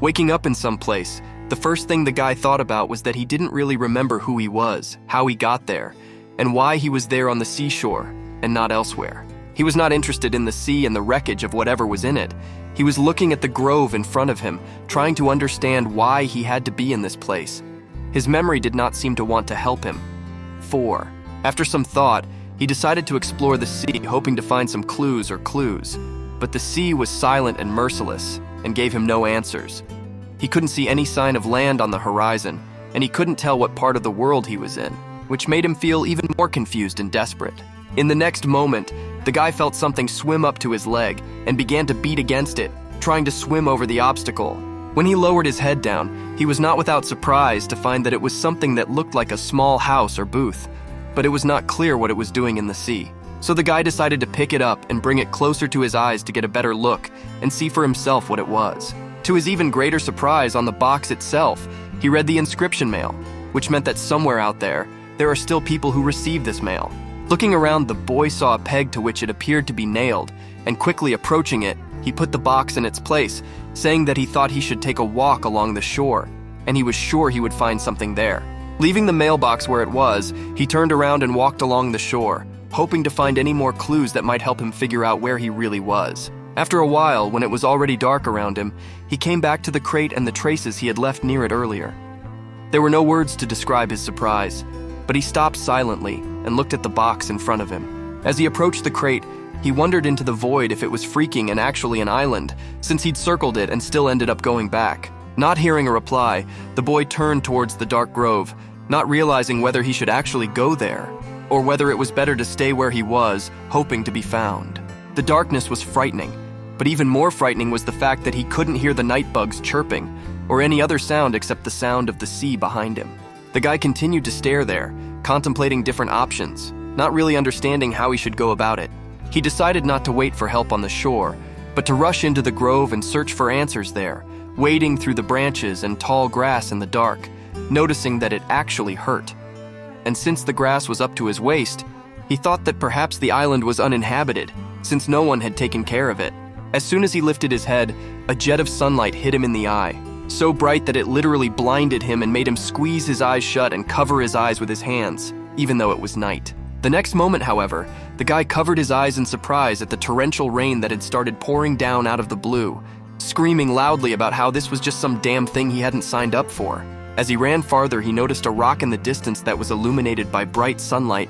Waking up in some place, the first thing the guy thought about was that he didn't really remember who he was, how he got there, and why he was there on the seashore and not elsewhere. He was not interested in the sea and the wreckage of whatever was in it. He was looking at the grove in front of him, trying to understand why he had to be in this place. His memory did not seem to want to help him. 4. After some thought, he decided to explore the sea, hoping to find some clues. But the sea was silent and merciless, and gave him no answers. He couldn't see any sign of land on the horizon, and he couldn't tell what part of the world he was in, which made him feel even more confused and desperate. In the next moment, the guy felt something swim up to his leg and began to beat against it, trying to swim over the obstacle. When he lowered his head down, he was not without surprise to find that it was something that looked like a small house or booth, but it was not clear what it was doing in the sea. So the guy decided to pick it up and bring it closer to his eyes to get a better look and see for himself what it was. To his even greater surprise, on the box itself, he read the inscription mail, which meant that somewhere out there are still people who receive this mail. Looking around, the boy saw a peg to which it appeared to be nailed, and quickly approaching it, he put the box in its place, saying that he thought he should take a walk along the shore, and he was sure he would find something there. Leaving the mailbox where it was, he turned around and walked along the shore, hoping to find any more clues that might help him figure out where he really was. After a while, when it was already dark around him, he came back to the crate and the traces he had left near it earlier. There were no words to describe his surprise, but he stopped silently and looked at the box in front of him. As he approached the crate, he wondered into the void if it was freaking and actually an island, since he'd circled it and still ended up going back. Not hearing a reply, the boy turned towards the dark grove, not realizing whether he should actually go there, or whether it was better to stay where he was, hoping to be found. The darkness was frightening, but even more frightening was the fact that he couldn't hear the night bugs chirping, or any other sound except the sound of the sea behind him. The guy continued to stare there, contemplating different options, not really understanding how he should go about it. He decided not to wait for help on the shore, but to rush into the grove and search for answers there, wading through the branches and tall grass in the dark, noticing that it actually hurt. And since the grass was up to his waist, he thought that perhaps the island was uninhabited, since no one had taken care of it. As soon as he lifted his head, a jet of sunlight hit him in the eye, so bright that it literally blinded him and made him squeeze his eyes shut and cover his eyes with his hands, even though it was night. The next moment, however, the guy covered his eyes in surprise at the torrential rain that had started pouring down out of the blue, screaming loudly about how this was just some damn thing he hadn't signed up for. As he ran farther, he noticed a rock in the distance that was illuminated by bright sunlight,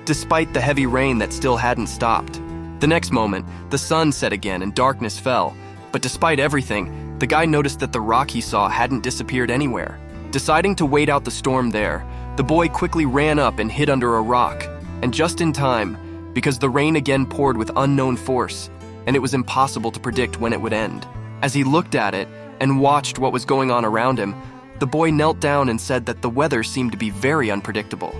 despite the heavy rain that still hadn't stopped. The next moment, the sun set again and darkness fell, but despite everything, the guy noticed that the rock he saw hadn't disappeared anywhere. Deciding to wait out the storm there, the boy quickly ran up and hid under a rock, and just in time, because the rain again poured with unknown force, and it was impossible to predict when it would end. As he looked at it and watched what was going on around him, the boy knelt down and said that the weather seemed to be very unpredictable.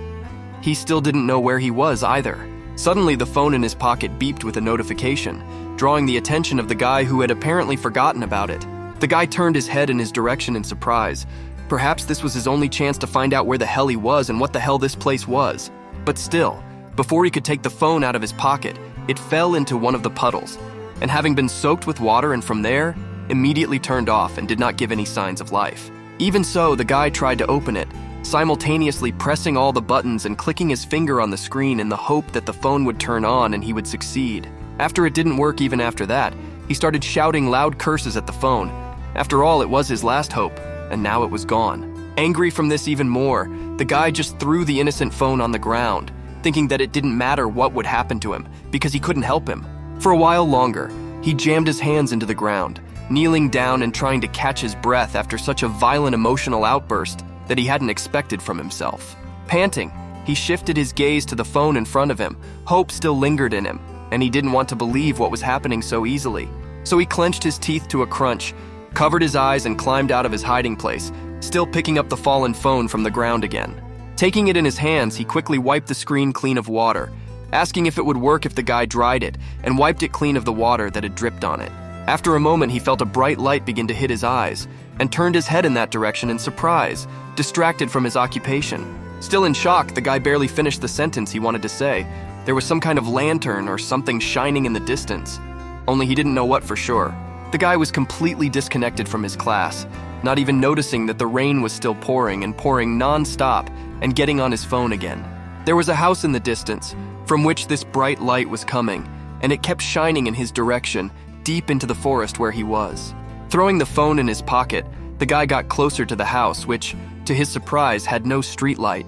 He still didn't know where he was either. Suddenly, the phone in his pocket beeped with a notification, drawing the attention of the guy who had apparently forgotten about it. The guy turned his head in his direction in surprise. Perhaps this was his only chance to find out where the hell he was and what the hell this place was. But still, before he could take the phone out of his pocket, it fell into one of the puddles, and having been soaked with water and from there, immediately turned off and did not give any signs of life. Even so, the guy tried to open it, simultaneously pressing all the buttons and clicking his finger on the screen in the hope that the phone would turn on and he would succeed. After it didn't work even after that, he started shouting loud curses at the phone. After all, it was his last hope, and now it was gone. Angry from this even more, the guy just threw the innocent phone on the ground, thinking that it didn't matter what would happen to him, because he couldn't help him. For a while longer, he jammed his hands into the ground, kneeling down and trying to catch his breath after such a violent emotional outburst that he hadn't expected from himself. Panting, he shifted his gaze to the phone in front of him. Hope still lingered in him, and he didn't want to believe what was happening so easily. So he clenched his teeth to a crunch, covered his eyes and climbed out of his hiding place, still picking up the fallen phone from the ground again. Taking it in his hands, he quickly wiped the screen clean of water, asking if it would work if the guy dried it, and wiped it clean of the water that had dripped on it. After a moment, he felt a bright light begin to hit his eyes, and turned his head in that direction in surprise, distracted from his occupation. Still in shock, the guy barely finished the sentence he wanted to say. There was some kind of lantern or something shining in the distance, only he didn't know what for sure. The guy was completely disconnected from his class, not even noticing that the rain was still pouring and pouring non-stop and getting on his phone again. There was a house in the distance from which this bright light was coming, and it kept shining in his direction, deep into the forest where he was. Throwing the phone in his pocket, the guy got closer to the house, which, to his surprise, had no street light.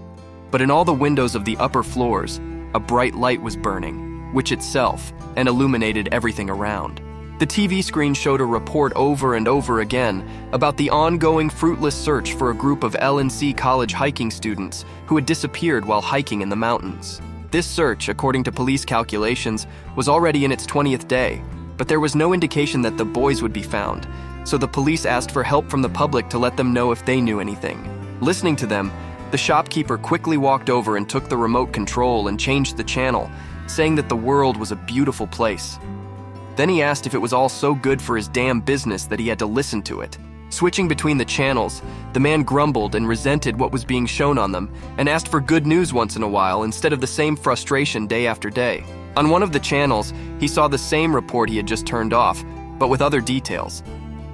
But in all the windows of the upper floors, a bright light was burning, which itself, and illuminated everything around. The TV screen showed a report over and over again about the ongoing fruitless search for a group of L&C college hiking students who had disappeared while hiking in the mountains. This search, according to police calculations, was already in its 20th day, but there was no indication that the boys would be found, so the police asked for help from the public to let them know if they knew anything. Listening to them, the shopkeeper quickly walked over and took the remote control and changed the channel, saying that the world was a beautiful place. Then he asked if it was all so good for his damn business that he had to listen to it. Switching between the channels, the man grumbled and resented what was being shown on them and asked for good news once in a while instead of the same frustration day after day. On one of the channels, he saw the same report he had just turned off, but with other details.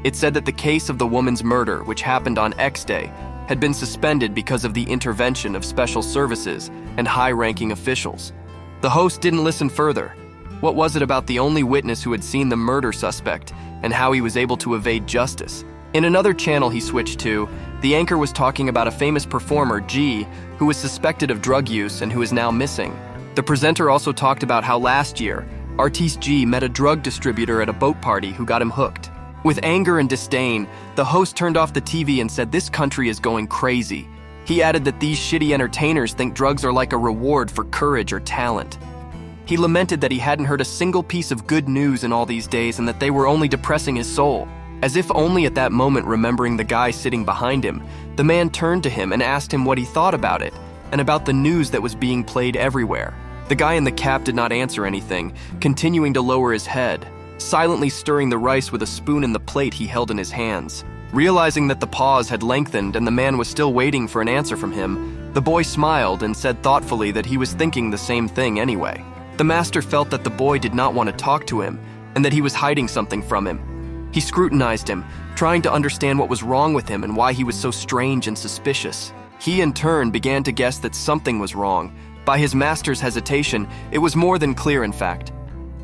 It said that the case of the woman's murder, which happened on X day, had been suspended because of the intervention of special services and high-ranking officials. The host didn't listen further. What was it about the only witness who had seen the murder suspect and how he was able to evade justice? In another channel he switched to, the anchor was talking about a famous performer, G, who was suspected of drug use and who is now missing. The presenter also talked about how last year, artiste G met a drug distributor at a boat party who got him hooked. With anger and disdain, the host turned off the TV and said this country is going crazy. He added that these shitty entertainers think drugs are like a reward for courage or talent. He lamented that he hadn't heard a single piece of good news in all these days and that they were only depressing his soul. As if only at that moment remembering the guy sitting behind him, the man turned to him and asked him what he thought about it and about the news that was being played everywhere. The guy in the cap did not answer anything, continuing to lower his head, silently stirring the rice with a spoon in the plate he held in his hands. Realizing that the pause had lengthened and the man was still waiting for an answer from him, the boy smiled and said thoughtfully that he was thinking the same thing anyway. The master felt that the boy did not want to talk to him and that he was hiding something from him. He scrutinized him, trying to understand what was wrong with him and why he was so strange and suspicious. He in turn began to guess that something was wrong. By his master's hesitation, it was more than clear in fact.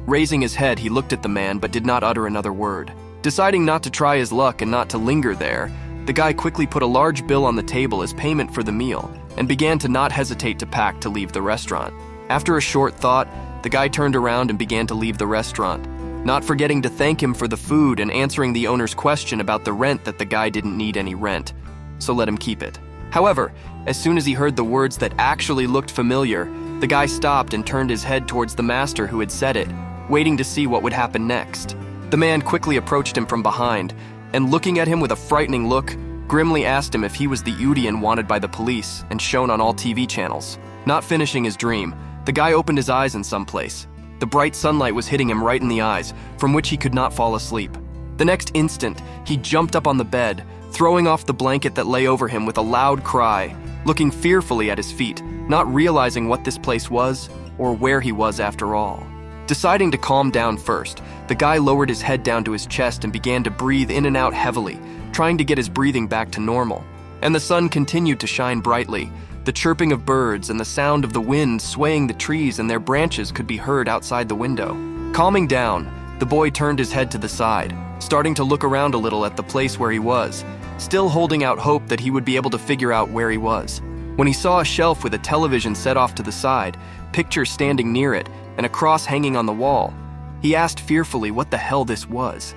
Raising his head, he looked at the man but did not utter another word. Deciding not to try his luck and not to linger there, the guy quickly put a large bill on the table as payment for the meal and began to not hesitate to pack to leave the restaurant. After a short thought, the guy turned around and began to leave the restaurant, not forgetting to thank him for the food and answering the owner's question about the rent that the guy didn't need any rent, so let him keep it. However, as soon as he heard the words that actually looked familiar, the guy stopped and turned his head towards the master who had said it, waiting to see what would happen next. The man quickly approached him from behind, and looking at him with a frightening look, grimly asked him if he was the Udian wanted by the police and shown on all TV channels. Not finishing his dream, the guy opened his eyes in some place. The bright sunlight was hitting him right in the eyes, from which he could not fall asleep. The next instant, he jumped up on the bed, throwing off the blanket that lay over him with a loud cry, looking fearfully at his feet, not realizing what this place was or where he was after all. Deciding to calm down first, the guy lowered his head down to his chest and began to breathe in and out heavily, trying to get his breathing back to normal. And the sun continued to shine brightly. The chirping of birds and the sound of the wind swaying the trees and their branches could be heard outside the window. Calming down, the boy turned his head to the side, starting to look around a little at the place where he was, still holding out hope that he would be able to figure out where he was. When he saw a shelf with a television set off to the side, pictures standing near it, and a cross hanging on the wall, he asked fearfully what the hell this was.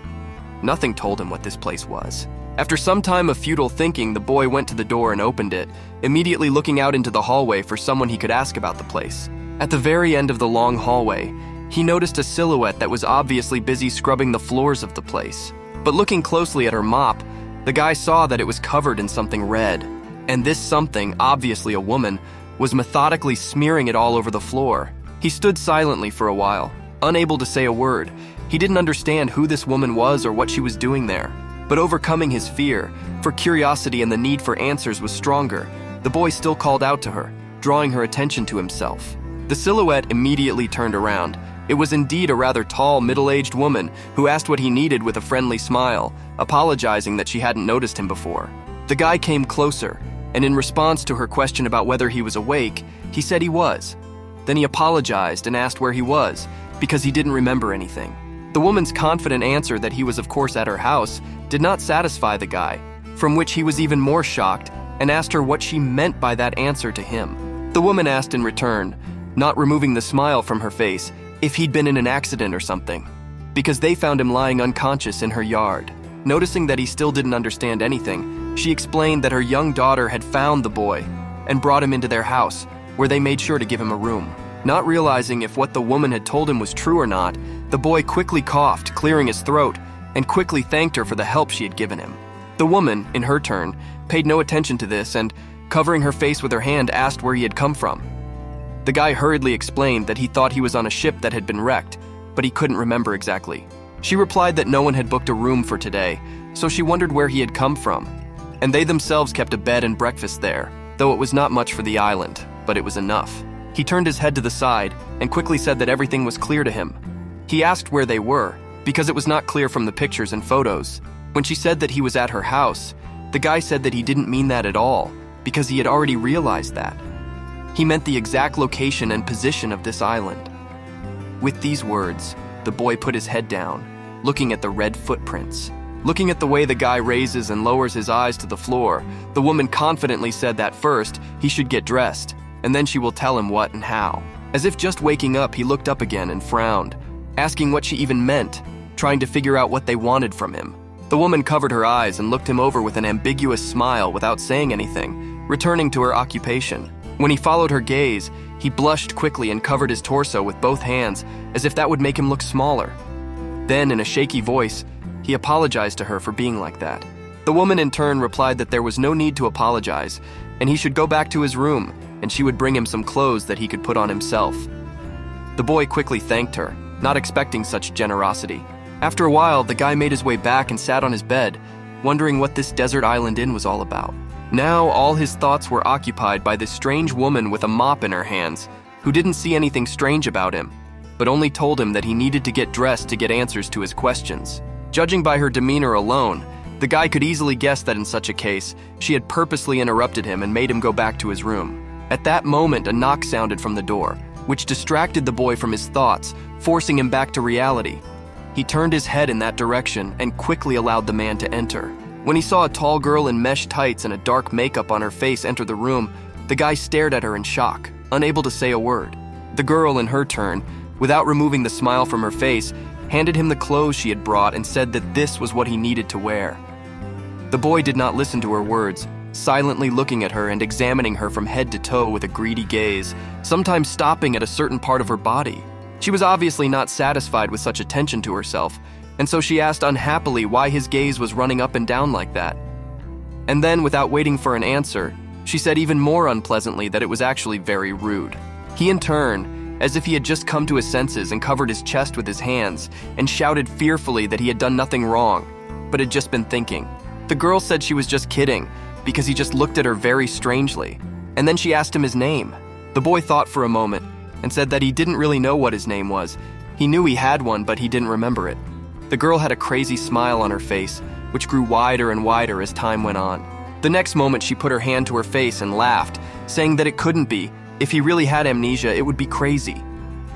Nothing told him what this place was. After some time of futile thinking, the boy went to the door and opened it, immediately looking out into the hallway for someone he could ask about the place. At the very end of the long hallway, he noticed a silhouette that was obviously busy scrubbing the floors of the place. But looking closely at her mop, the guy saw that it was covered in something red, and this something, obviously a woman, was methodically smearing it all over the floor. He stood silently for a while, unable to say a word. He didn't understand who this woman was or what she was doing there. But overcoming his fear, for curiosity and the need for answers was stronger, the boy still called out to her, drawing her attention to himself. The silhouette immediately turned around, It was indeed a rather tall, middle-aged woman who asked what he needed with a friendly smile, apologizing that she hadn't noticed him before. The guy came closer, and in response to her question about whether he was awake, he said he was. Then he apologized and asked where he was, because he didn't remember anything. The woman's confident answer that he was of course at her house did not satisfy the guy, from which he was even more shocked and asked her what she meant by that answer to him. The woman asked in return, not removing the smile from her face, if he'd been in an accident or something, because they found him lying unconscious in her yard. Noticing that he still didn't understand anything, she explained that her young daughter had found the boy and brought him into their house, where they made sure to give him a room. Not realizing if what the woman had told him was true or not, the boy quickly coughed, clearing his throat, and quickly thanked her for the help she had given him. The woman, in her turn, paid no attention to this and, covering her face with her hand, asked where he had come from. The guy hurriedly explained that he thought he was on a ship that had been wrecked, but he couldn't remember exactly. She replied that no one had booked a room for today, so she wondered where he had come from. And they themselves kept a bed and breakfast there, though it was not much for the island, but it was enough. He turned his head to the side and quickly said that everything was clear to him. He asked where they were, because it was not clear from the pictures and photos. When she said that he was at her house, the guy said that he didn't mean that at all, because he had already realized that. He meant the exact location and position of this island. With these words, the boy put his head down, looking at the red footprints. Looking at the way the guy raises and lowers his eyes to the floor, the woman confidently said that first, he should get dressed, and then she will tell him what and how. As if just waking up, he looked up again and frowned, asking what she even meant, trying to figure out what they wanted from him. The woman covered her eyes and looked him over with an ambiguous smile without saying anything, returning to her occupation. When he followed her gaze, he blushed quickly and covered his torso with both hands, as if that would make him look smaller. Then, in a shaky voice, he apologized to her for being like that. The woman in turn replied that there was no need to apologize, and he should go back to his room, and she would bring him some clothes that he could put on himself. The boy quickly thanked her, not expecting such generosity. After a while, the guy made his way back and sat on his bed, wondering what this desert island inn was all about. Now, all his thoughts were occupied by this strange woman with a mop in her hands, who didn't see anything strange about him, but only told him that he needed to get dressed to get answers to his questions. Judging by her demeanor alone, the guy could easily guess that in such a case, she had purposely interrupted him and made him go back to his room. At that moment, a knock sounded from the door, which distracted the boy from his thoughts, forcing him back to reality. He turned his head in that direction and quickly allowed the man to enter. When he saw a tall girl in mesh tights and a dark makeup on her face enter the room, the guy stared at her in shock, unable to say a word. The girl, in her turn, without removing the smile from her face, handed him the clothes she had brought and said that this was what he needed to wear. The boy did not listen to her words, silently looking at her and examining her from head to toe with a greedy gaze, sometimes stopping at a certain part of her body. She was obviously not satisfied with such attention to herself, and so she asked unhappily why his gaze was running up and down like that. And then, without waiting for an answer, she said even more unpleasantly that it was actually very rude. He in turn, as if he had just come to his senses and covered his chest with his hands and shouted fearfully that he had done nothing wrong, but had just been thinking. The girl said she was just kidding because he just looked at her very strangely, and then she asked him his name. The boy thought for a moment and said that he didn't really know what his name was. He knew he had one, but he didn't remember it. The girl had a crazy smile on her face, which grew wider and wider as time went on. The next moment she put her hand to her face and laughed, saying that it couldn't be. If he really had amnesia, it would be crazy.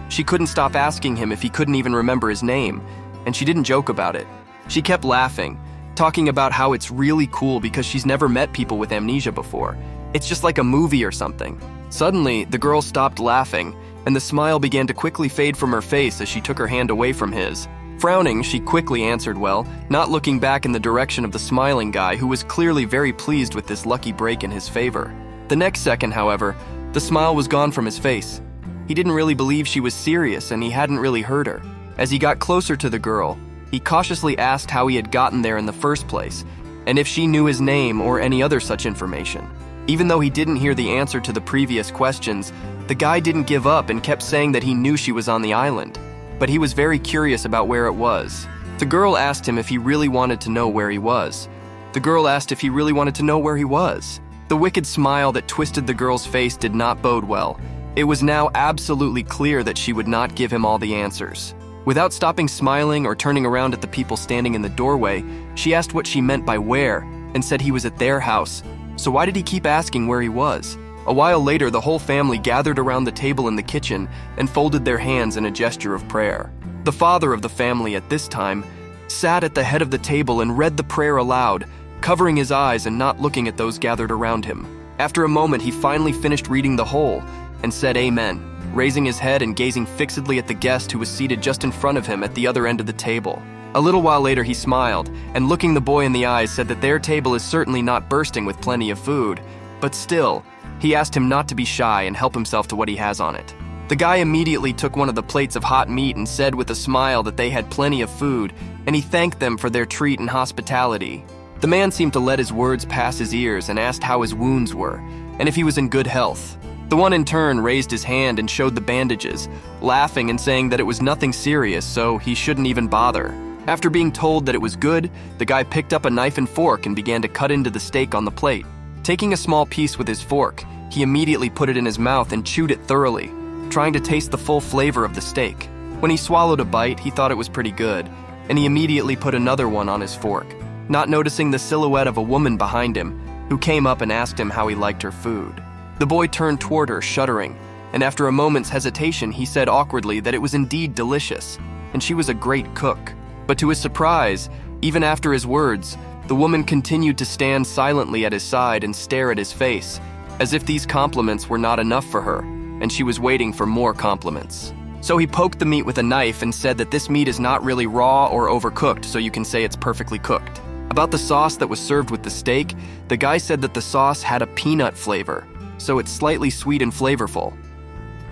She couldn't stop asking him if he couldn't even remember his name, and she didn't joke about it. She kept laughing, talking about how it's really cool because she's never met people with amnesia before. It's just like a movie or something. Suddenly, the girl stopped laughing, and the smile began to quickly fade from her face as she took her hand away from his. Frowning, she quickly answered well, not looking back in the direction of the smiling guy who was clearly very pleased with this lucky break in his favor. The next second, however, the smile was gone from his face. He didn't really believe she was serious and he hadn't really heard her. As he got closer to the girl, he cautiously asked how he had gotten there in the first place, and if she knew his name or any other such information. Even though he didn't hear the answer to the previous questions, the guy didn't give up and kept saying that he knew she was on the island. But he was very curious about where it was. The girl asked him if he really wanted to know where he was. The girl asked if he really wanted to know where he was. The wicked smile that twisted the girl's face did not bode well, It was now absolutely clear that she would not give him all the answers. Without stopping smiling or turning around at the people standing in the doorway, she asked what she meant by where and said he was at their house. So why did he keep asking where he was? A while later, the whole family gathered around the table in the kitchen and folded their hands in a gesture of prayer. The father of the family at this time sat at the head of the table and read the prayer aloud, covering his eyes and not looking at those gathered around him. After a moment, he finally finished reading the whole and said amen, raising his head and gazing fixedly at the guest who was seated just in front of him at the other end of the table. A little while later, he smiled and, looking the boy in the eyes, said that their table is certainly not bursting with plenty of food, but still, he asked him not to be shy and help himself to what he has on it. The guy immediately took one of the plates of hot meat and said with a smile that they had plenty of food, and he thanked them for their treat and hospitality. The man seemed to let his words pass his ears and asked how his wounds were, and if he was in good health. The one in turn raised his hand and showed the bandages, laughing and saying that it was nothing serious, so he shouldn't even bother. After being told that it was good, the guy picked up a knife and fork and began to cut into the steak on the plate. Taking a small piece with his fork, he immediately put it in his mouth and chewed it thoroughly, trying to taste the full flavor of the steak. When he swallowed a bite, he thought it was pretty good, and he immediately put another one on his fork, not noticing the silhouette of a woman behind him, who came up and asked him how he liked her food. The boy turned toward her, shuddering, and after a moment's hesitation, he said awkwardly that it was indeed delicious, and she was a great cook. But to his surprise, even after his words, the woman continued to stand silently at his side and stare at his face, as if these compliments were not enough for her, and she was waiting for more compliments. So he poked the meat with a knife and said that this meat is not really raw or overcooked, so you can say it's perfectly cooked. About the sauce that was served with the steak, the guy said that the sauce had a peanut flavor, so it's slightly sweet and flavorful.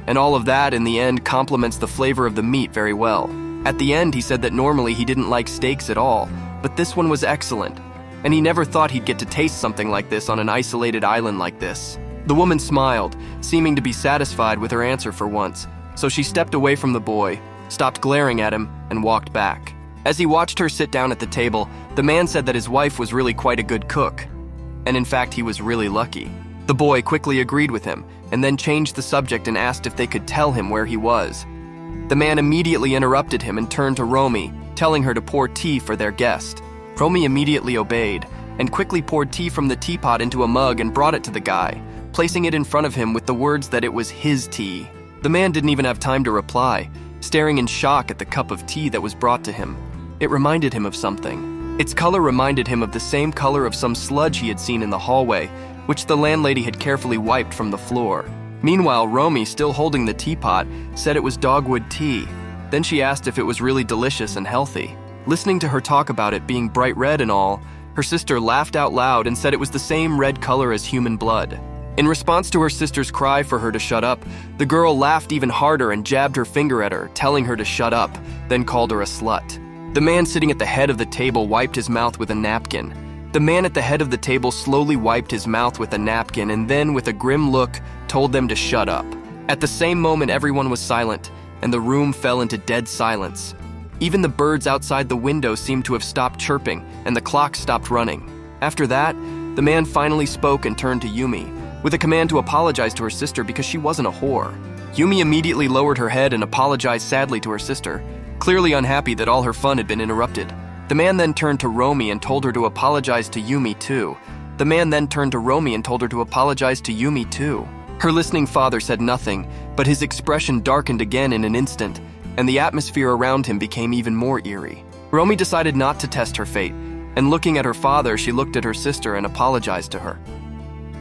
And all of that, in the end, complements the flavor of the meat very well. At the end, he said that normally he didn't like steaks at all, but this one was excellent, and he never thought he'd get to taste something like this on an isolated island like this. The woman smiled, seeming to be satisfied with her answer for once, so she stepped away from the boy, stopped glaring at him, and walked back. As he watched her sit down at the table, the man said that his wife was really quite a good cook, and in fact he was really lucky. The boy quickly agreed with him, and then changed the subject and asked if they could tell him where he was. The man immediately interrupted him and turned to Romy, telling her to pour tea for their guest. Romy immediately obeyed, and quickly poured tea from the teapot into a mug and brought it to the guy, placing it in front of him with the words that it was his tea. The man didn't even have time to reply, staring in shock at the cup of tea that was brought to him. It reminded him of something. Its color reminded him of the same color of some sludge he had seen in the hallway, which the landlady had carefully wiped from the floor. Meanwhile, Romy, still holding the teapot, said it was dogwood tea. Then she asked if it was really delicious and healthy. Listening to her talk about it being bright red and all, her sister laughed out loud and said it was the same red color as human blood. In response to her sister's cry for her to shut up, the girl laughed even harder and jabbed her finger at her, telling her to shut up, then called her a slut. The man sitting at the head of the table wiped his mouth with a napkin. The man at the head of the table slowly wiped his mouth with a napkin and then, with a grim look, told them to shut up. At the same moment, everyone was silent, and the room fell into dead silence. Even the birds outside the window seemed to have stopped chirping, and the clock stopped running. After that, the man finally spoke and turned to Yumi, with a command to apologize to her sister because she wasn't a whore. Yumi immediately lowered her head and apologized sadly to her sister, clearly unhappy that all her fun had been interrupted. The man then turned to Romy and told her to apologize to Yumi too. The man then turned to Romy and told her to apologize to Yumi too. Her listening father said nothing, but his expression darkened again in an instant, and the atmosphere around him became even more eerie. Romy decided not to test her fate, and looking at her father, she looked at her sister and apologized to her.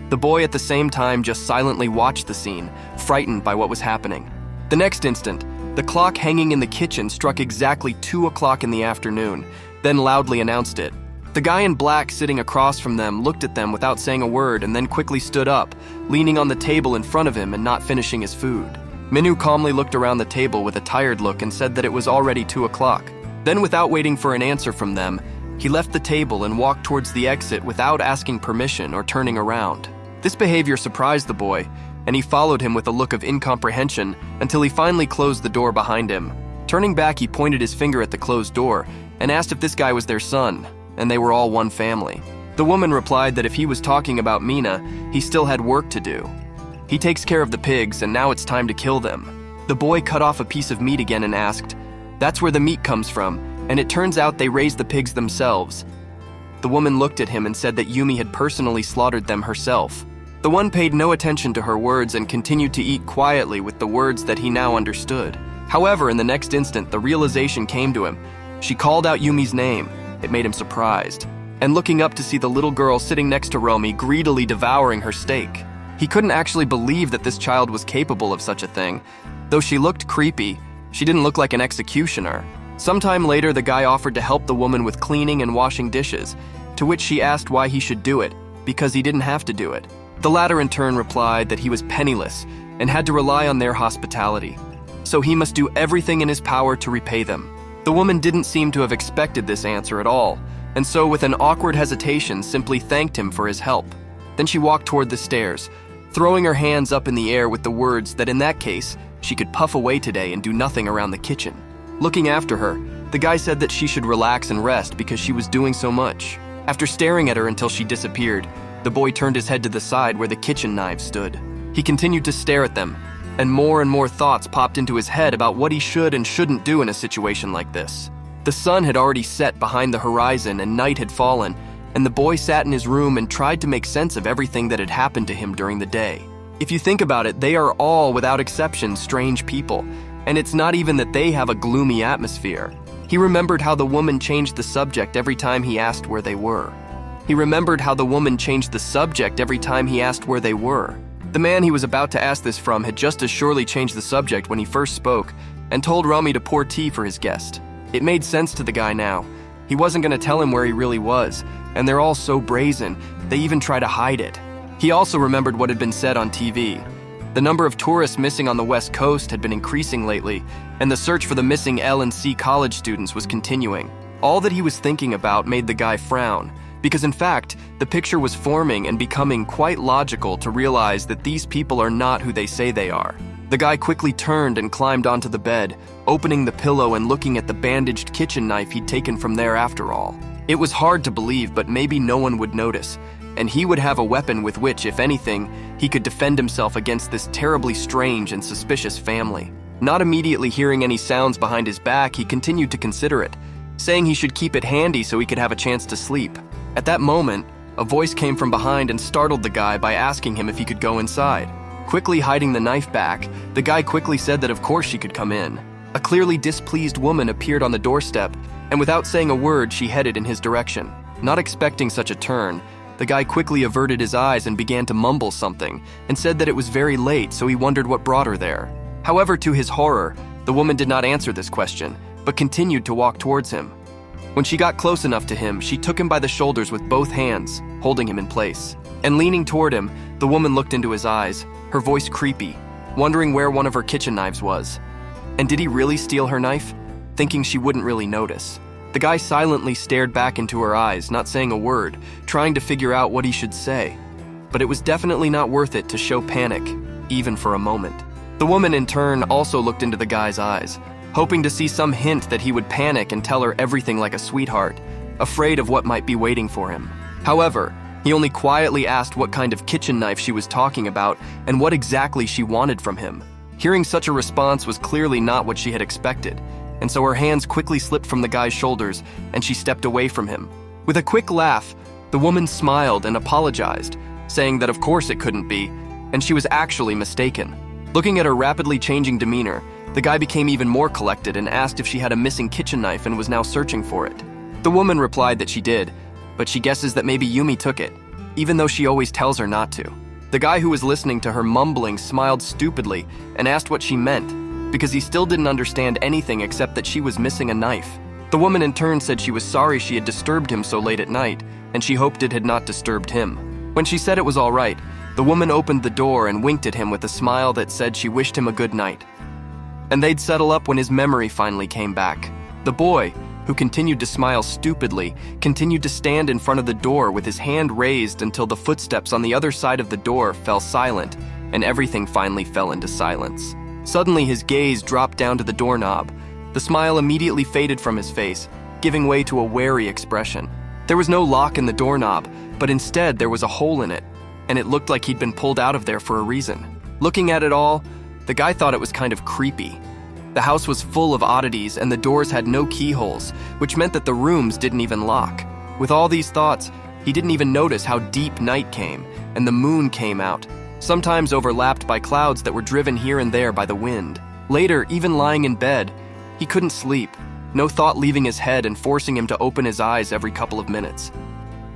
The boy at the same time just silently watched the scene, frightened by what was happening. The next instant, the clock hanging in the kitchen struck exactly 2 o'clock in the afternoon, then loudly announced it. The guy in black sitting across from them looked at them without saying a word and then quickly stood up, leaning on the table in front of him and not finishing his food. Minu calmly looked around the table with a tired look and said that it was already 2 o'clock. Then, without waiting for an answer from them, he left the table and walked towards the exit without asking permission or turning around. This behavior surprised the boy, and he followed him with a look of incomprehension until he finally closed the door behind him. Turning back, he pointed his finger at the closed door and asked if this guy was their son, and they were all one family. The woman replied that if he was talking about Mina, he still had work to do. He He takes care of the pigs, and now it's time to kill them. The boy cut off a piece of meat again and asked, "That's where the meat comes from," and it turns out they raised the pigs themselves. The woman looked at him and said that Yumi had personally slaughtered them herself. The one paid no attention to her words and continued to eat quietly with the words that he now understood. However, in the next instant, the realization came to him. She called out Yumi's name. It made him surprised. And looking up to see the little girl sitting next to Romy greedily devouring her steak. He couldn't actually believe that this child was capable of such a thing. Though she looked creepy, she didn't look like an executioner. Sometime later, the guy offered to help the woman with cleaning and washing dishes, to which she asked why he should do it, because he didn't have to do it. The latter in turn replied that he was penniless and had to rely on their hospitality, so he must do everything in his power to repay them. The woman didn't seem to have expected this answer at all, and so with an awkward hesitation simply thanked him for his help. Then she walked toward the stairs, throwing her hands up in the air with the words that in that case, she could puff away today and do nothing around the kitchen. Looking after her, the guy said that she should relax and rest because she was doing so much. After staring at her until she disappeared, the boy turned his head to the side where the kitchen knives stood. He continued to stare at them, and more thoughts popped into his head about what he should and shouldn't do in a situation like this. The sun had already set behind the horizon and night had fallen, and the boy sat in his room and tried to make sense of everything that had happened to him during the day. If you think about it, they are all, without exception, strange people, and it's not even that they have a gloomy atmosphere. He remembered how the woman changed the subject every time he asked where they were. The man he was about to ask this from had just as surely changed the subject when he first spoke and told Romy to pour tea for his guest. It made sense to the guy now. He wasn't going to tell him where he really was, and they're all so brazen, they even try to hide it. He also remembered what had been said on TV. The number of tourists missing on the West Coast had been increasing lately, and the search for the missing L and C college students was continuing. All that he was thinking about made the guy frown, because in fact, the picture was forming and becoming quite logical to realize that these people are not who they say they are. The guy quickly turned and climbed onto the bed, opening the pillow and looking at the bandaged kitchen knife he'd taken from there after all. It was hard to believe, but maybe no one would notice, and he would have a weapon with which, if anything, he could defend himself against this terribly strange and suspicious family. Not immediately hearing any sounds behind his back, he continued to consider it, saying he should keep it handy so he could have a chance to sleep. At that moment, a voice came from behind and startled the guy by asking him if he could go inside. Quickly hiding the knife back, the guy quickly said that of course she could come in. A clearly displeased woman appeared on the doorstep, and without saying a word, she headed in his direction. Not expecting such a turn, the guy quickly averted his eyes and began to mumble something, and said that it was very late, so he wondered what brought her there. However, to his horror, the woman did not answer this question, but continued to walk towards him. When she got close enough to him, she took him by the shoulders with both hands, holding him in place. And leaning toward him, the woman looked into his eyes, her voice creepy, wondering where one of her kitchen knives was. And did he really steal her knife? Thinking she wouldn't really notice. The guy silently stared back into her eyes, not saying a word, trying to figure out what he should say. But it was definitely not worth it to show panic, even for a moment. The woman in turn also looked into the guy's eyes, hoping to see some hint that he would panic and tell her everything like a sweetheart, afraid of what might be waiting for him. However, he only quietly asked what kind of kitchen knife she was talking about and what exactly she wanted from him. Hearing such a response was clearly not what she had expected, and so her hands quickly slipped from the guy's shoulders and she stepped away from him. With a quick laugh, the woman smiled and apologized, saying that of course it couldn't be, and she was actually mistaken. Looking at her rapidly changing demeanor, the guy became even more collected and asked if she had a missing kitchen knife and was now searching for it. The woman replied that she did, but she guesses that maybe Yumi took it, even though she always tells her not to. The guy who was listening to her mumbling smiled stupidly and asked what she meant, because he still didn't understand anything except that she was missing a knife. The woman in turn said she was sorry she had disturbed him so late at night, and she hoped it had not disturbed him. When she said it was all right, the woman opened the door and winked at him with a smile that said she wished him a good night. And they'd settle up when his memory finally came back. The boy, who continued to smile stupidly, continued to stand in front of the door with his hand raised until the footsteps on the other side of the door fell silent, and everything finally fell into silence. Suddenly, his gaze dropped down to the doorknob. The smile immediately faded from his face, giving way to a wary expression. There was no lock in the doorknob, but instead there was a hole in it, and it looked like he'd been pulled out of there for a reason. Looking at it all, the guy thought it was kind of creepy. The house was full of oddities and the doors had no keyholes, which meant that the rooms didn't even lock. With all these thoughts, he didn't even notice how deep night came and the moon came out, sometimes overlapped by clouds that were driven here and there by the wind. Later, even lying in bed, he couldn't sleep, no thought leaving his head and forcing him to open his eyes every couple of minutes.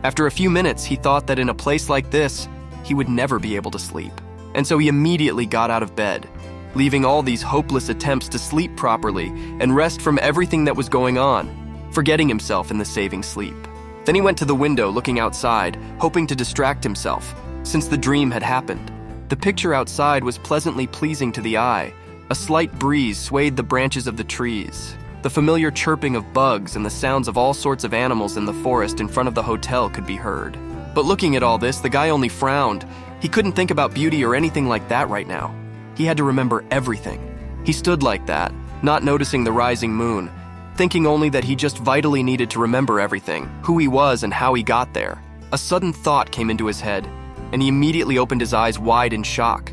After a few minutes, he thought that in a place like this, he would never be able to sleep. And so he immediately got out of bed, leaving all these hopeless attempts to sleep properly and rest from everything that was going on, forgetting himself in the saving sleep. Then he went to the window looking outside, hoping to distract himself, since the dream had happened. The picture outside was pleasantly pleasing to the eye. A slight breeze swayed the branches of the trees. The familiar chirping of bugs and the sounds of all sorts of animals in the forest in front of the hotel could be heard. But looking at all this, the guy only frowned. He couldn't think about beauty or anything like that right now. He had to remember everything. He stood like that, not noticing the rising moon, thinking only that he just vitally needed to remember everything, who he was and how he got there. A sudden thought came into his head, and he immediately opened his eyes wide in shock.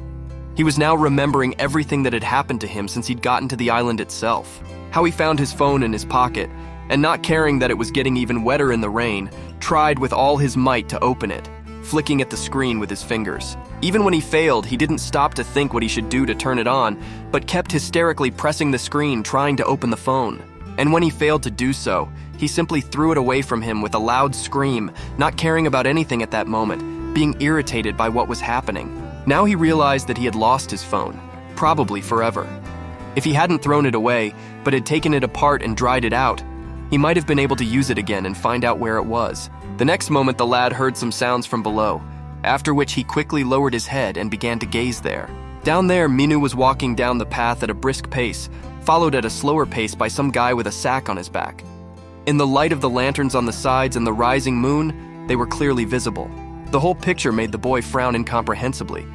He was now remembering everything that had happened to him since he'd gotten to the island itself. How he found his phone in his pocket, and not caring that it was getting even wetter in the rain, tried with all his might to open it, flicking at the screen with his fingers. Even when he failed, he didn't stop to think what he should do to turn it on, but kept hysterically pressing the screen trying to open the phone. And when he failed to do so, he simply threw it away from him with a loud scream, not caring about anything at that moment, being irritated by what was happening. Now he realized that he had lost his phone, probably forever. If he hadn't thrown it away, but had taken it apart and dried it out, he might have been able to use it again and find out where it was. The next moment the lad heard some sounds from below, after which he quickly lowered his head and began to gaze there. Down there, Mina was walking down the path at a brisk pace, followed at a slower pace by some guy with a sack on his back. In the light of the lanterns on the sides and the rising moon, they were clearly visible. The whole picture made the boy frown incomprehensibly.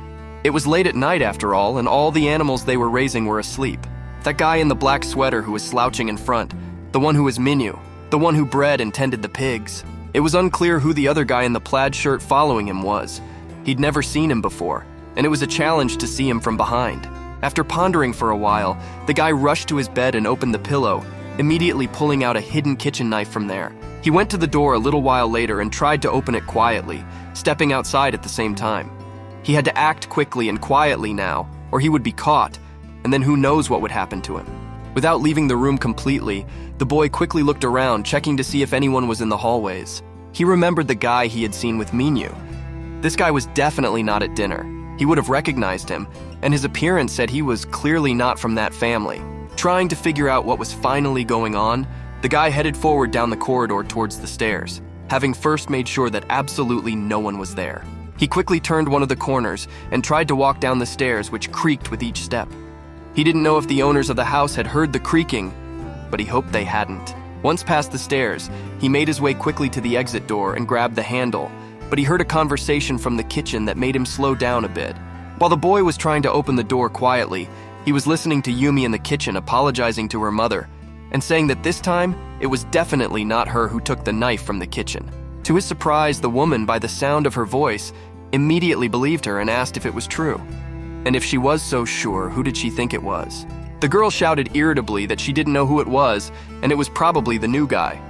It was late at night after all, and all the animals they were raising were asleep. That guy in the black sweater who was slouching in front, the one who was Minyu, the one who bred and tended the pigs. It was unclear who the other guy in the plaid shirt following him was. He'd never seen him before, and it was a challenge to see him from behind. After pondering for a while, the guy rushed to his bed and opened the pillow, immediately pulling out a hidden kitchen knife from there. He went to the door a little while later and tried to open it quietly, stepping outside at the same time. He had to act quickly and quietly now, or he would be caught, and then who knows what would happen to him. Without leaving the room completely, the boy quickly looked around, checking to see if anyone was in the hallways. He remembered the guy he had seen with Minyu. This guy was definitely not at dinner. He would have recognized him, and his appearance said he was clearly not from that family. Trying to figure out what was finally going on, the guy headed forward down the corridor towards the stairs, having first made sure that absolutely no one was there. He quickly turned one of the corners and tried to walk down the stairs, which creaked with each step. He didn't know if the owners of the house had heard the creaking, but he hoped they hadn't. Once past the stairs, he made his way quickly to the exit door and grabbed the handle, but he heard a conversation from the kitchen that made him slow down a bit. While the boy was trying to open the door quietly, he was listening to Yumi in the kitchen apologizing to her mother and saying that this time, it was definitely not her who took the knife from the kitchen. To his surprise, the woman, by the sound of her voice, immediately believed her and asked if it was true. And if she was so sure, who did she think it was? The girl shouted irritably that she didn't know who it was, and it was probably the new guy.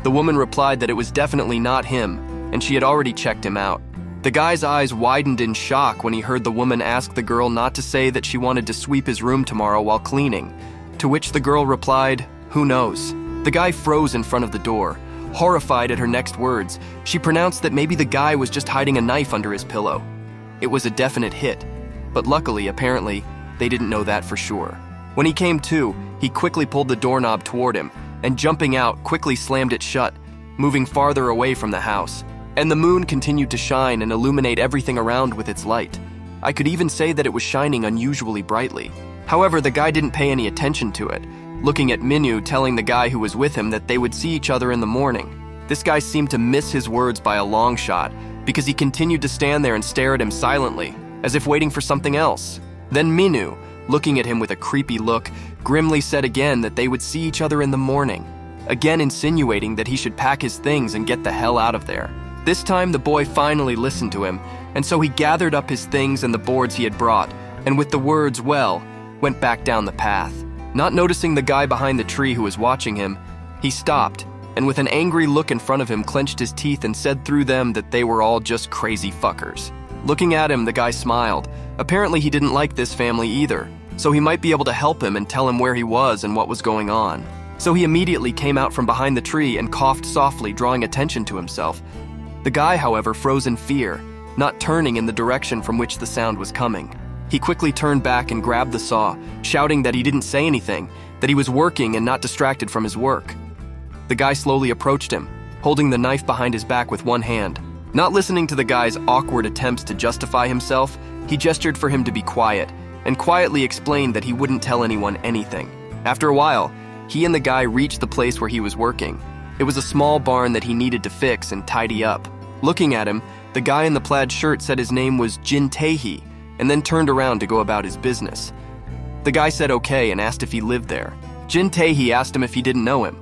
The woman replied that it was definitely not him, and she had already checked him out. The guy's eyes widened in shock when he heard the woman ask the girl not to say that she wanted to sweep his room tomorrow while cleaning, to which the girl replied, "Who knows?" The guy froze in front of the door. Horrified at her next words, she pronounced that maybe the guy was just hiding a knife under his pillow. It was a definite hit, but luckily, apparently, they didn't know that for sure. When he came to, he quickly pulled the doorknob toward him, and jumping out, quickly slammed it shut, moving farther away from the house. And the moon continued to shine and illuminate everything around with its light. I could even say that it was shining unusually brightly. However, the guy didn't pay any attention to it, looking at Minyu telling the guy who was with him that they would see each other in the morning. This guy seemed to miss his words by a long shot, because he continued to stand there and stare at him silently, as if waiting for something else. Then Minyu, looking at him with a creepy look, grimly said again that they would see each other in the morning, again insinuating that he should pack his things and get the hell out of there. This time the boy finally listened to him, and so he gathered up his things and the boards he had brought, and with the words, "well," went back down the path. Not noticing the guy behind the tree who was watching him, he stopped, and with an angry look in front of him clenched his teeth and said through them that they were all just crazy fuckers. Looking at him, the guy smiled. Apparently he didn't like this family either, so he might be able to help him and tell him where he was and what was going on. So he immediately came out from behind the tree and coughed softly, drawing attention to himself. The guy, however, froze in fear, not turning in the direction from which the sound was coming. He quickly turned back and grabbed the saw, shouting that he didn't say anything, that he was working and not distracted from his work. The guy slowly approached him, holding the knife behind his back with one hand. Not listening to the guy's awkward attempts to justify himself, he gestured for him to be quiet, and quietly explained that he wouldn't tell anyone anything. After a while, he and the guy reached the place where he was working. It was a small barn that he needed to fix and tidy up. Looking at him, the guy in the plaid shirt said his name was Jin Tae-hee, and then turned around to go about his business. The guy said okay and asked if he lived there. Jin Tae-hee asked him if he didn't know him.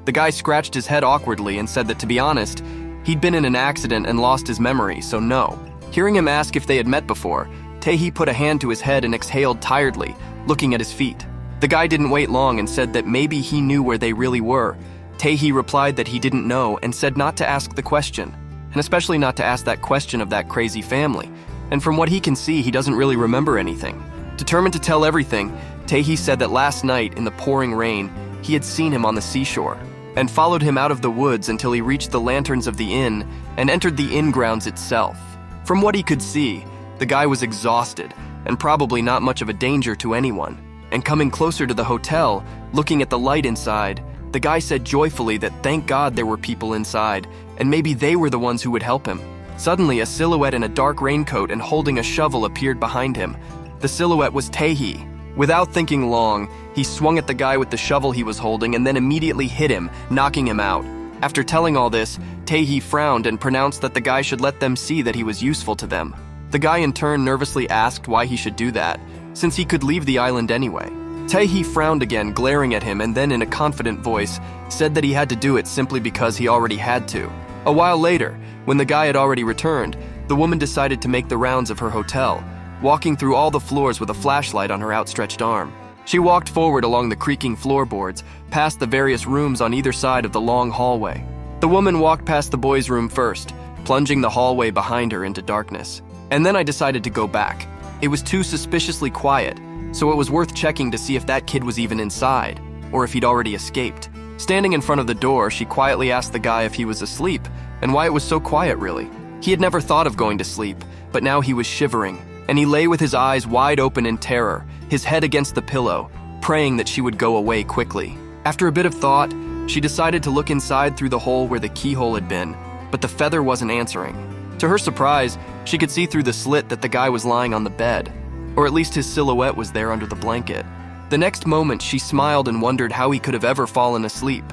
The guy scratched his head awkwardly and said that, to be honest, he'd been in an accident and lost his memory, so no. Hearing him ask if they had met before, Tae-hee put a hand to his head and exhaled tiredly, looking at his feet. The guy didn't wait long and said that maybe he knew where they really were. Tae-hee replied that he didn't know and said not to ask the question, and especially not to ask that question of that crazy family. And from what he can see, he doesn't really remember anything. Determined to tell everything, Tae-hee said that last night, in the pouring rain, he had seen him on the seashore, and followed him out of the woods until he reached the lanterns of the inn and entered the inn grounds itself. From what he could see, the guy was exhausted and probably not much of a danger to anyone. And coming closer to the hotel, looking at the light inside, the guy said joyfully that thank God there were people inside, and maybe they were the ones who would help him. Suddenly, a silhouette in a dark raincoat and holding a shovel appeared behind him. The silhouette was Tae-hee. Without thinking long, he swung at the guy with the shovel he was holding and then immediately hit him, knocking him out. After telling all this, Tae-hee frowned and pronounced that the guy should let them see that he was useful to them. The guy in turn nervously asked why he should do that, since he could leave the island anyway. Tae-hee frowned again, glaring at him, and then in a confident voice, said that he had to do it simply because he already had to. A while later, when the guy had already returned, the woman decided to make the rounds of her hotel, walking through all the floors with a flashlight on her outstretched arm. She walked forward along the creaking floorboards, past the various rooms on either side of the long hallway. The woman walked past the boys' room first, plunging the hallway behind her into darkness. And then I decided to go back. It was too suspiciously quiet, so it was worth checking to see if that kid was even inside, or if he'd already escaped. Standing in front of the door, she quietly asked the guy if he was asleep, and why it was so quiet really. He had never thought of going to sleep, but now he was shivering, and he lay with his eyes wide open in terror, his head against the pillow, praying that she would go away quickly. After a bit of thought, she decided to look inside through the hole where the keyhole had been, but the feather wasn't answering. To her surprise, she could see through the slit that the guy was lying on the bed, or at least his silhouette was there under the blanket. The next moment, she smiled and wondered how he could have ever fallen asleep,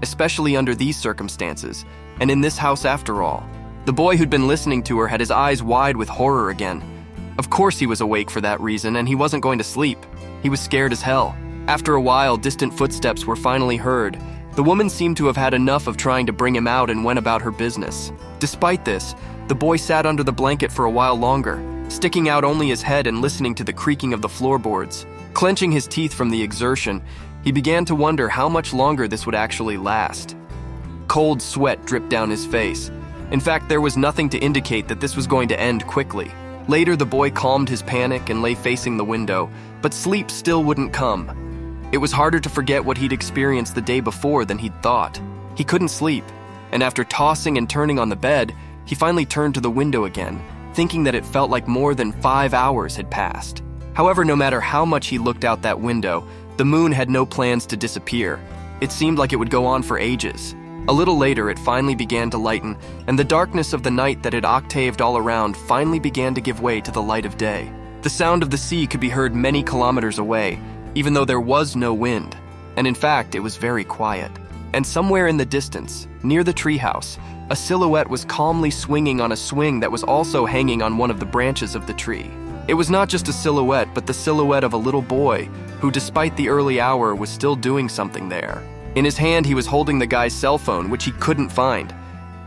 especially under these circumstances, and in this house after all. The boy who'd been listening to her had his eyes wide with horror again. Of course he was awake for that reason, and he wasn't going to sleep. He was scared as hell. After a while, distant footsteps were finally heard. The woman seemed to have had enough of trying to bring him out and went about her business. Despite this, the boy sat under the blanket for a while longer, sticking out only his head and listening to the creaking of the floorboards. Clenching his teeth from the exertion, he began to wonder how much longer this would actually last. Cold sweat dripped down his face. In fact, there was nothing to indicate that this was going to end quickly. Later, the boy calmed his panic and lay facing the window, but sleep still wouldn't come. It was harder to forget what he'd experienced the day before than he'd thought. He couldn't sleep, and after tossing and turning on the bed, he finally turned to the window again, thinking that it felt like more than 5 hours had passed. However, no matter how much he looked out that window, the moon had no plans to disappear. It seemed like it would go on for ages. A little later, it finally began to lighten, and the darkness of the night that had octaved all around finally began to give way to the light of day. The sound of the sea could be heard many kilometers away, even though there was no wind, and in fact, it was very quiet. And somewhere in the distance, near the treehouse, a silhouette was calmly swinging on a swing that was also hanging on one of the branches of the tree. It was not just a silhouette, but the silhouette of a little boy who, despite the early hour, was still doing something there. In his hand, he was holding the guy's cell phone, which he couldn't find.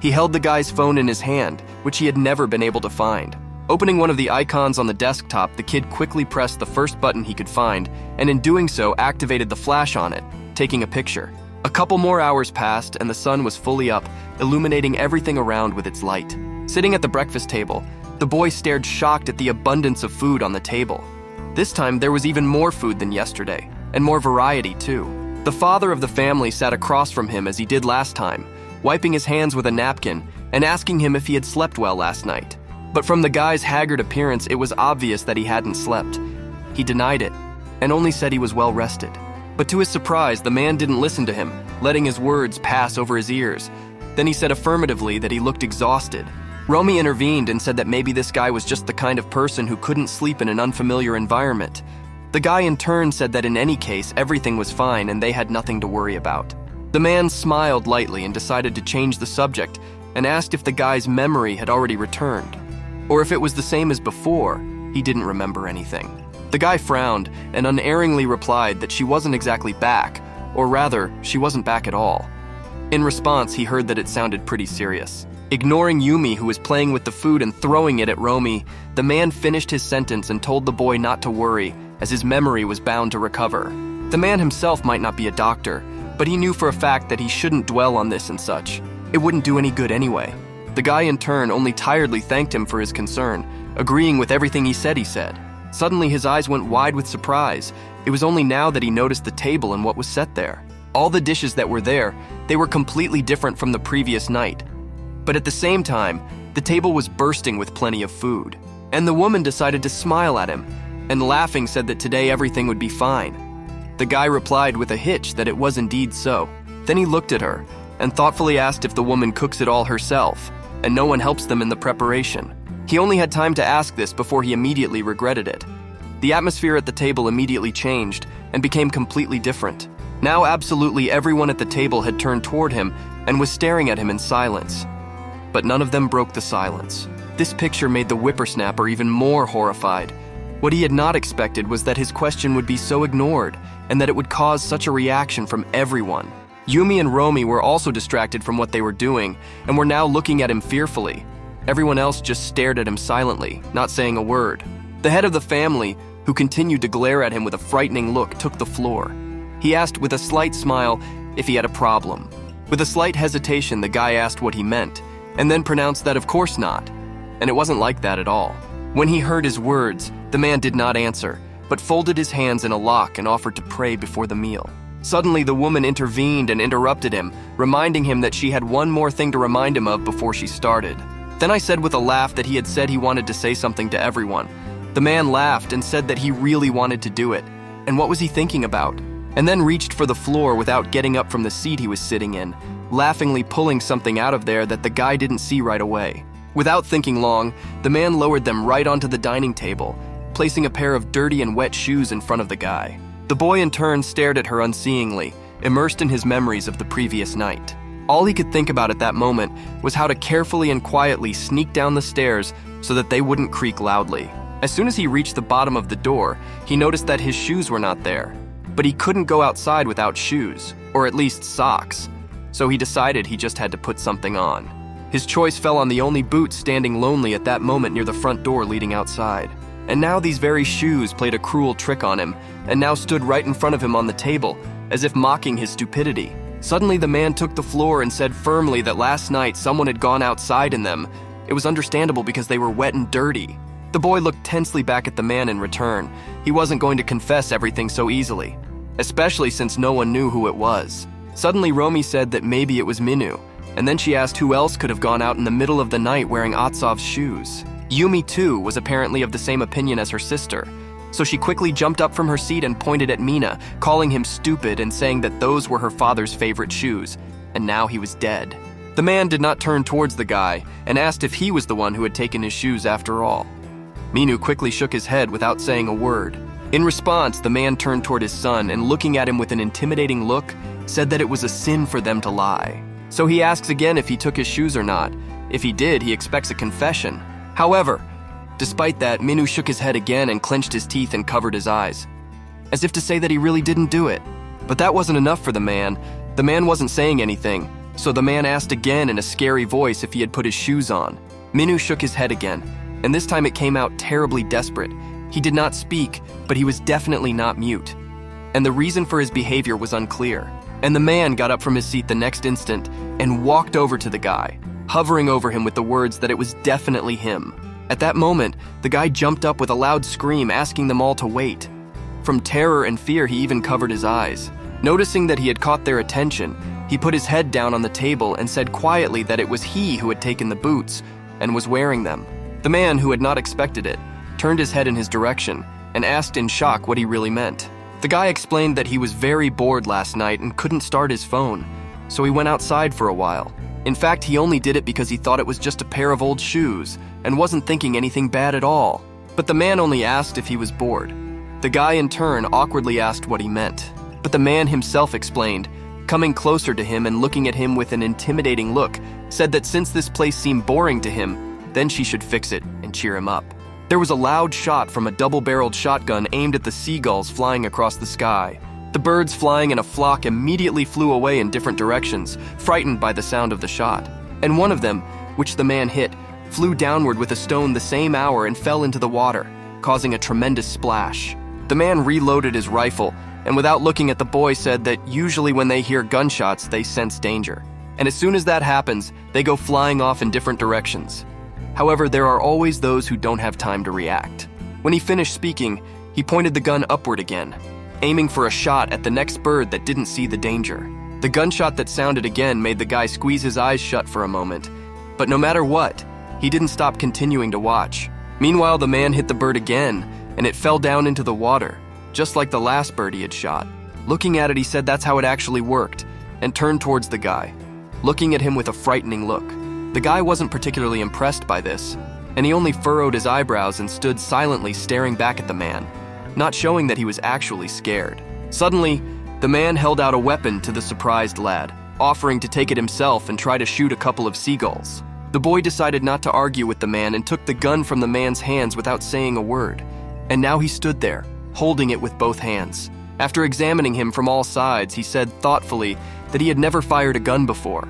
He held the guy's phone in his hand, which he had never been able to find. Opening one of the icons on the desktop, the kid quickly pressed the first button he could find, and in doing so activated the flash on it, taking a picture. A couple more hours passed and the sun was fully up, illuminating everything around with its light. Sitting at the breakfast table, the boy stared shocked at the abundance of food on the table. This time there was even more food than yesterday, and more variety too. The father of the family sat across from him as he did last time, wiping his hands with a napkin and asking him if he had slept well last night. But from the guy's haggard appearance, it was obvious that he hadn't slept. He denied it, and only said he was well rested. But to his surprise, the man didn't listen to him, letting his words pass over his ears. Then he said affirmatively that he looked exhausted. Romy intervened and said that maybe this guy was just the kind of person who couldn't sleep in an unfamiliar environment. The guy in turn said that in any case, everything was fine and they had nothing to worry about. The man smiled lightly and decided to change the subject and asked if the guy's memory had already returned, or if it was the same as before, he didn't remember anything. The guy frowned and unerringly replied that she wasn't exactly back, or rather, she wasn't back at all. In response, he heard that it sounded pretty serious. Ignoring Yumi, who was playing with the food and throwing it at Romy, the man finished his sentence and told the boy not to worry, as his memory was bound to recover. The man himself might not be a doctor, but he knew for a fact that he shouldn't dwell on this and such. It wouldn't do any good anyway. The guy in turn only tiredly thanked him for his concern, agreeing with everything he said. Suddenly his eyes went wide with surprise. It was only now that he noticed the table and what was set there. All the dishes that were there, they were completely different from the previous night. But at the same time, the table was bursting with plenty of food. And the woman decided to smile at him, and laughing said that today everything would be fine. The guy replied with a hitch that it was indeed so. Then he looked at her, and thoughtfully asked if the woman cooks it all herself, and no one helps them in the preparation. He only had time to ask this before he immediately regretted it. The atmosphere at the table immediately changed and became completely different. Now absolutely everyone at the table had turned toward him and was staring at him in silence. But none of them broke the silence. This picture made the whippersnapper even more horrified. What he had not expected was that his question would be so ignored and that it would cause such a reaction from everyone. Yumi and Romy were also distracted from what they were doing and were now looking at him fearfully. Everyone else just stared at him silently, not saying a word. The head of the family, who continued to glare at him with a frightening look, took the floor. He asked with a slight smile if he had a problem. With a slight hesitation, the guy asked what he meant, and then pronounced that of course not. And it wasn't like that at all. When he heard his words, the man did not answer, but folded his hands in a lock and offered to pray before the meal. Suddenly, the woman intervened and interrupted him, reminding him that she had one more thing to remind him of before she started. Then I said with a laugh that he had said he wanted to say something to everyone. The man laughed and said that he really wanted to do it. And what was he thinking about? And then reached for the floor without getting up from the seat he was sitting in, laughingly pulling something out of there that the guy didn't see right away. Without thinking long, the man lowered them right onto the dining table, placing a pair of dirty and wet shoes in front of the guy. The boy in turn stared at her unseeingly, immersed in his memories of the previous night. All he could think about at that moment was how to carefully and quietly sneak down the stairs so that they wouldn't creak loudly. As soon as he reached the bottom of the door, he noticed that his shoes were not there. But he couldn't go outside without shoes, or at least socks, so he decided he just had to put something on. His choice fell on the only boot standing lonely at that moment near the front door leading outside. And now these very shoes played a cruel trick on him, and now stood right in front of him on the table, as if mocking his stupidity. Suddenly the man took the floor and said firmly that last night someone had gone outside in them. It was understandable because they were wet and dirty. The boy looked tensely back at the man in return. He wasn't going to confess everything so easily, especially since no one knew who it was. Suddenly Romy said that maybe it was Minu, and then she asked who else could have gone out in the middle of the night wearing Atsov's shoes. Yumi too was apparently of the same opinion as her sister. So she quickly jumped up from her seat and pointed at Mina, calling him stupid and saying that those were her father's favorite shoes, and now he was dead. The man did not turn towards the guy and asked if he was the one who had taken his shoes after all. Minu quickly shook his head without saying a word. In response, the man turned toward his son and, looking at him with an intimidating look, said that it was a sin for them to lie. So he asks again if he took his shoes or not. If he did, he expects a confession. However, despite that, Minu shook his head again and clenched his teeth and covered his eyes, as if to say that he really didn't do it. But that wasn't enough for the man. The man wasn't saying anything, so the man asked again in a scary voice if he had put his shoes on. Minu shook his head again, and this time it came out terribly desperate. He did not speak, but he was definitely not mute. And the reason for his behavior was unclear. And the man got up from his seat the next instant and walked over to the guy, hovering over him with the words that it was definitely him. At that moment, the guy jumped up with a loud scream, asking them all to wait. From terror and fear, he even covered his eyes. Noticing that he had caught their attention, he put his head down on the table and said quietly that it was he who had taken the boots and was wearing them. The man, who had not expected it, turned his head in his direction and asked in shock what he really meant. The guy explained that he was very bored last night and couldn't start his phone, so he went outside for a while. In fact, he only did it because he thought it was just a pair of old shoes and wasn't thinking anything bad at all. But the man only asked if he was bored. The guy in turn awkwardly asked what he meant, but the man himself explained, coming closer to him and looking at him with an intimidating look, said that since this place seemed boring to him, then she should fix it and cheer him up. There was a loud shot from a double-barreled shotgun aimed at the seagulls flying across the sky. The birds flying in a flock immediately flew away in different directions, frightened by the sound of the shot. And one of them, which the man hit, flew downward with a stone the same hour and fell into the water, causing a tremendous splash. The man reloaded his rifle, and without looking at the boy said that usually when they hear gunshots, they sense danger. And as soon as that happens, they go flying off in different directions. However, there are always those who don't have time to react. When he finished speaking, he pointed the gun upward again, aiming for a shot at the next bird that didn't see the danger. The gunshot that sounded again made the guy squeeze his eyes shut for a moment, but no matter what, he didn't stop continuing to watch. Meanwhile, the man hit the bird again, and it fell down into the water, just like the last bird he had shot. Looking at it, he said that's how it actually worked, and turned towards the guy, looking at him with a frightening look. The guy wasn't particularly impressed by this, and he only furrowed his eyebrows and stood silently staring back at the man, not showing that he was actually scared. Suddenly, the man held out a weapon to the surprised lad, offering to take it himself and try to shoot a couple of seagulls. The boy decided not to argue with the man and took the gun from the man's hands without saying a word, and now he stood there, holding it with both hands. After examining him from all sides, he said thoughtfully that he had never fired a gun before.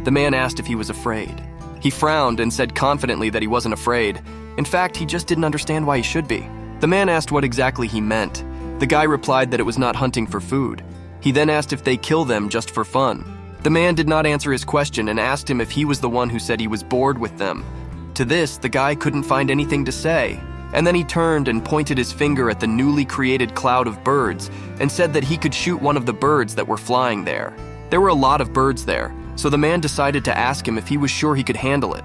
The man asked if he was afraid. He frowned and said confidently that he wasn't afraid. In fact, he just didn't understand why he should be. The man asked what exactly he meant. The guy replied that it was not hunting for food. He then asked if they kill them just for fun. The man did not answer his question and asked him if he was the one who said he was bored with them. To this, the guy couldn't find anything to say. And then he turned and pointed his finger at the newly created cloud of birds and said that he could shoot one of the birds that were flying there. There were a lot of birds there, so the man decided to ask him if he was sure he could handle it.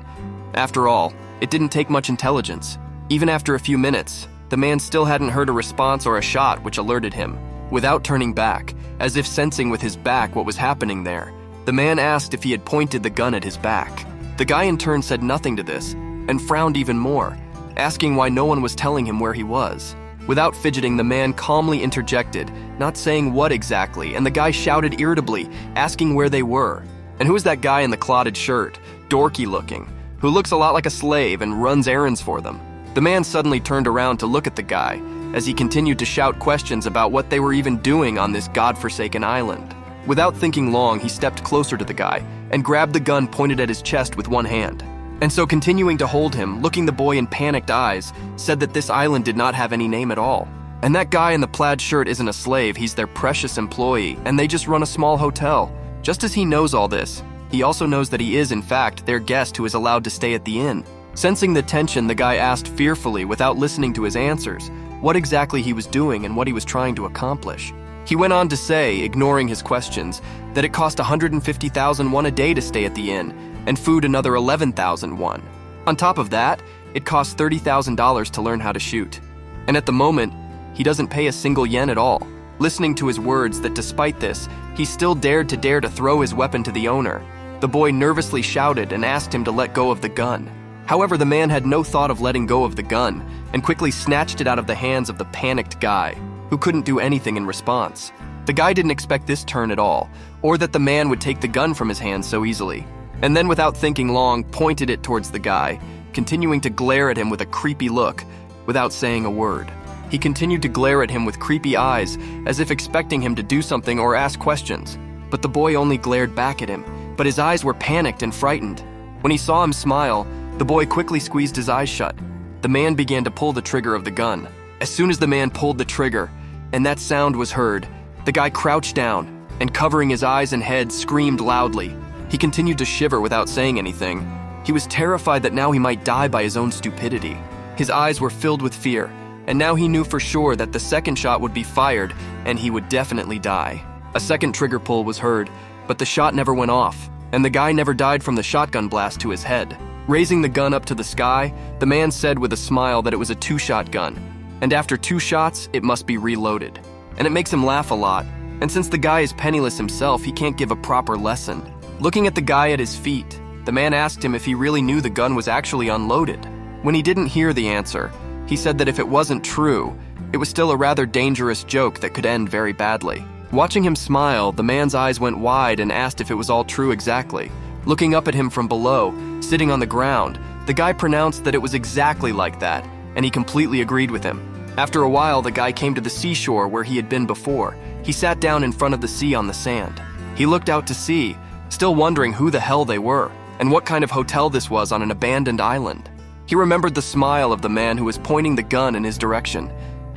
After all, it didn't take much intelligence. Even after a few minutes, the man still hadn't heard a response or a shot which alerted him. Without turning back, as if sensing with his back what was happening there, the man asked if he had pointed the gun at his back. The guy in turn said nothing to this, and frowned even more, asking why no one was telling him where he was. Without fidgeting, the man calmly interjected, not saying what exactly, and the guy shouted irritably, asking where they were. And who is that guy in the clotted shirt, dorky looking, who looks a lot like a slave and runs errands for them? The man suddenly turned around to look at the guy, as he continued to shout questions about what they were even doing on this godforsaken island. Without thinking long, he stepped closer to the guy and grabbed the gun pointed at his chest with one hand. And so, continuing to hold him, looking the boy in panicked eyes, said that this island did not have any name at all. And that guy in the plaid shirt isn't a slave, he's their precious employee, and they just run a small hotel. Just as he knows all this, he also knows that he is, in fact, their guest who is allowed to stay at the inn. Sensing the tension, the guy asked fearfully, without listening to his answers, what exactly he was doing and what he was trying to accomplish. He went on to say, ignoring his questions, that it cost 150,000 won a day to stay at the inn, and food another 11,000 won. On top of that, it costs $30,000 to learn how to shoot. And at the moment, he doesn't pay a single yen at all. Listening to his words that despite this, he still dared to throw his weapon to the owner. The boy nervously shouted and asked him to let go of the gun. However, the man had no thought of letting go of the gun and quickly snatched it out of the hands of the panicked guy, who couldn't do anything in response. The guy didn't expect this turn at all, or that the man would take the gun from his hands so easily. And then, without thinking long, pointed it towards the guy, continuing to glare at him with a creepy look, without saying a word. He continued to glare at him with creepy eyes, as if expecting him to do something or ask questions. But the boy only glared back at him, but his eyes were panicked and frightened. When he saw him smile, the boy quickly squeezed his eyes shut. the man began to pull the trigger of the gun. As soon as the man pulled the trigger, and that sound was heard, the guy crouched down and, covering his eyes and head, screamed loudly. He continued to shiver without saying anything. He was terrified that now he might die by his own stupidity. His eyes were filled with fear, and now he knew for sure that the second shot would be fired and he would definitely die. A second trigger pull was heard, but the shot never went off, and the guy never died from the shotgun blast to his head. Raising the gun up to the sky, the man said with a smile that it was a 2-shot gun, and after 2 shots, it must be reloaded. And it makes him laugh a lot, and since the guy is penniless himself, he can't give a proper lesson. Looking at the guy at his feet, the man asked him if he really knew the gun was actually unloaded. When he didn't hear the answer, he said that if it wasn't true, it was still a rather dangerous joke that could end very badly. Watching him smile, the man's eyes went wide and asked if it was all true exactly. Looking up at him from below, sitting on the ground, the guy pronounced that it was exactly like that, and he completely agreed with him. After a while, the guy came to the seashore where he had been before. He sat down in front of the sea on the sand. He looked out to sea, still wondering who the hell they were, and what kind of hotel this was on an abandoned island. He remembered the smile of the man who was pointing the gun in his direction.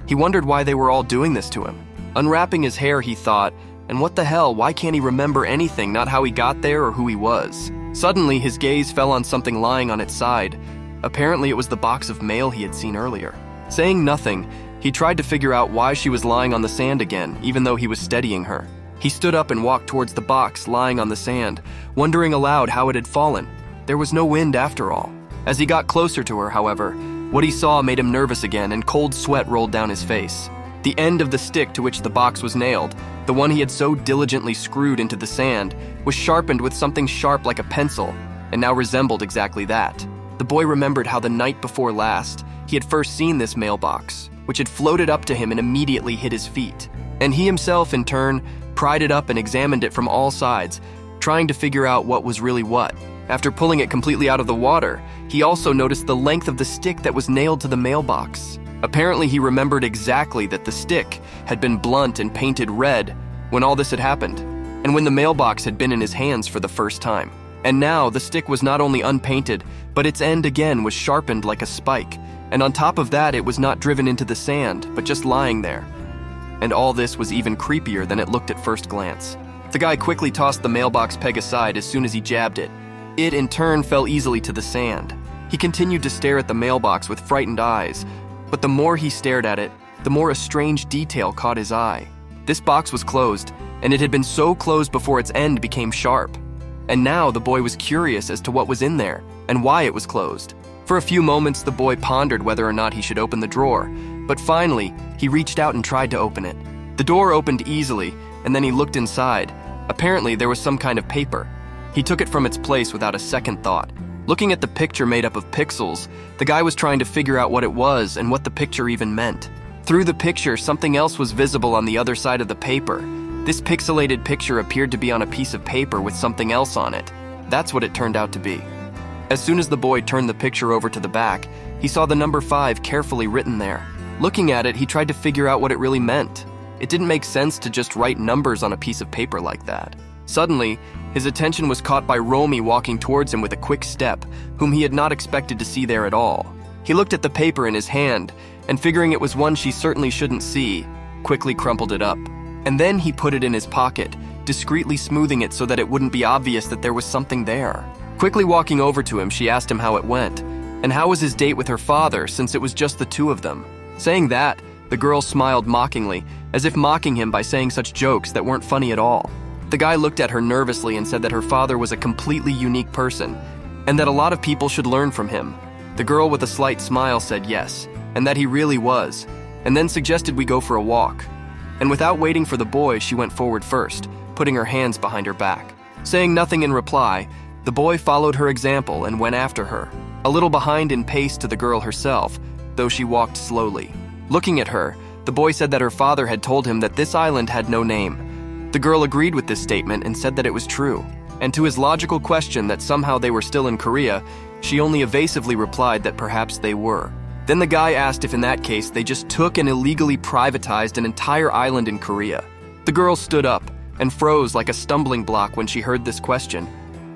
He wondered why they were all doing this to him. Unwrapping his hair, he thought, and what the hell, why can't he remember anything, not how he got there or who he was? Suddenly, his gaze fell on something lying on its side. Apparently, it was the box of mail he had seen earlier. Saying nothing, he tried to figure out why she was lying on the sand again, even though he was steadying her. He stood up and walked towards the box lying on the sand, wondering aloud how it had fallen. There was no wind after all. As he got closer to her, however, what he saw made him nervous again, and cold sweat rolled down his face. The end of the stick to which the box was nailed, the one he had so diligently screwed into the sand, was sharpened with something sharp like a pencil, and now resembled exactly that. The boy remembered how the night before last, he had first seen this mailbox, which had floated up to him and immediately hit his feet. And he himself, in turn, pried it up and examined it from all sides, trying to figure out what was really what. After pulling it completely out of the water, he also noticed the length of the stick that was nailed to the mailbox. Apparently, he remembered exactly that the stick had been blunt and painted red when all this had happened, and when the mailbox had been in his hands for the first time. And now, the stick was not only unpainted, but its end again was sharpened like a spike, and on top of that, it was not driven into the sand, but just lying there. And all this was even creepier than it looked at first glance. The guy quickly tossed the mailbox peg aside as soon as he jabbed it. It, in turn, fell easily to the sand. He continued to stare at the mailbox with frightened eyes, but the more he stared at it, the more a strange detail caught his eye. This box was closed, and it had been so closed before its end became sharp. And now the boy was curious as to what was in there, and why it was closed. For a few moments, the boy pondered whether or not he should open the drawer, but finally, he reached out and tried to open it. The door opened easily, and then he looked inside. Apparently, there was some kind of paper. He took it from its place without a second thought. Looking at the picture made up of pixels, the guy was trying to figure out what it was and what the picture even meant. Through the picture, something else was visible on the other side of the paper. This pixelated picture appeared to be on a piece of paper with something else on it. That's what it turned out to be. As soon as the boy turned the picture over to the back, he saw the number 5 carefully written there. Looking at it, he tried to figure out what it really meant. It didn't make sense to just write numbers on a piece of paper like that. Suddenly, his attention was caught by Romy walking towards him with a quick step, whom he had not expected to see there at all. He looked at the paper in his hand, and figuring it was one she certainly shouldn't see, quickly crumpled it up. And then he put it in his pocket, discreetly smoothing it so that it wouldn't be obvious that there was something there. Quickly walking over to him, she asked him how it went, and how was his date with her father, since it was just the two of them. Saying that, the girl smiled mockingly, as if mocking him by saying such jokes that weren't funny at all. The guy looked at her nervously and said that her father was a completely unique person, and that a lot of people should learn from him. The girl with a slight smile said yes, and that he really was, and then suggested we go for a walk. And without waiting for the boy, she went forward first, putting her hands behind her back. Saying nothing in reply, the boy followed her example and went after her, a little behind in pace to the girl herself, though she walked slowly. Looking at her, the boy said that her father had told him that this island had no name. The girl agreed with this statement and said that it was true. And to his logical question that somehow they were still in Korea, she only evasively replied that perhaps they were. Then the guy asked if in that case they just took and illegally privatized an entire island in Korea. The girl stood up and froze like a stumbling block when she heard this question.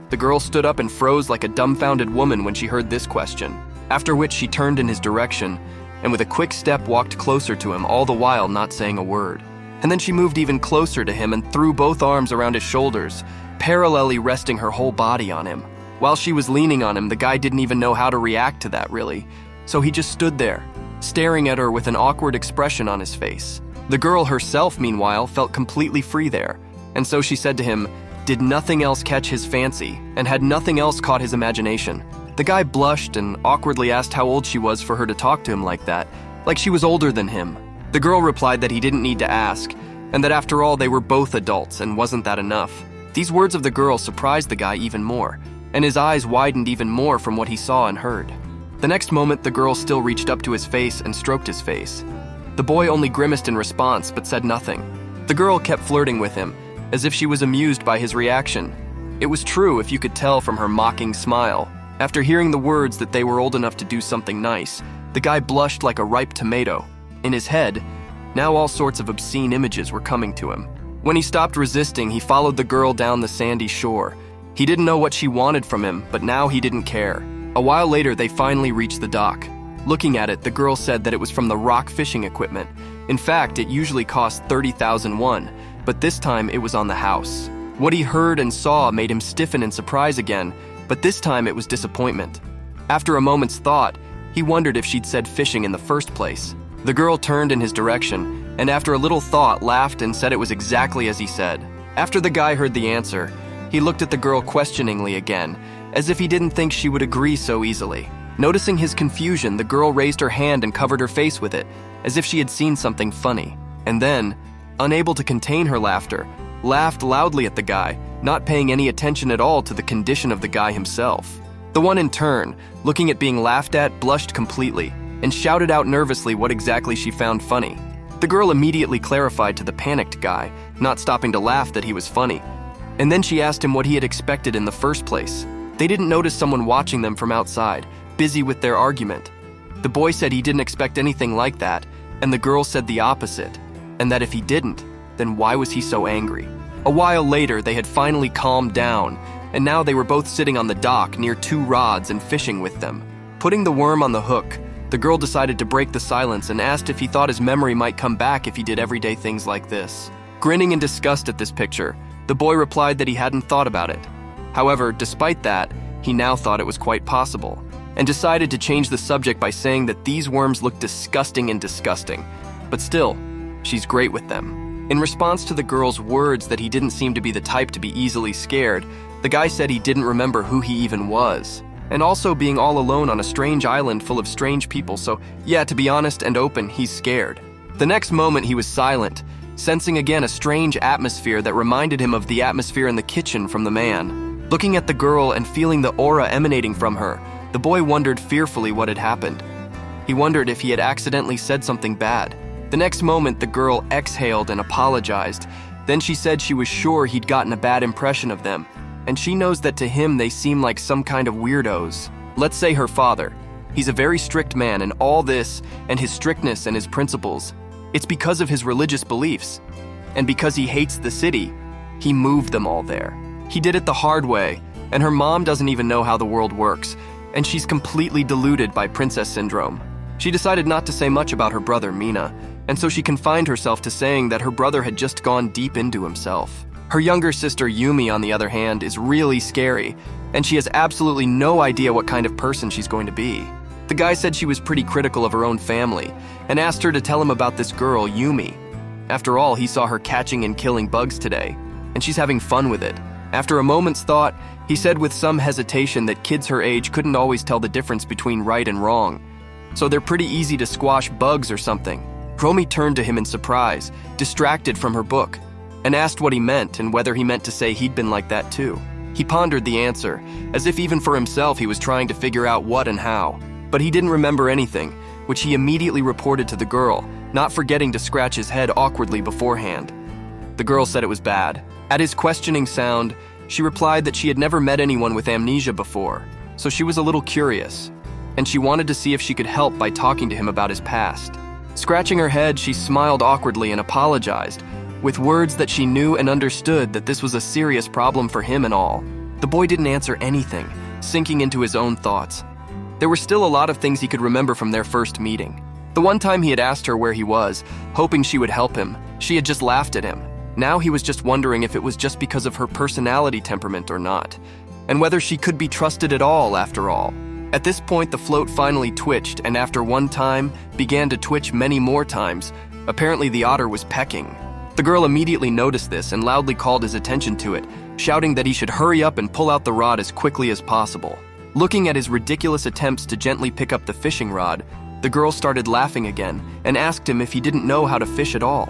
The girl stood up and froze like a dumbfounded woman when she heard this question. after which she turned in his direction and with a quick step walked closer to him, all the while not saying a word. And then she moved even closer to him and threw both arms around his shoulders, parallelly resting her whole body on him. While she was leaning on him, the guy didn't even know how to react to that, really. So he just stood there, staring at her with an awkward expression on his face. The girl herself, meanwhile, felt completely free there, and so she said to him, did nothing else catch his fancy, and had nothing else caught his imagination. The guy blushed and awkwardly asked how old she was for her to talk to him like that, like she was older than him. The girl replied that he didn't need to ask, and that after all they were both adults and wasn't that enough. These words of the girl surprised the guy even more, and his eyes widened even more from what he saw and heard. The next moment, the girl still reached up to his face and stroked his face. The boy only grimaced in response but said nothing. The girl kept flirting with him, as if she was amused by his reaction. It was true if you could tell from her mocking smile. After hearing the words that they were old enough to do something nice, the guy blushed like a ripe tomato. In his head, now all sorts of obscene images were coming to him. When he stopped resisting, he followed the girl down the sandy shore. He didn't know what she wanted from him, but now he didn't care. A while later, they finally reached the dock. Looking at it, the girl said that it was from the rock fishing equipment. In fact, it usually cost 30,000 won, but this time it was on the house. What he heard and saw made him stiffen in surprise again, but this time it was disappointment. After a moment's thought, he wondered if she'd said fishing in the first place. The girl turned in his direction, and after a little thought, laughed and said it was exactly as he said. After the guy heard the answer, he looked at the girl questioningly again, as if he didn't think she would agree so easily. Noticing his confusion, the girl raised her hand and covered her face with it, as if she had seen something funny. And then, unable to contain her laughter, laughed loudly at the guy, not paying any attention at all to the condition of the guy himself. The one in turn, looking at being laughed at, blushed completely, and shouted out nervously what exactly she found funny. The girl immediately clarified to the panicked guy, not stopping to laugh, that he was funny. And then she asked him what he had expected in the first place. They didn't notice someone watching them from outside, busy with their argument. The boy said he didn't expect anything like that, and the girl said the opposite, and that if he didn't, then why was he so angry? A while later, they had finally calmed down, and now they were both sitting on the dock near two rods and fishing with them. Putting the worm on the hook, the girl decided to break the silence and asked if he thought his memory might come back if he did everyday things like this. Grinning in disgust at this picture, the boy replied that he hadn't thought about it. However, despite that, he now thought it was quite possible, and decided to change the subject by saying that these worms look disgusting and disgusting, but still, she's great with them. In response to the girl's words that he didn't seem to be the type to be easily scared, the guy said he didn't remember who he even was, and also being all alone on a strange island full of strange people, so yeah, to be honest and open, he's scared. The next moment he was silent, sensing again a strange atmosphere that reminded him of the atmosphere in the kitchen from the man. Looking at the girl and feeling the aura emanating from her, the boy wondered fearfully what had happened. He wondered if he had accidentally said something bad. The next moment, the girl exhaled and apologized. Then she said she was sure he'd gotten a bad impression of them, and she knows that to him they seem like some kind of weirdos. Let's say her father. He's a very strict man, and all this, and his strictness and his principles, it's because of his religious beliefs. And because he hates the city, he moved them all there. He did it the hard way, and her mom doesn't even know how the world works, and she's completely deluded by princess syndrome. She decided not to say much about her brother, Mina, and so she confined herself to saying that her brother had just gone deep into himself. Her younger sister, Yumi, on the other hand, is really scary, and she has absolutely no idea what kind of person she's going to be. The guy said she was pretty critical of her own family, and asked her to tell him about this girl, Yumi. After all, he saw her catching and killing bugs today, and she's having fun with it. After a moment's thought, he said with some hesitation that kids her age couldn't always tell the difference between right and wrong, so they're pretty easy to squash bugs or something. Romy turned to him in surprise, distracted from her book, and asked what he meant and whether he meant to say he'd been like that too. He pondered the answer, as if even for himself he was trying to figure out what and how, but he didn't remember anything, which he immediately reported to the girl, not forgetting to scratch his head awkwardly beforehand. The girl said it was bad. At his questioning sound, she replied that she had never met anyone with amnesia before, so she was a little curious, and she wanted to see if she could help by talking to him about his past. Scratching her head, she smiled awkwardly and apologized, with words that she knew and understood that this was a serious problem for him and all. The boy didn't answer anything, sinking into his own thoughts. There were still a lot of things he could remember from their first meeting. The one time he had asked her where he was, hoping she would help him, she had just laughed at him. Now he was just wondering if it was just because of her personality temperament or not, and whether she could be trusted at all after all. At this point, the float finally twitched, and after one time, began to twitch many more times. Apparently the otter was pecking. The girl immediately noticed this and loudly called his attention to it, shouting that he should hurry up and pull out the rod as quickly as possible. Looking at his ridiculous attempts to gently pick up the fishing rod, the girl started laughing again and asked him if he didn't know how to fish at all.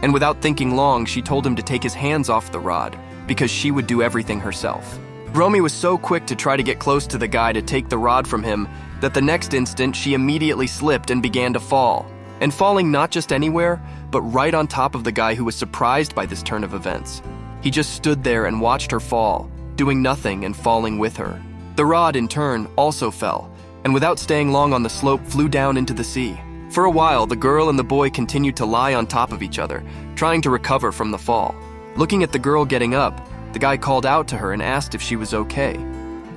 And without thinking long, she told him to take his hands off the rod, because she would do everything herself. Romy was so quick to try to get close to the guy to take the rod from him that the next instant she immediately slipped and began to fall. And falling not just anywhere, but right on top of the guy who was surprised by this turn of events. He just stood there and watched her fall, doing nothing and falling with her. The rod, in turn, also fell, and without staying long on the slope, flew down into the sea. For a while, the girl and the boy continued to lie on top of each other, trying to recover from the fall. Looking at the girl getting up, the guy called out to her and asked if she was okay.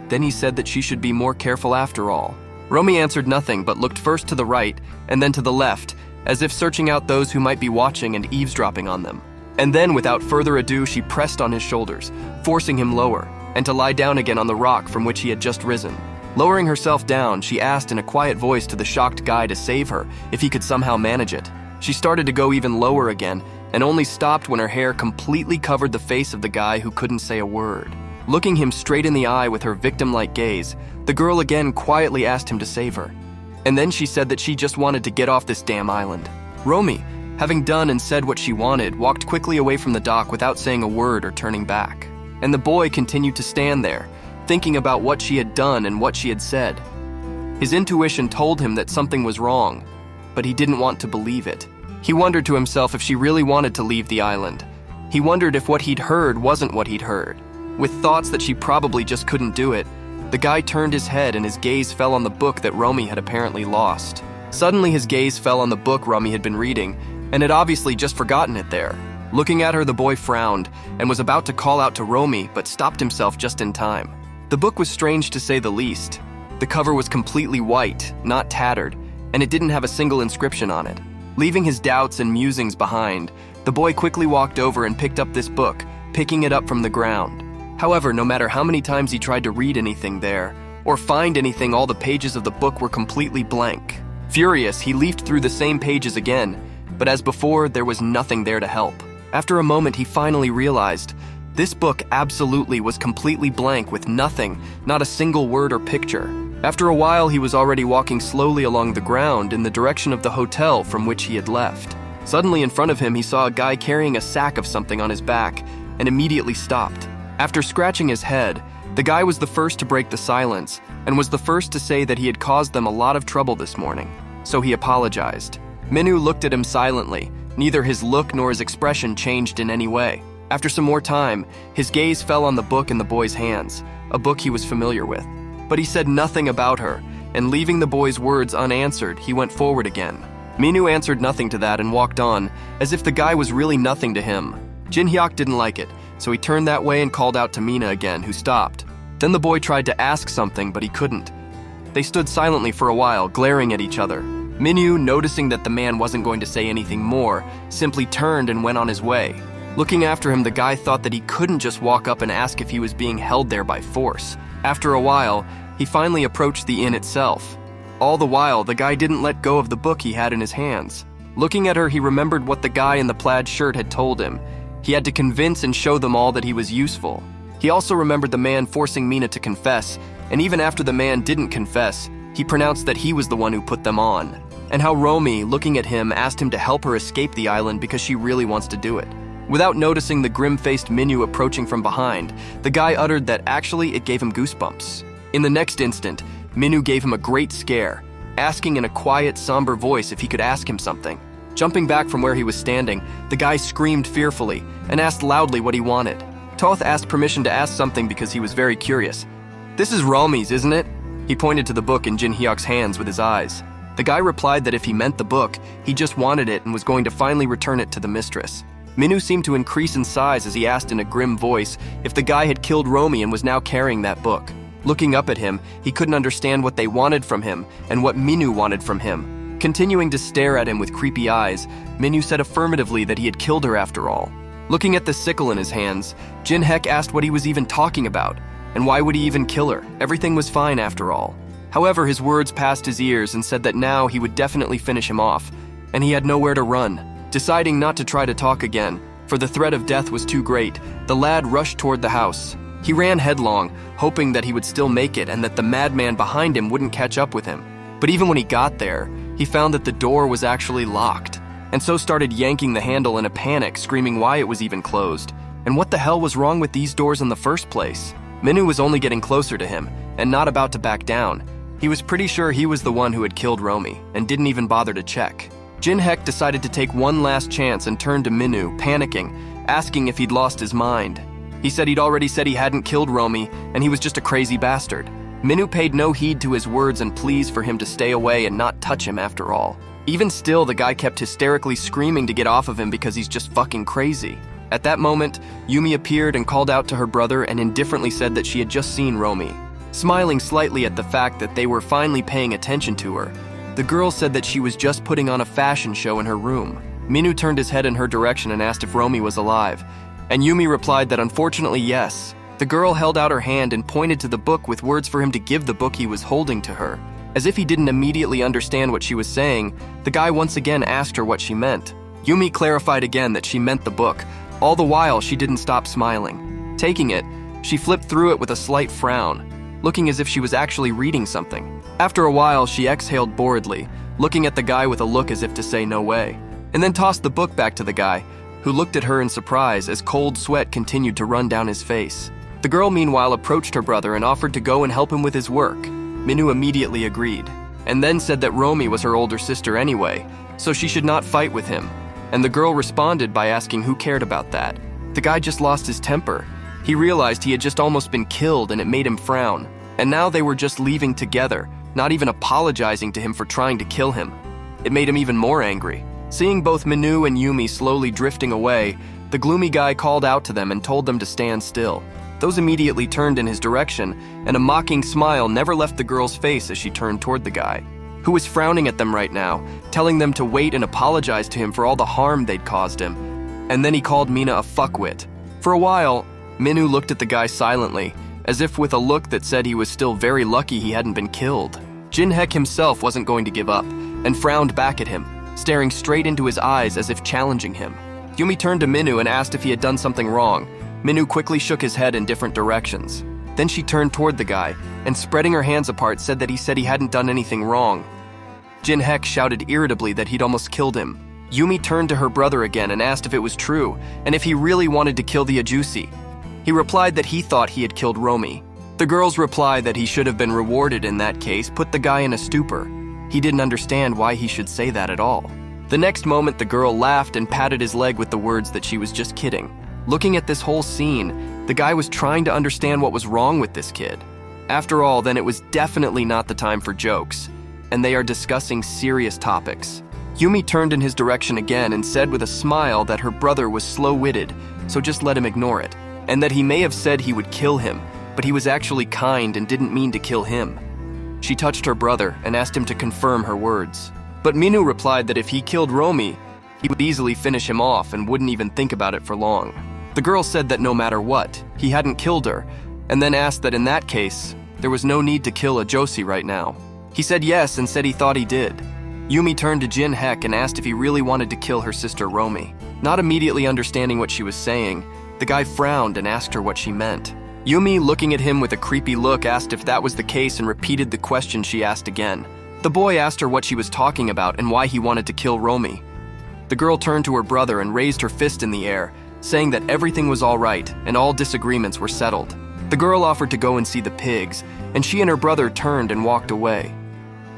Then he said that she should be more careful after all. Romy answered nothing but looked first to the right and then to the left, as if searching out those who might be watching and eavesdropping on them. And then, without further ado, she pressed on his shoulders, forcing him lower, and to lie down again on the rock from which he had just risen. Lowering herself down, she asked in a quiet voice to the shocked guy to save her, if he could somehow manage it. She started to go even lower again, and only stopped when her hair completely covered the face of the guy who couldn't say a word. Looking him straight in the eye with her victim-like gaze, the girl again quietly asked him to save her. And then she said that she just wanted to get off this damn island. Romy, having done and said what she wanted, walked quickly away from the dock without saying a word or turning back. And the boy continued to stand there, thinking about what she had done and what she had said. His intuition told him that something was wrong, but he didn't want to believe it. He wondered to himself if she really wanted to leave the island. He wondered if what he'd heard wasn't what he'd heard. With thoughts that she probably just couldn't do it, the guy turned his head and his gaze fell on the book that Romy had apparently lost. Suddenly his gaze fell on the book Romy had been reading, and had obviously just forgotten it there. Looking at her, the boy frowned and was about to call out to Romy, but stopped himself just in time. The book was strange to say the least. The cover was completely white, not tattered, and it didn't have a single inscription on it. Leaving his doubts and musings behind, the boy quickly walked over and picked up this book, picking it up from the ground. However, no matter how many times he tried to read anything there, or find anything, all the pages of the book were completely blank. Furious, he leafed through the same pages again, but as before, there was nothing there to help. After a moment, he finally realized this book absolutely was completely blank with nothing, not a single word or picture. After a while, he was already walking slowly along the ground in the direction of the hotel from which he had left. Suddenly in front of him, he saw a guy carrying a sack of something on his back and immediately stopped. After scratching his head, the guy was the first to break the silence and was the first to say that he had caused them a lot of trouble this morning, so he apologized. Minu looked at him silently. Neither his look nor his expression changed in any way. After some more time, his gaze fell on the book in the boy's hands, a book he was familiar with. But he said nothing about her, and leaving the boy's words unanswered, he went forward again. Minu answered nothing to that and walked on, as if the guy was really nothing to him. Jin-hyuk didn't like it, so he turned that way and called out to Mina again, who stopped. Then the boy tried to ask something, but he couldn't. They stood silently for a while, glaring at each other. Minu, noticing that the man wasn't going to say anything more, simply turned and went on his way. Looking after him, the guy thought that he couldn't just walk up and ask if he was being held there by force. After a while, he finally approached the inn itself. All the while, the guy didn't let go of the book he had in his hands. Looking at her, he remembered what the guy in the plaid shirt had told him. He had to convince and show them all that he was useful. He also remembered the man forcing Mina to confess, and even after the man didn't confess, he pronounced that he was the one who put them on. And how Romy, looking at him, asked him to help her escape the island because she really wants to do it. Without noticing the grim-faced Minu approaching from behind, the guy uttered that actually it gave him goosebumps. In the next instant, Minu gave him a great scare, asking in a quiet, somber voice if he could ask him something. Jumping back from where he was standing, the guy screamed fearfully and asked loudly what he wanted. Toth asked permission to ask something because he was very curious. "This is Romy's, isn't it?" He pointed to the book in Jin-hyuk's hands with his eyes. The guy replied that if he meant the book, he just wanted it and was going to finally return it to the mistress. Minu seemed to increase in size as he asked in a grim voice if the guy had killed Romy and was now carrying that book. Looking up at him, he couldn't understand what they wanted from him and what Minu wanted from him. Continuing to stare at him with creepy eyes, Minu said affirmatively that he had killed her after all. Looking at the sickle in his hands, Jin-Hek asked what he was even talking about, and why would he even kill her? Everything was fine after all. However, his words passed his ears and said that now he would definitely finish him off, and he had nowhere to run. Deciding not to try to talk again, for the threat of death was too great, the lad rushed toward the house. He ran headlong, hoping that he would still make it and that the madman behind him wouldn't catch up with him. But even when he got there, he found that the door was actually locked, and so started yanking the handle in a panic, screaming why it was even closed. And what the hell was wrong with these doors in the first place? Minu was only getting closer to him, and not about to back down. He was pretty sure he was the one who had killed Romy, and didn't even bother to check. Jin-Hek decided to take one last chance and turned to Minu, panicking, asking if he'd lost his mind. He said he'd already said he hadn't killed Romy, and he was just a crazy bastard. Minu paid no heed to his words and pleas for him to stay away and not touch him after all. Even still, the guy kept hysterically screaming to get off of him because he's just fucking crazy. At that moment, Yumi appeared and called out to her brother and indifferently said that she had just seen Romy. Smiling slightly at the fact that they were finally paying attention to her, the girl said that she was just putting on a fashion show in her room. Minu turned his head in her direction and asked if Romy was alive, and Yumi replied that unfortunately yes. The girl held out her hand and pointed to the book with words for him to give the book he was holding to her. As if he didn't immediately understand what she was saying, the guy once again asked her what she meant. Yumi clarified again that she meant the book. All the while, she didn't stop smiling. Taking it, she flipped through it with a slight frown, looking as if she was actually reading something. After a while, she exhaled boredly, looking at the guy with a look as if to say no way, and then tossed the book back to the guy, who looked at her in surprise as cold sweat continued to run down his face. The girl meanwhile approached her brother and offered to go and help him with his work. Minu immediately agreed, and then said that Romy was her older sister anyway, so she should not fight with him, and the girl responded by asking who cared about that. The guy just lost his temper. He realized he had just almost been killed and it made him frown, and now they were just leaving together, not even apologizing to him for trying to kill him. It made him even more angry. Seeing both Minu and Yumi slowly drifting away, the gloomy guy called out to them and told them to stand still. Those immediately turned in his direction, and a mocking smile never left the girl's face as she turned toward the guy, who was frowning at them right now, telling them to wait and apologize to him for all the harm they'd caused him. And then he called Mina a fuckwit. For a while, Minu looked at the guy silently, as if with a look that said he was still very lucky he hadn't been killed. Jin-Hek himself wasn't going to give up, and frowned back at him, staring straight into his eyes as if challenging him. Yumi turned to Minu and asked if he had done something wrong. Minu quickly shook his head in different directions. Then she turned toward the guy, and spreading her hands apart said that he hadn't done anything wrong. Jin-Hek shouted irritably that he'd almost killed him. Yumi turned to her brother again and asked if it was true, and if he really wanted to kill the Ajusi. He replied that he thought he had killed Romy. The girl's reply that he should have been rewarded in that case put the guy in a stupor. He didn't understand why he should say that at all. The next moment, the girl laughed and patted his leg with the words that she was just kidding. Looking at this whole scene, the guy was trying to understand what was wrong with this kid. After all, then it was definitely not the time for jokes, and they are discussing serious topics. Yumi turned in his direction again and said with a smile that her brother was slow-witted, so just let him ignore it, and that he may have said he would kill him, but he was actually kind and didn't mean to kill him. She touched her brother and asked him to confirm her words. But Minu replied that if he killed Romy, he would easily finish him off and wouldn't even think about it for long. The girl said that no matter what, he hadn't killed her, and then asked that in that case, there was no need to kill Ajosi right now. He said yes and said he thought he did. Yumi turned to Jin-Hek and asked if he really wanted to kill her sister Romy. Not immediately understanding what she was saying, the guy frowned and asked her what she meant. Yumi, looking at him with a creepy look, asked if that was the case and repeated the question she asked again. The boy asked her what she was talking about and why he wanted to kill Romy. The girl turned to her brother and raised her fist in the air, saying that everything was all right and all disagreements were settled. The girl offered to go and see the pigs, and she and her brother turned and walked away.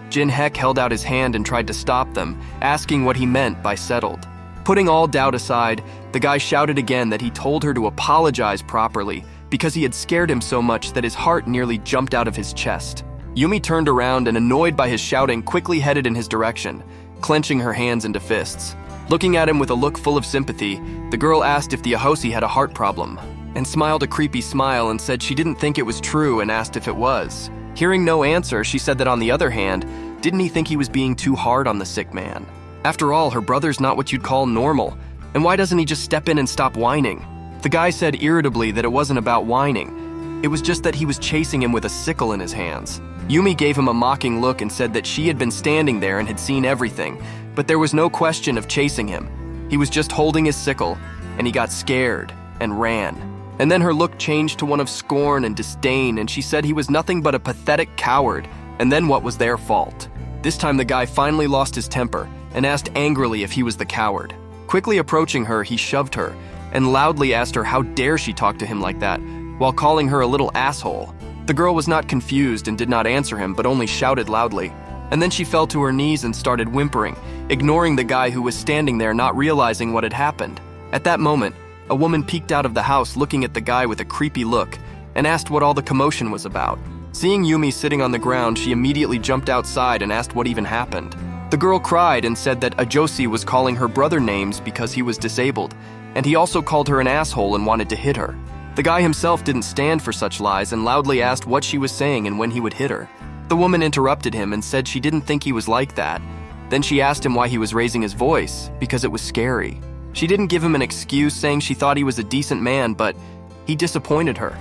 Jin-Hek held out his hand and tried to stop them, asking what he meant by settled. Putting all doubt aside, the guy shouted again that he told her to apologize properly because he had scared him so much that his heart nearly jumped out of his chest. Yumi turned around and, annoyed by his shouting, quickly headed in his direction, clenching her hands into fists. Looking at him with a look full of sympathy, the girl asked if the Ahosi had a heart problem. and smiled a creepy smile and said she didn't think it was true and asked if it was. Hearing no answer, she said that on the other hand, didn't he think he was being too hard on the sick man? After all, her brother's not what you'd call normal, and why doesn't he just step in and stop whining? The guy said irritably that it wasn't about whining. It was just that he was chasing him with a sickle in his hands. Yumi gave him a mocking look and said that she had been standing there and had seen everything, but there was no question of chasing him. He was just holding his sickle, and he got scared and ran. And then her look changed to one of scorn and disdain, and she said he was nothing but a pathetic coward, and then what was their fault? This time the guy finally lost his temper and asked angrily if he was the coward. Quickly approaching her, he shoved her and loudly asked her how dare she talk to him like that, while calling her a little asshole. The girl was not confused and did not answer him, but only shouted loudly. And then she fell to her knees and started whimpering, ignoring the guy who was standing there, not realizing what had happened. At that moment, a woman peeked out of the house looking at the guy with a creepy look and asked what all the commotion was about. Seeing Yumi sitting on the ground, she immediately jumped outside and asked what even happened. The girl cried and said that Ajosi was calling her brother names because he was disabled, and he also called her an asshole and wanted to hit her. The guy himself didn't stand for such lies and loudly asked what she was saying and when he would hit her. The woman interrupted him and said she didn't think he was like that. Then she asked him why he was raising his voice, because it was scary. She didn't give him an excuse, saying she thought he was a decent man, but he disappointed her.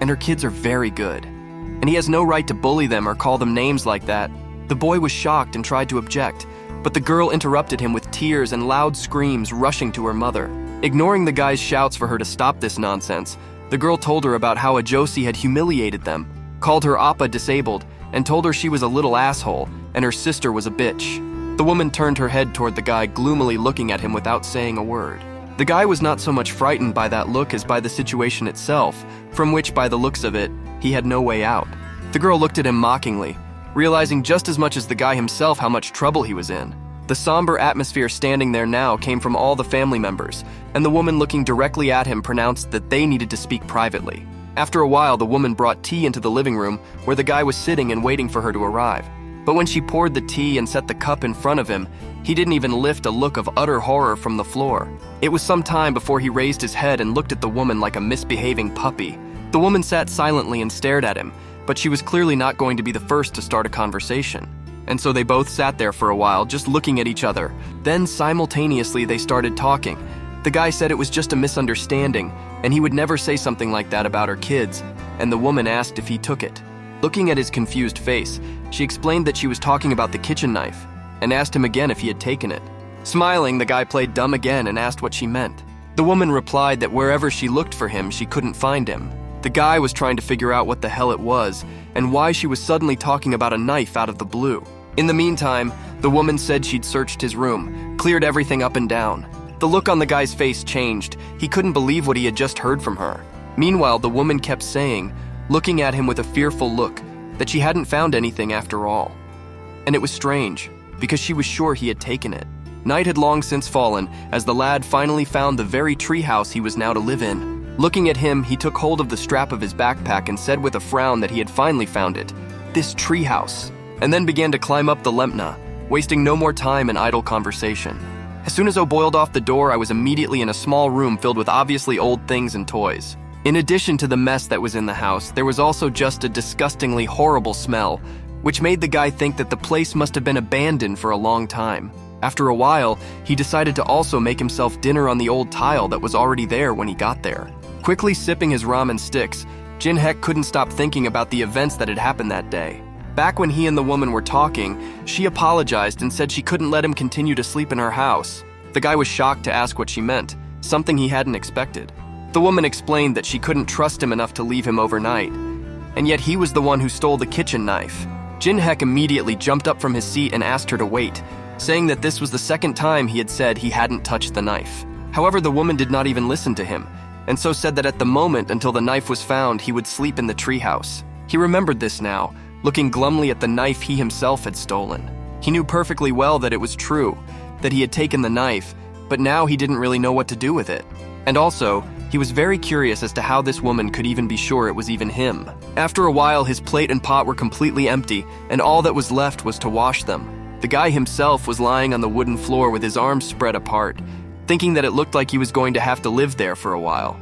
And her kids are very good, and he has no right to bully them or call them names like that. The boy was shocked and tried to object, but the girl interrupted him with tears and loud screams, rushing to her mother. Ignoring the guy's shouts for her to stop this nonsense, the girl told her about how Ajosi had humiliated them, called her Appa disabled, and told her she was a little asshole and her sister was a bitch. The woman turned her head toward the guy, gloomily looking at him without saying a word. The guy was not so much frightened by that look as by the situation itself, from which, by the looks of it, he had no way out. The girl looked at him mockingly, realizing just as much as the guy himself how much trouble he was in. The somber atmosphere standing there now came from all the family members, and the woman looking directly at him pronounced that they needed to speak privately. After a while, the woman brought tea into the living room where the guy was sitting and waiting for her to arrive. But when she poured the tea and set the cup in front of him, he didn't even lift a look of utter horror from the floor. It was some time before he raised his head and looked at the woman like a misbehaving puppy. The woman sat silently and stared at him, but she was clearly not going to be the first to start a conversation. And so they both sat there for a while, just looking at each other. Then simultaneously they started talking. The guy said it was just a misunderstanding, and he would never say something like that about her kids, and the woman asked if he took it. Looking at his confused face, she explained that she was talking about the kitchen knife, and asked him again if he had taken it. Smiling, the guy played dumb again and asked what she meant. The woman replied that wherever she looked for him, she couldn't find him. The guy was trying to figure out what the hell it was, and why she was suddenly talking about a knife out of the blue. In the meantime, the woman said she'd searched his room, cleared everything up and down. The look on the guy's face changed. He couldn't believe what he had just heard from her. Meanwhile, the woman kept saying, looking at him with a fearful look, that she hadn't found anything after all. And it was strange, because she was sure he had taken it. Night had long since fallen, as the lad finally found the very treehouse he was now to live in. Looking at him, he took hold of the strap of his backpack and said with a frown that he had finally found it, this treehouse, and then began to climb up the Lempna, wasting no more time in idle conversation. As soon as I boiled off the door, I was immediately in a small room filled with obviously old things and toys. In addition to the mess that was in the house, there was also just a disgustingly horrible smell, which made the guy think that the place must have been abandoned for a long time. After a while, he decided to also make himself dinner on the old tile that was already there when he got there. Quickly sipping his ramen sticks, Jinhek couldn't stop thinking about the events that had happened that day. Back when he and the woman were talking, she apologized and said she couldn't let him continue to sleep in her house. The guy was shocked to ask what she meant, something he hadn't expected. The woman explained that she couldn't trust him enough to leave him overnight, and yet he was the one who stole the kitchen knife. Jinhek immediately jumped up from his seat and asked her to wait, saying that this was the second time he had said he hadn't touched the knife. However, the woman did not even listen to him, and so said that at the moment until the knife was found, he would sleep in the treehouse. He remembered this now, looking glumly at the knife he himself had stolen. He knew perfectly well that it was true, that he had taken the knife, but now he didn't really know what to do with it. And also, he was very curious as to how this woman could even be sure it was even him. After a while, his plate and pot were completely empty, and all that was left was to wash them. The guy himself was lying on the wooden floor with his arms spread apart, thinking that it looked like he was going to have to live there for a while.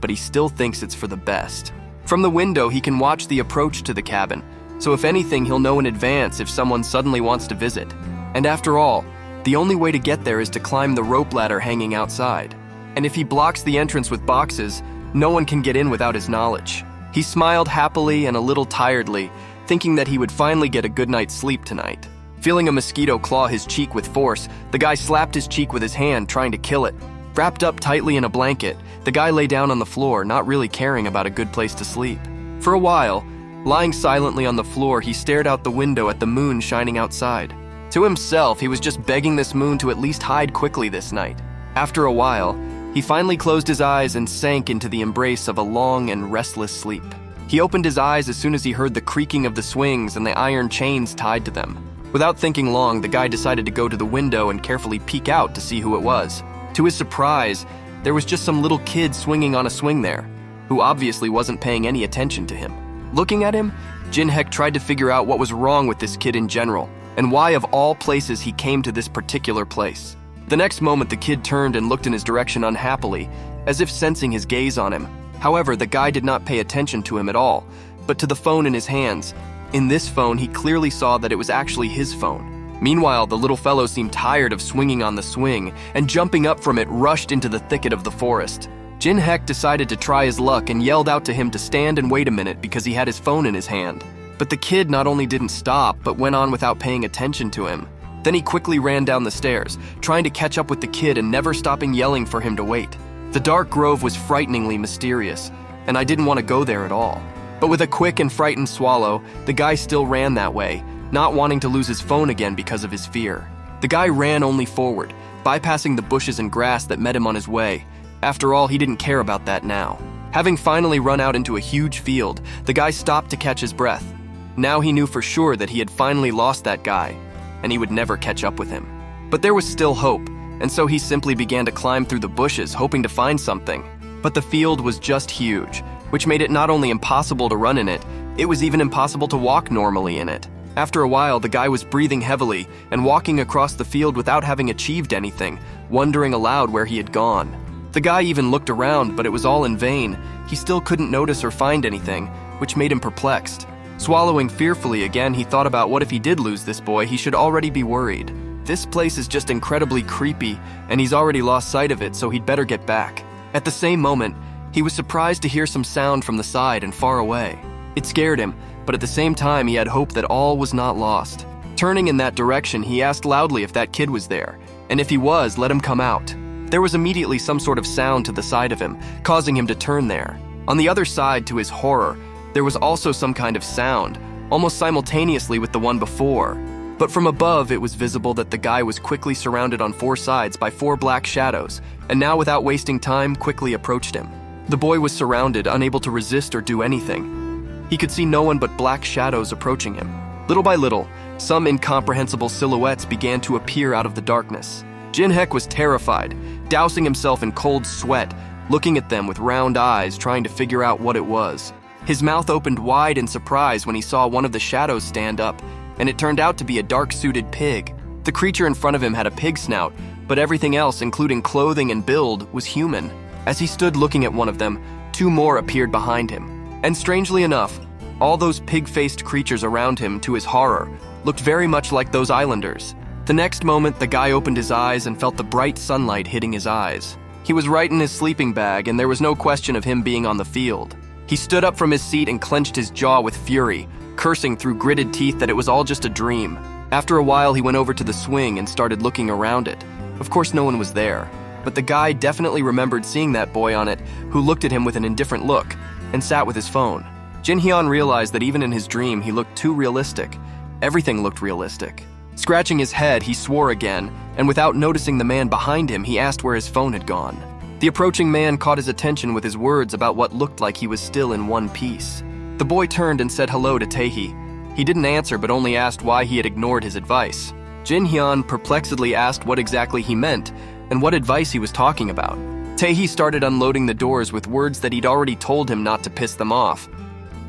but he still thinks it's for the best. From the window, he can watch the approach to the cabin, so if anything, he'll know in advance if someone suddenly wants to visit. And after all, the only way to get there is to climb the rope ladder hanging outside. And if he blocks the entrance with boxes, no one can get in without his knowledge. He smiled happily and a little tiredly, thinking that he would finally get a good night's sleep tonight. Feeling a mosquito claw his cheek with force, the guy slapped his cheek with his hand, trying to kill it. Wrapped up tightly in a blanket, the guy lay down on the floor, not really caring about a good place to sleep. For a while, lying silently on the floor, he stared out the window at the moon shining outside. To himself, he was just begging this moon to at least hide quickly this night. After a while, he finally closed his eyes and sank into the embrace of a long and restless sleep. He opened his eyes as soon as he heard the creaking of the swings and the iron chains tied to them. Without thinking long, the guy decided to go to the window and carefully peek out to see who it was. To his surprise, there was just some little kid swinging on a swing there, who obviously wasn't paying any attention to him. Looking at him, Jinhek tried to figure out what was wrong with this kid in general, and why of all places he came to this particular place. The next moment, the kid turned and looked in his direction unhappily, as if sensing his gaze on him. However, the guy did not pay attention to him at all, but to the phone in his hands. In this phone, he clearly saw that it was actually his phone. Meanwhile, the little fellow seemed tired of swinging on the swing, and jumping up from it, rushed into the thicket of the forest. Jinhek decided to try his luck and yelled out to him to stand and wait a minute because he had his phone in his hand. But the kid not only didn't stop, but went on without paying attention to him. Then he quickly ran down the stairs, trying to catch up with the kid and never stopping yelling for him to wait. The dark grove was frighteningly mysterious, and I didn't want to go there at all. But with a quick and frightened swallow, the guy still ran that way, not wanting to lose his phone again because of his fear. The guy ran only forward, bypassing the bushes and grass that met him on his way. After all, he didn't care about that now. Having finally run out into a huge field, the guy stopped to catch his breath. Now he knew for sure that he had finally lost that guy, and he would never catch up with him. But there was still hope, and so he simply began to climb through the bushes, hoping to find something. But the field was just huge, which made it not only impossible to run in it, it was even impossible to walk normally in it. After a while, the guy was breathing heavily and walking across the field without having achieved anything, wondering aloud where he had gone. The guy even looked around, but it was all in vain. He still couldn't notice or find anything, which made him perplexed. Swallowing fearfully again, he thought about what if he did lose this boy. He should already be worried. This place is just incredibly creepy, and he's already lost sight of it, so he'd better get back. At the same moment, he was surprised to hear some sound from the side and far away. It scared him, but at the same time, he had hope that all was not lost. Turning in that direction, he asked loudly if that kid was there, and if he was, let him come out. There was immediately some sort of sound to the side of him, causing him to turn there. On the other side, to his horror, there was also some kind of sound, almost simultaneously with the one before. But from above, it was visible that the guy was quickly surrounded on four sides by four black shadows, and now without wasting time, quickly approached him. The boy was surrounded, unable to resist or do anything. He could see no one but black shadows approaching him. Little by little, some incomprehensible silhouettes began to appear out of the darkness. Jinhek was terrified, dousing himself in cold sweat, looking at them with round eyes, trying to figure out what it was. His mouth opened wide in surprise when he saw one of the shadows stand up, and it turned out to be a dark-suited pig. The creature in front of him had a pig snout, but everything else, including clothing and build, was human. As he stood looking at one of them, two more appeared behind him. And strangely enough, all those pig-faced creatures around him, to his horror, looked very much like those islanders. The next moment, the guy opened his eyes and felt the bright sunlight hitting his eyes. He was right in his sleeping bag, and there was no question of him being on the field. He stood up from his seat and clenched his jaw with fury, cursing through gritted teeth that it was all just a dream. After a while, he went over to the swing and started looking around it. Of course, no one was there, but the guy definitely remembered seeing that boy on it, who looked at him with an indifferent look, and sat with his phone. Jin Hyun realized that even in his dream, he looked too realistic. Everything looked realistic. Scratching his head, he swore again, and without noticing the man behind him, he asked where his phone had gone. The approaching man caught his attention with his words about what looked like he was still in one piece. The boy turned and said hello to Tae-hee. He didn't answer, but only asked why he had ignored his advice. Jin Hyun perplexedly asked what exactly he meant, and what advice he was talking about. Tae-hee started unloading the doors with words that he'd already told him not to piss them off.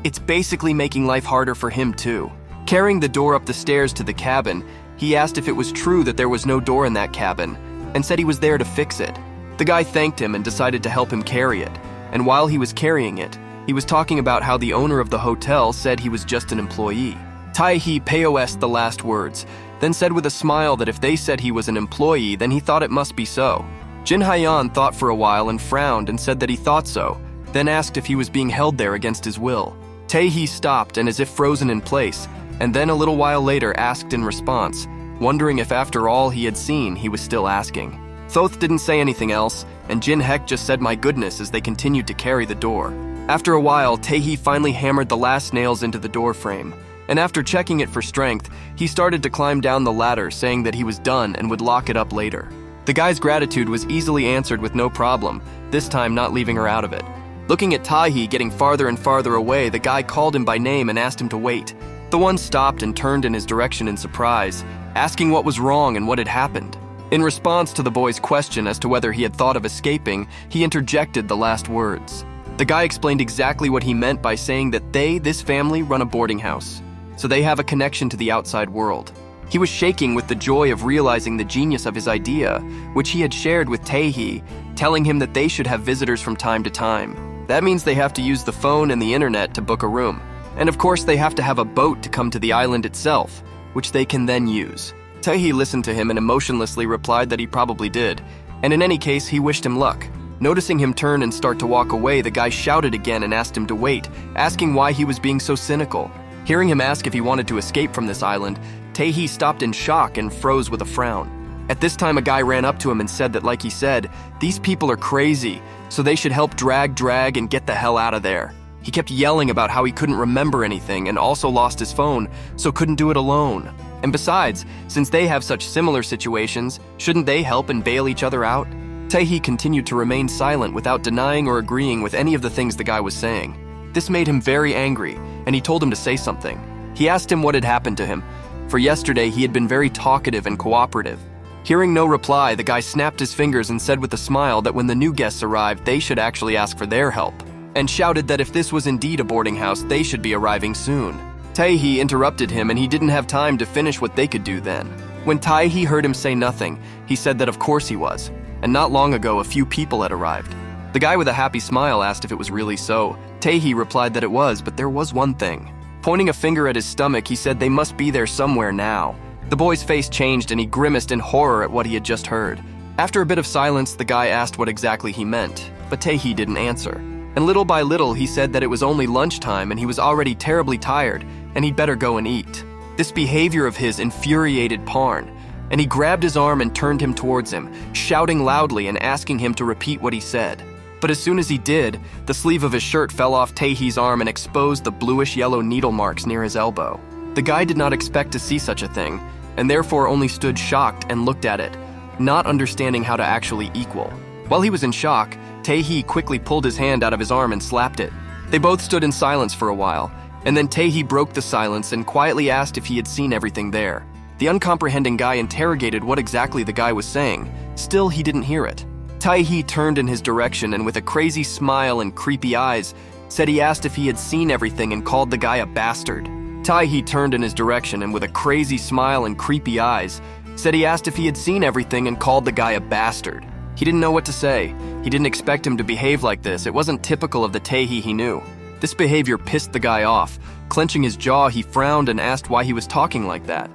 It's basically making life harder for him too. Carrying the door up the stairs to the cabin, he asked if it was true that there was no door in that cabin, and said he was there to fix it. The guy thanked him and decided to help him carry it. and while he was carrying it, he was talking about how the owner of the hotel said he was just an employee. Tae-hee POS'd the last words, then said with a smile that if they said he was an employee, then he thought it must be so. Jin Hyeon thought for a while and frowned and said that he thought so, then asked if he was being held there against his will. Tae-hee stopped and as if frozen in place, and then a little while later asked in response, wondering if after all he had seen, he was still asking. Thoth didn't say anything else, and Jin Hek just said my goodness as they continued to carry the door. After a while, Tae-hee finally hammered the last nails into the door frame, and after checking it for strength, he started to climb down the ladder, saying that he was done and would lock it up later. The guy's gratitude was easily answered with no problem, this time not leaving her out of it. Looking at Tae-hee getting farther and farther away, the guy called him by name and asked him to wait. The one stopped and turned in his direction in surprise, asking what was wrong and what had happened. In response to the boy's question as to whether he had thought of escaping, he interjected the last words. The guy explained exactly what he meant by saying that this family, run a boarding house, so they have a connection to the outside world. He was shaking with the joy of realizing the genius of his idea, which he had shared with Tae-hee, telling him that they should have visitors from time to time. That means they have to use the phone and the internet to book a room. And of course they have to have a boat to come to the island itself, which they can then use. Tae-hee listened to him and emotionlessly replied that he probably did, and in any case, he wished him luck. Noticing him turn and start to walk away, the guy shouted again and asked him to wait, asking why he was being so cynical. Hearing him ask if he wanted to escape from this island, Tae-hee stopped in shock and froze with a frown. At this time, a guy ran up to him and said that, like he said, these people are crazy, so they should help drag and get the hell out of there. He kept yelling about how he couldn't remember anything and also lost his phone, so couldn't do it alone. And besides, since they have such similar situations, shouldn't they help and bail each other out? Tae-hee continued to remain silent without denying or agreeing with any of the things the guy was saying. This made him very angry, and he told him to say something. He asked him what had happened to him. For yesterday, he had been very talkative and cooperative. Hearing no reply, the guy snapped his fingers and said with a smile that when the new guests arrived, they should actually ask for their help, and shouted that if this was indeed a boarding house, they should be arriving soon. Tae-hee interrupted him and he didn't have time to finish what they could do then. When Tae-hee heard him say nothing, he said that of course he was, and not long ago a few people had arrived. The guy with a happy smile asked if it was really so. Tae-hee replied that it was, but there was one thing. Pointing a finger at his stomach, he said they must be there somewhere now. The boy's face changed and he grimaced in horror at what he had just heard. After a bit of silence, the guy asked what exactly he meant, but Tae-hee didn't answer. And little by little, he said that it was only lunchtime and he was already terribly tired, and he'd better go and eat. This behavior of his infuriated Parn, and he grabbed his arm and turned him towards him, shouting loudly and asking him to repeat what he said. But as soon as he did, the sleeve of his shirt fell off Tae-hee's arm and exposed the bluish-yellow needle marks near his elbow. The guy did not expect to see such a thing, and therefore only stood shocked and looked at it, not understanding how to actually equal. While he was in shock, Tae-hee quickly pulled his hand out of his arm and slapped it. They both stood in silence for a while, and then Tae-hee broke the silence and quietly asked if he had seen everything there. The uncomprehending guy interrogated what exactly the guy was saying. Still, he didn't hear it. Tae-hee turned in his direction and with a crazy smile and creepy eyes, said he asked if he had seen everything and called the guy a bastard. Tae-hee turned in his direction and with a crazy smile and creepy eyes, said he asked if he had seen everything and called the guy a bastard. He didn't know what to say. He didn't expect him to behave like this. It wasn't typical of the Tae-hee he knew. This behavior pissed the guy off. Clenching his jaw, he frowned and asked why he was talking like that.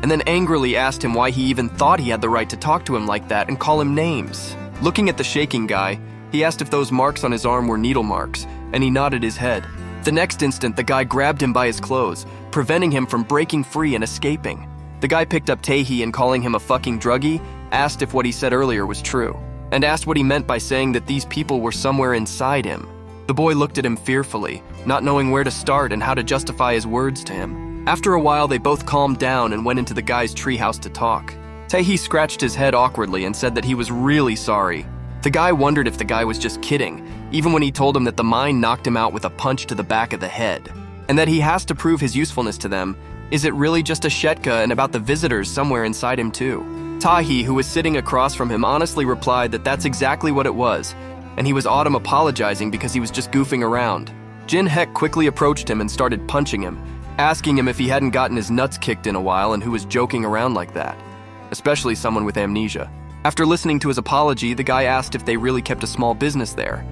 And then angrily asked him why he even thought he had the right to talk to him like that and call him names. Looking at the shaking guy, he asked if those marks on his arm were needle marks, and he nodded his head. The next instant, the guy grabbed him by his clothes, preventing him from breaking free and escaping. The guy picked up Tae-hee and calling him a fucking druggie, asked if what he said earlier was true, and asked what he meant by saying that these people were somewhere inside him. The boy looked at him fearfully, not knowing where to start and how to justify his words to him. After a while, they both calmed down and went into the guy's treehouse to talk. Tae-hee scratched his head awkwardly and said that he was really sorry. The guy wondered if the guy was just kidding, even when he told him that the mine knocked him out with a punch to the back of the head, and that he has to prove his usefulness to them. Is it really just a shetka and about the visitors somewhere inside him too? Tae-hee, who was sitting across from him, honestly replied that that's exactly what it was, and he was Autumn apologizing because he was just goofing around. Jin Hek quickly approached him and started punching him, asking him if he hadn't gotten his nuts kicked in a while and who was joking around like that, especially someone with amnesia. After listening to his apology, the guy asked if they really kept a small business there.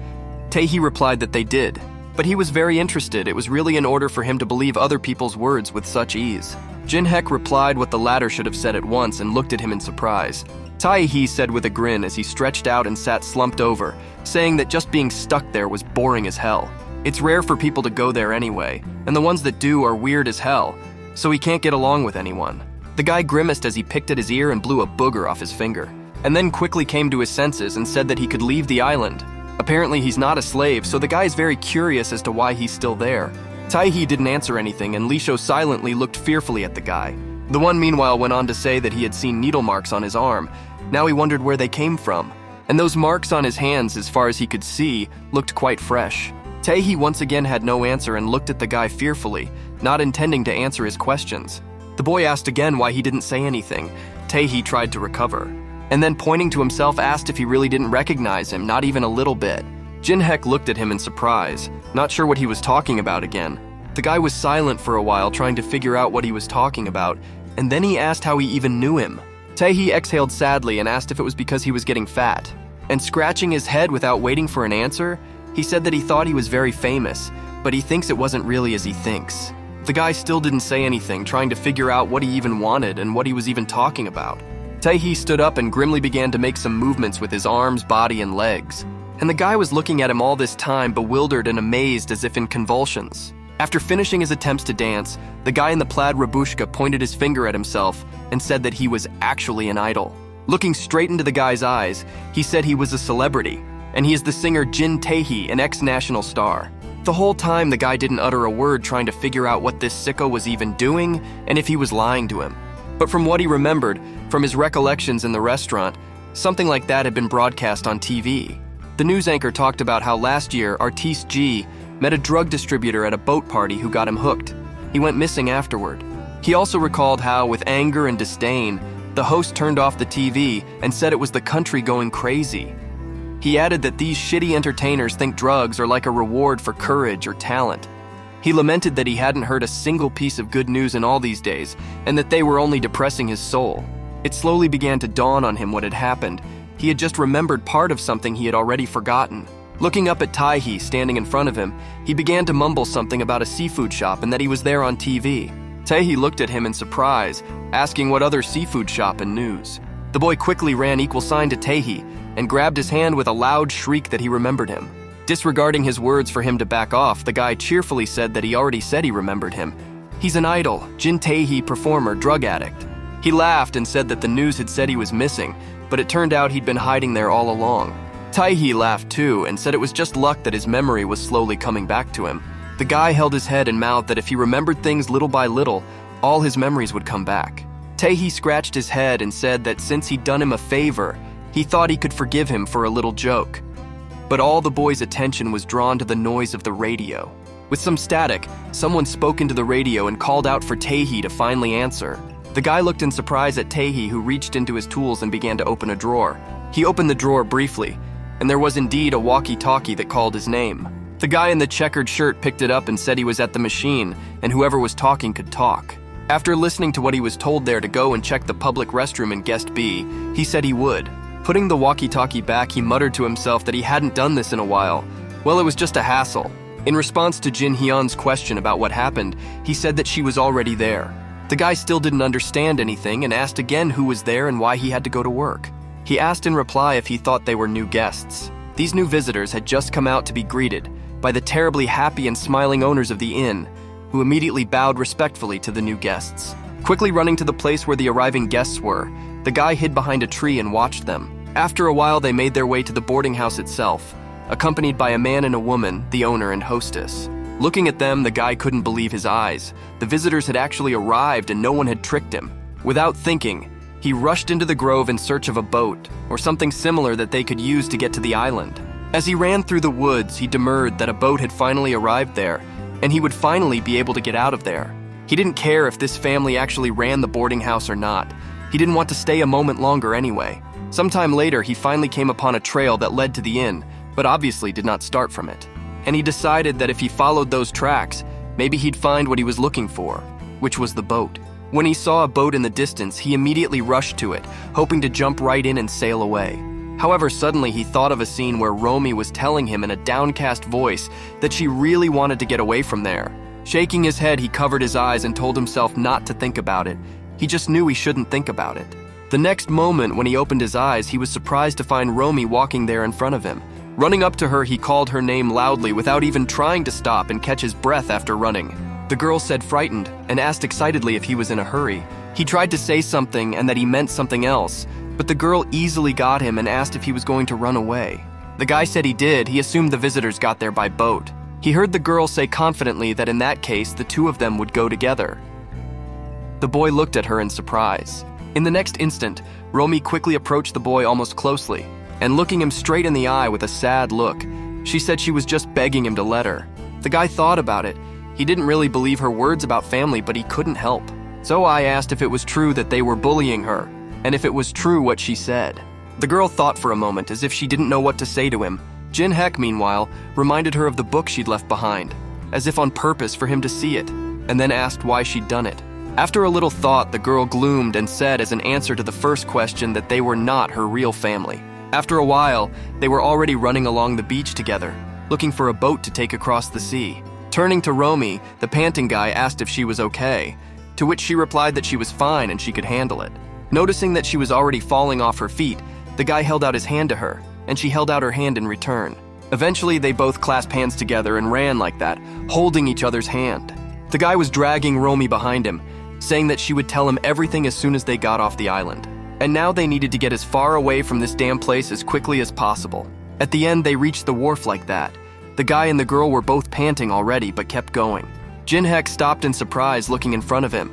Tae-hee replied that they did, but he was very interested. It was really in order for him to believe other people's words with such ease. Jin-hek replied what the latter should have said at once and looked at him in surprise. Tae-hee said with a grin as he stretched out and sat slumped over, saying that just being stuck there was boring as hell. It's rare for people to go there anyway, and the ones that do are weird as hell, so he can't get along with anyone. The guy grimaced as he picked at his ear and blew a booger off his finger, and then quickly came to his senses and said that he could leave the island. Apparently he's not a slave, so the guy is very curious as to why he's still there. Tae-hee didn't answer anything, and Lisho silently looked fearfully at the guy. The one meanwhile went on to say that he had seen needle marks on his arm. Now he wondered where they came from. And those marks on his hands, as far as he could see, looked quite fresh. Tae-hee once again had no answer and looked at the guy fearfully, not intending to answer his questions. The boy asked again why he didn't say anything. Tae-hee tried to recover, and then pointing to himself asked if he really didn't recognize him, not even a little bit. Jin-hek looked at him in surprise, not sure what he was talking about again. The guy was silent for a while, trying to figure out what he was talking about, and then he asked how he even knew him. Tae-hee exhaled sadly and asked if it was because he was getting fat. And scratching his head without waiting for an answer, he said that he thought he was very famous, but he thinks it wasn't really as he thinks. The guy still didn't say anything, trying to figure out what he even wanted and what he was even talking about. Tae-hee stood up and grimly began to make some movements with his arms, body, and legs. And the guy was looking at him all this time, bewildered and amazed as if in convulsions. After finishing his attempts to dance, the guy in the plaid rabushka pointed his finger at himself and said that he was actually an idol. Looking straight into the guy's eyes, he said he was a celebrity, and he is the singer Jin Tae-hee, an ex-national star. The whole time, the guy didn't utter a word, trying to figure out what this sicko was even doing and if he was lying to him. But from what he remembered, from his recollections in the restaurant, something like that had been broadcast on TV. The news anchor talked about how last year, Artiste G met a drug distributor at a boat party who got him hooked. He went missing afterward. He also recalled how, with anger and disdain, the host turned off the TV and said it was the country going crazy. He added that these shitty entertainers think drugs are like a reward for courage or talent. He lamented that he hadn't heard a single piece of good news in all these days, and that they were only depressing his soul. It slowly began to dawn on him what had happened. He had just remembered part of something he had already forgotten. Looking up at Tae-hee standing in front of him, he began to mumble something about a seafood shop and that he was there on TV. Tae-hee looked at him in surprise, asking what other seafood shop and news. The boy quickly ran equal sign to Tae-hee and grabbed his hand with a loud shriek that he remembered him. Disregarding his words for him to back off, the guy cheerfully said that he already said he remembered him. He's an idol, Jin Tae-hee, performer, drug addict. He laughed and said that the news had said he was missing, but it turned out he'd been hiding there all along. Tae-hee laughed too and said it was just luck that his memory was slowly coming back to him. The guy held his head and mouthed that if he remembered things little by little, all his memories would come back. Tae-hee scratched his head and said that since he'd done him a favor, he thought he could forgive him for a little joke. But all the boy's attention was drawn to the noise of the radio. With some static, someone spoke into the radio and called out for Tae-hee to finally answer. The guy looked in surprise at Tae-hee, who reached into his tools and began to open a drawer. He opened the drawer briefly, and there was indeed a walkie-talkie that called his name. The guy in the checkered shirt picked it up and said he was at the machine, and whoever was talking could talk. After listening to what he was told there to go and check the public restroom in guest B, he said he would. Putting the walkie-talkie back, he muttered to himself that he hadn't done this in a while. Well, it was just a hassle. In response to Jin Hyun's question about what happened, he said that she was already there. The guy still didn't understand anything and asked again who was there and why he had to go to work. He asked in reply if he thought they were new guests. These new visitors had just come out to be greeted by the terribly happy and smiling owners of the inn, who immediately bowed respectfully to the new guests. Quickly running to the place where the arriving guests were, the guy hid behind a tree and watched them. After a while, they made their way to the boarding house itself, accompanied by a man and a woman, the owner and hostess. Looking at them, the guy couldn't believe his eyes. The visitors had actually arrived and no one had tricked him. Without thinking, he rushed into the grove in search of a boat or something similar that they could use to get to the island. As he ran through the woods, he demurred that a boat had finally arrived there and he would finally be able to get out of there. He didn't care if this family actually ran the boarding house or not. He didn't want to stay a moment longer anyway. Sometime later, he finally came upon a trail that led to the inn, but obviously did not start from it. And he decided that if he followed those tracks, maybe he'd find what he was looking for, which was the boat. When he saw a boat in the distance, he immediately rushed to it, hoping to jump right in and sail away. However, suddenly he thought of a scene where Romy was telling him in a downcast voice that she really wanted to get away from there. Shaking his head, he covered his eyes and told himself not to think about it. He just knew he shouldn't think about it. The next moment, when he opened his eyes, he was surprised to find Romy walking there in front of him. Running up to her, he called her name loudly without even trying to stop and catch his breath after running. The girl said frightened and asked excitedly if he was in a hurry. He tried to say something and that he meant something else, but the girl easily got him and asked if he was going to run away. The guy said he did. He assumed the visitors got there by boat. He heard the girl say confidently that in that case, the two of them would go together. The boy looked at her in surprise. In the next instant, Romy quickly approached the boy almost closely, and looking him straight in the eye with a sad look, she said she was just begging him to let her. The guy thought about it. He didn't really believe her words about family, but he couldn't help. So I asked if it was true that they were bullying her, and if it was true what she said. The girl thought for a moment as if she didn't know what to say to him. Jin-Hek, meanwhile, reminded her of the book she'd left behind, as if on purpose for him to see it, and then asked why she'd done it. After a little thought, the girl gloomed and said as an answer to the first question that they were not her real family. After a while, they were already running along the beach together, looking for a boat to take across the sea. Turning to Romy, the panting guy asked if she was okay, to which she replied that she was fine and she could handle it. Noticing that she was already falling off her feet, the guy held out his hand to her, and she held out her hand in return. Eventually, they both clasped hands together and ran like that, holding each other's hand. The guy was dragging Romy behind him, saying that she would tell him everything as soon as they got off the island. And now they needed to get as far away from this damn place as quickly as possible. At the end, they reached the wharf like that. The guy and the girl were both panting already, but kept going. Jin-Hek stopped in surprise, looking in front of him.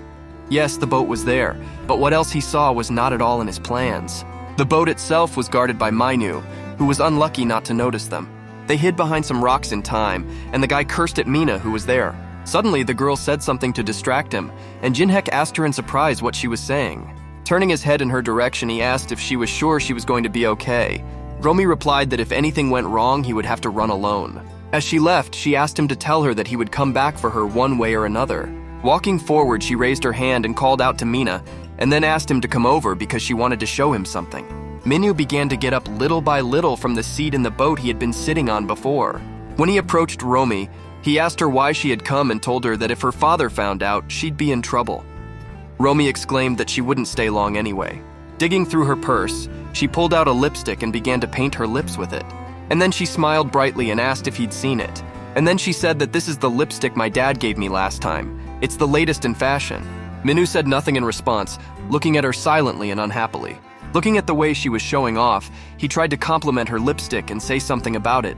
Yes, the boat was there, but what else he saw was not at all in his plans. The boat itself was guarded by Manhwa, who was unlucky not to notice them. They hid behind some rocks in time, and the guy cursed at Mina, who was there. Suddenly, the girl said something to distract him, and Jin-Hek asked her in surprise what she was saying. Turning his head in her direction, he asked if she was sure she was going to be okay. Romy replied that if anything went wrong, he would have to run alone. As she left, she asked him to tell her that he would come back for her one way or another. Walking forward, she raised her hand and called out to Mina, and then asked him to come over because she wanted to show him something. Minhwa began to get up little by little from the seat in the boat he had been sitting on before. When he approached Romy, he asked her why she had come and told her that if her father found out, she'd be in trouble. Romy exclaimed that she wouldn't stay long anyway. Digging through her purse, she pulled out a lipstick and began to paint her lips with it. And then she smiled brightly and asked if he'd seen it. And then she said that this is the lipstick my dad gave me last time. It's the latest in fashion. Minhwa said nothing in response, looking at her silently and unhappily. Looking at the way she was showing off, he tried to compliment her lipstick and say something about it,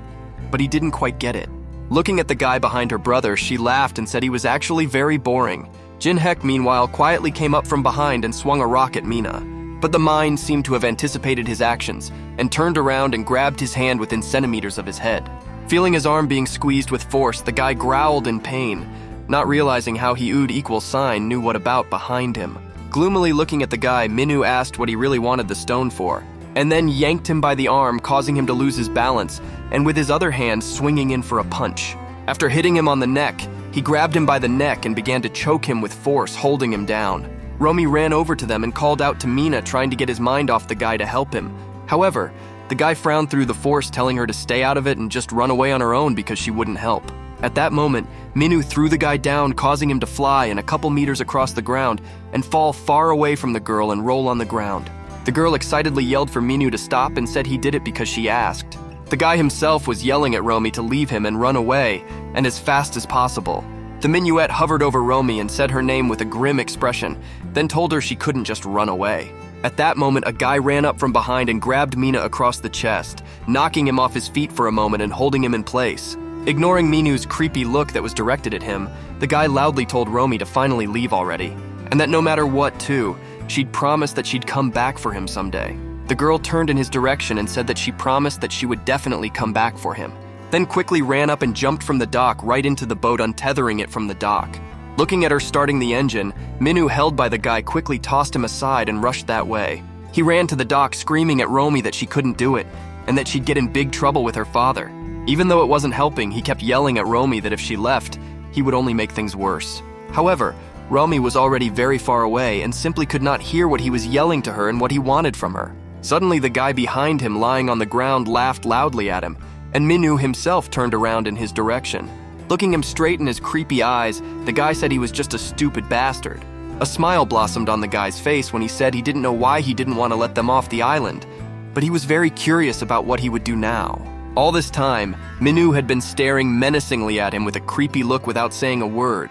but he didn't quite get it. Looking at the guy behind her brother, she laughed and said he was actually very boring. Jin-Hek, meanwhile, quietly came up from behind and swung a rock at Mina. But the mind seemed to have anticipated his actions and turned around and grabbed his hand within centimeters of his head. Feeling his arm being squeezed with force, the guy growled in pain, not realizing how he oohed equal sign knew what about behind him. Gloomily looking at the guy, Minhwa asked what he really wanted the stone for, and then yanked him by the arm, causing him to lose his balance, and with his other hand swinging in for a punch. After hitting him on the neck, he grabbed him by the neck and began to choke him with force, holding him down. Romy ran over to them and called out to Mina, trying to get his mind off the guy to help him. However, the guy frowned through the force, telling her to stay out of it and just run away on her own because she wouldn't help. At that moment, Minhwa threw the guy down, causing him to fly in a couple meters across the ground and fall far away from the girl and roll on the ground. The girl excitedly yelled for Minhwa to stop and said he did it because she asked. The guy himself was yelling at Romy to leave him and run away, and as fast as possible. The minuet hovered over Romy and said her name with a grim expression, then told her she couldn't just run away. At that moment, a guy ran up from behind and grabbed Mina across the chest, knocking him off his feet for a moment and holding him in place. Ignoring Minhwa's creepy look that was directed at him, the guy loudly told Romy to finally leave already, and that no matter what, too, she'd promised that she'd come back for him someday. The girl turned in his direction and said that she promised that she would definitely come back for him, then quickly ran up and jumped from the dock right into the boat, untethering it from the dock. Looking at her starting the engine, Minhwa, held by the guy, quickly tossed him aside and rushed that way. He ran to the dock, screaming at Romy that she couldn't do it, and that she'd get in big trouble with her father. Even though it wasn't helping, he kept yelling at Romy that if she left, he would only make things worse. However, Romy was already very far away and simply could not hear what he was yelling to her and what he wanted from her. Suddenly, the guy behind him lying on the ground laughed loudly at him, and Minu himself turned around in his direction. Looking him straight in his creepy eyes, the guy said he was just a stupid bastard. A smile blossomed on the guy's face when he said he didn't know why he didn't want to let them off the island, but he was very curious about what he would do now. All this time, Minu had been staring menacingly at him with a creepy look without saying a word.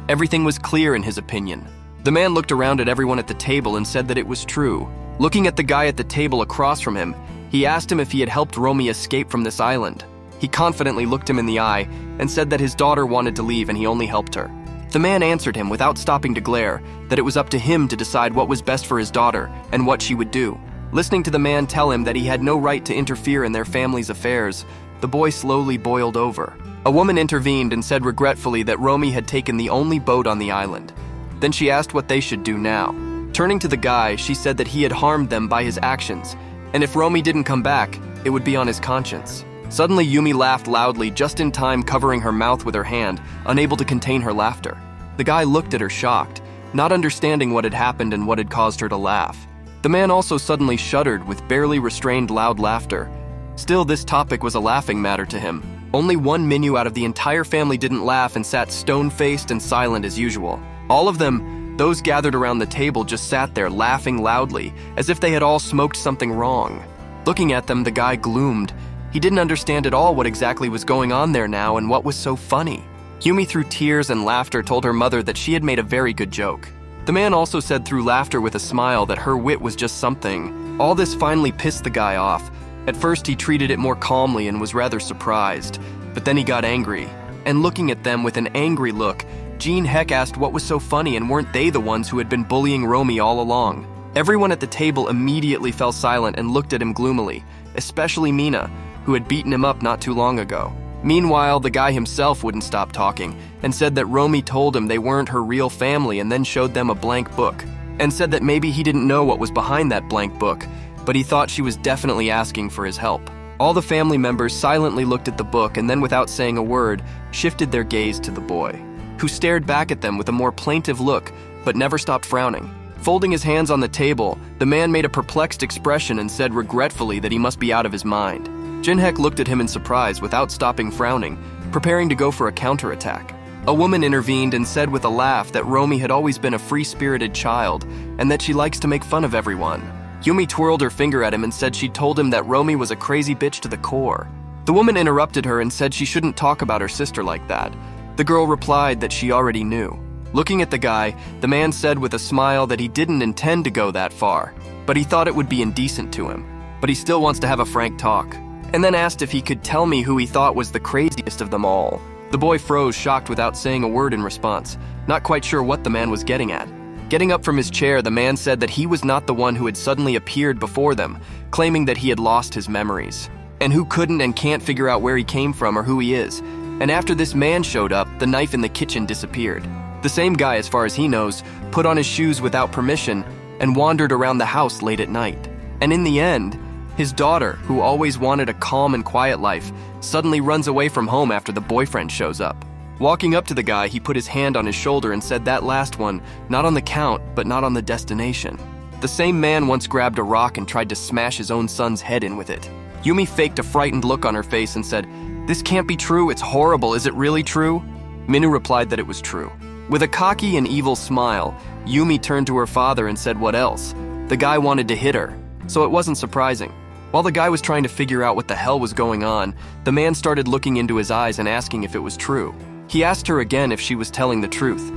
Everything was clear in his opinion. The man looked around at everyone at the table and said that it was true. Looking at the guy at the table across from him, he asked him if he had helped Romy escape from this island. He confidently looked him in the eye and said that his daughter wanted to leave and he only helped her. The man answered him without stopping to glare that it was up to him to decide what was best for his daughter and what she would do. Listening to the man tell him that he had no right to interfere in their family's affairs, the boy slowly boiled over. A woman intervened and said regretfully that Romy had taken the only boat on the island. Then she asked what they should do now. Turning to the guy, she said that he had harmed them by his actions, and if Romy didn't come back, it would be on his conscience. Suddenly, Yumi laughed loudly, just in time covering her mouth with her hand, unable to contain her laughter. The guy looked at her shocked, not understanding what had happened and what had caused her to laugh. The man also suddenly shuddered with barely restrained loud laughter. Still, this topic was a laughing matter to him. Only one Minu out of the entire family didn't laugh and sat stone-faced and silent as usual. All of them, those gathered around the table, just sat there laughing loudly, as if they had all smoked something wrong. Looking at them, the guy gloomed. He didn't understand at all what exactly was going on there now and what was so funny. Yumi, through tears and laughter, told her mother that she had made a very good joke. The man also said through laughter with a smile that her wit was just something. All this finally pissed the guy off. At first, he treated it more calmly and was rather surprised, but then he got angry. And looking at them with an angry look, Jean Heck asked what was so funny and weren't they the ones who had been bullying Romy all along. Everyone at the table immediately fell silent and looked at him gloomily, especially Mina, who had beaten him up not too long ago. Meanwhile, the guy himself wouldn't stop talking and said that Romy told him they weren't her real family and then showed them a blank book and said that maybe he didn't know what was behind that blank book, but he thought she was definitely asking for his help. All the family members silently looked at the book and then, without saying a word, shifted their gaze to the boy, who stared back at them with a more plaintive look but never stopped frowning. Folding his hands on the table, the man made a perplexed expression and said regretfully that he must be out of his mind. Jinhek looked at him in surprise without stopping frowning, preparing to go for a counterattack. A woman intervened and said with a laugh that Romy had always been a free-spirited child and that she likes to make fun of everyone. Yumi twirled her finger at him and said she told him that Romy was a crazy bitch to the core. The woman interrupted her and said she shouldn't talk about her sister like that. The girl replied that she already knew. Looking at the guy, the man said with a smile that he didn't intend to go that far, but he thought it would be indecent to him. But he still wants to have a frank talk. And then asked if he could tell me who he thought was the craziest of them all. The boy froze, shocked without saying a word in response, not quite sure what the man was getting at. Getting up from his chair, the man said that he was not the one who had suddenly appeared before them, claiming that he had lost his memories, and who couldn't and can't figure out where he came from or who he is. And after this man showed up, the knife in the kitchen disappeared. The same guy, as far as he knows, put on his shoes without permission and wandered around the house late at night. And in the end, his daughter, who always wanted a calm and quiet life, suddenly runs away from home after the boyfriend shows up. Walking up to the guy, he put his hand on his shoulder and said that last one, not on the count, but not on the destination. The same man once grabbed a rock and tried to smash his own son's head in with it. Yumi faked a frightened look on her face and said, "This can't be true, it's horrible, is it really true?" Minu replied that it was true. With a cocky and evil smile, Yumi turned to her father and said, "What else?" The guy wanted to hit her, so it wasn't surprising. While the guy was trying to figure out what the hell was going on, the man started looking into his eyes and asking if it was true. He asked her again if she was telling the truth.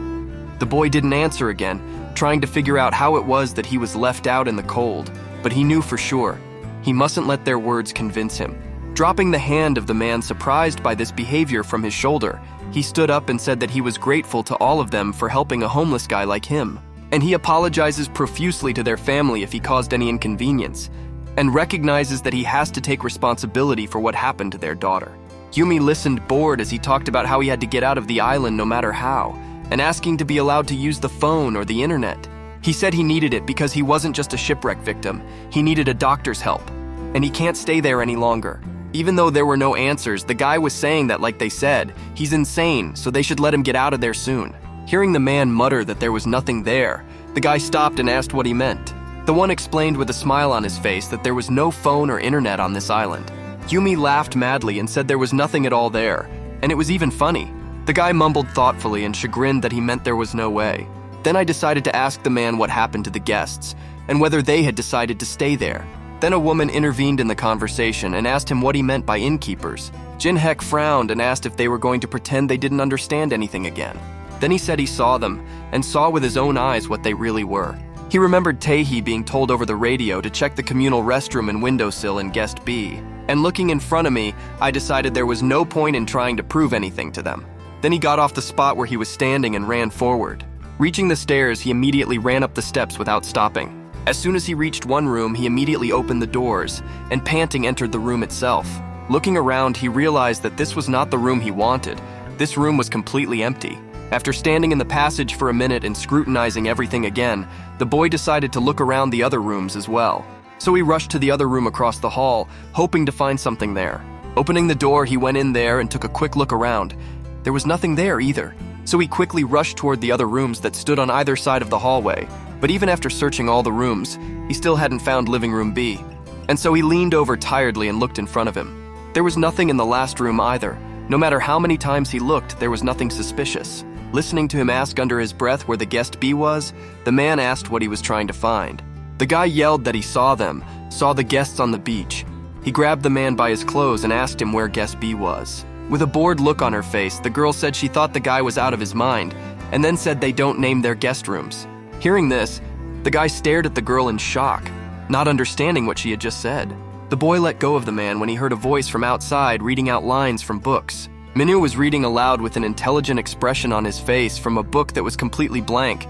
The boy didn't answer again, trying to figure out how it was that he was left out in the cold, but he knew for sure. He mustn't let their words convince him. Dropping the hand of the man surprised by this behavior from his shoulder, he stood up and said that he was grateful to all of them for helping a homeless guy like him, and he apologizes profusely to their family if he caused any inconvenience, and recognizes that he has to take responsibility for what happened to their daughter. Yumi listened bored as he talked about how he had to get out of the island no matter how, and asking to be allowed to use the phone or the internet. He said he needed it because he wasn't just a shipwreck victim, he needed a doctor's help, and he can't stay there any longer. Even though there were no answers, the guy was saying that, like they said, he's insane, so they should let him get out of there soon. Hearing the man mutter that there was nothing there, the guy stopped and asked what he meant. The one explained with a smile on his face that there was no phone or internet on this island. Yumi laughed madly and said there was nothing at all there, and it was even funny. The guy mumbled thoughtfully and chagrined that he meant there was no way. Then I decided to ask the man what happened to the guests, and whether they had decided to stay there. Then a woman intervened in the conversation and asked him what he meant by innkeepers. Jinhek frowned and asked if they were going to pretend they didn't understand anything again. Then he said he saw them, and saw with his own eyes what they really were. He remembered Taehi being told over the radio to check the communal restroom and windowsill in guest B. And looking in front of me, I decided there was no point in trying to prove anything to them. Then he got off the spot where he was standing and ran forward. Reaching the stairs, he immediately ran up the steps without stopping. As soon as he reached one room, he immediately opened the doors, and panting entered the room itself. Looking around, he realized that this was not the room he wanted. This room was completely empty. After standing in the passage for a minute and scrutinizing everything again, the boy decided to look around the other rooms as well. So he rushed to the other room across the hall, hoping to find something there. Opening the door, he went in there and took a quick look around. There was nothing there either. So he quickly rushed toward the other rooms that stood on either side of the hallway. But even after searching all the rooms, he still hadn't found living room B. And so he leaned over tiredly and looked in front of him. There was nothing in the last room either. No matter how many times he looked, there was nothing suspicious. Listening to him ask under his breath where the guest B was, the man asked what he was trying to find. The guy yelled that he saw them, saw the guests on the beach. He grabbed the man by his clothes and asked him where guest B was. With a bored look on her face, the girl said she thought the guy was out of his mind, and then said they don't name their guest rooms. Hearing this, the guy stared at the girl in shock, not understanding what she had just said. The boy let go of the man when he heard a voice from outside reading out lines from books. Minu was reading aloud with an intelligent expression on his face from a book that was completely blank,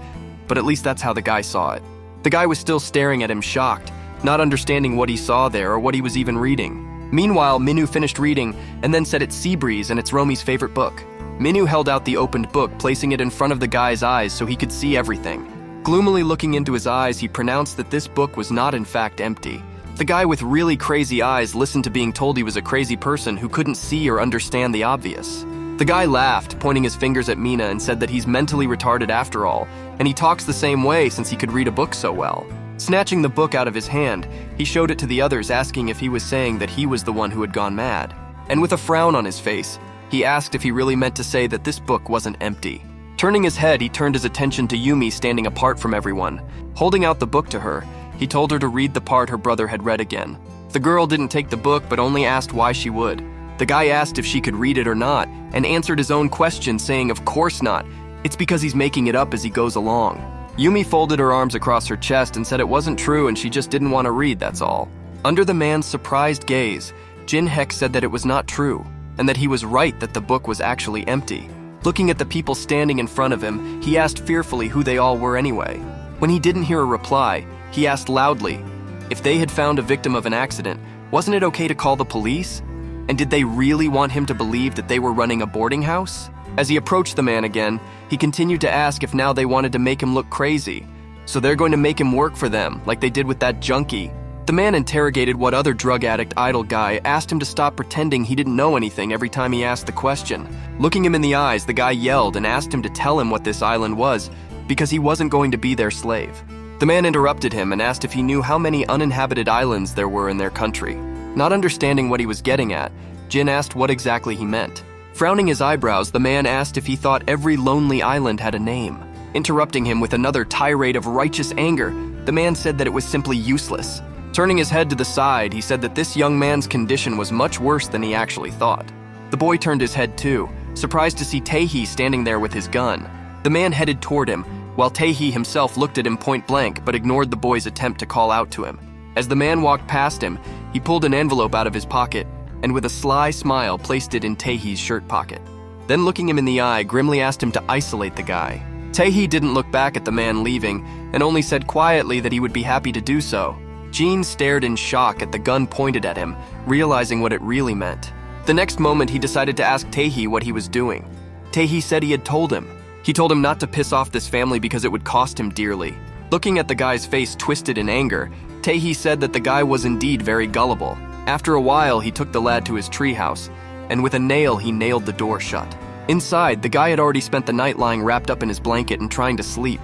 but at least that's how the guy saw it. The guy was still staring at him shocked, not understanding what he saw there or what he was even reading. Meanwhile, Minu finished reading and then said it's Seabreeze and it's Romy's favorite book. Minu held out the opened book, placing it in front of the guy's eyes so he could see everything. Gloomily looking into his eyes, he pronounced that this book was not in fact empty. The guy with really crazy eyes listened to being told he was a crazy person who couldn't see or understand the obvious. The guy laughed, pointing his fingers at Mina, and said that he's mentally retarded after all, and he talks the same way since he could read a book so well. Snatching the book out of his hand, he showed it to the others, asking if he was saying that he was the one who had gone mad. And with a frown on his face, he asked if he really meant to say that this book wasn't empty. Turning his head, he turned his attention to Yumi standing apart from everyone. Holding out the book to her, he told her to read the part her brother had read again. The girl didn't take the book but only asked why she would. The guy asked if she could read it or not, and answered his own question saying of course not. It's because he's making it up as he goes along. Yumi folded her arms across her chest and said it wasn't true and she just didn't want to read, that's all. Under the man's surprised gaze, Jinhek said that it was not true, and that he was right that the book was actually empty. Looking at the people standing in front of him, he asked fearfully who they all were anyway. When he didn't hear a reply, he asked loudly, if they had found a victim of an accident, wasn't it okay to call the police? And did they really want him to believe that they were running a boarding house? As he approached the man again, he continued to ask if now they wanted to make him look crazy. So they're going to make him work for them, like they did with that junkie. The man interrogated what other drug addict idol guy, asked him to stop pretending he didn't know anything every time he asked the question. Looking him in the eyes, the guy yelled and asked him to tell him what this island was, because he wasn't going to be their slave. The man interrupted him and asked if he knew how many uninhabited islands there were in their country. Not understanding what he was getting at, Jin asked what exactly he meant. Frowning his eyebrows, the man asked if he thought every lonely island had a name. Interrupting him with another tirade of righteous anger, the man said that it was simply useless. Turning his head to the side, he said that this young man's condition was much worse than he actually thought. The boy turned his head too, surprised to see Taehi standing there with his gun. The man headed toward him, while Taehi himself looked at him point blank but ignored the boy's attempt to call out to him. As the man walked past him, he pulled an envelope out of his pocket and with a sly smile placed it in Taehi's shirt pocket. Then looking him in the eye, grimly asked him to isolate the guy. Taehi didn't look back at the man leaving and only said quietly that he would be happy to do so. Jean stared in shock at the gun pointed at him, realizing what it really meant. The next moment, he decided to ask Taehi what he was doing. Taehi said he had told him. He told him not to piss off this family because it would cost him dearly. Looking at the guy's face twisted in anger, Taehi said that the guy was indeed very gullible. After a while, he took the lad to his treehouse, and with a nail he nailed the door shut. Inside, the guy had already spent the night lying wrapped up in his blanket and trying to sleep,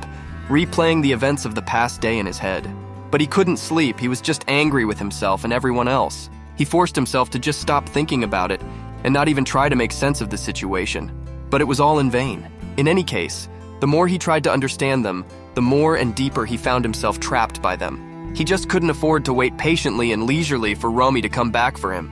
replaying the events of the past day in his head. But he couldn't sleep, he was just angry with himself and everyone else. He forced himself to just stop thinking about it and not even try to make sense of the situation. But it was all in vain. In any case, the more he tried to understand them, the more and deeper he found himself trapped by them. He just couldn't afford to wait patiently and leisurely for Romy to come back for him.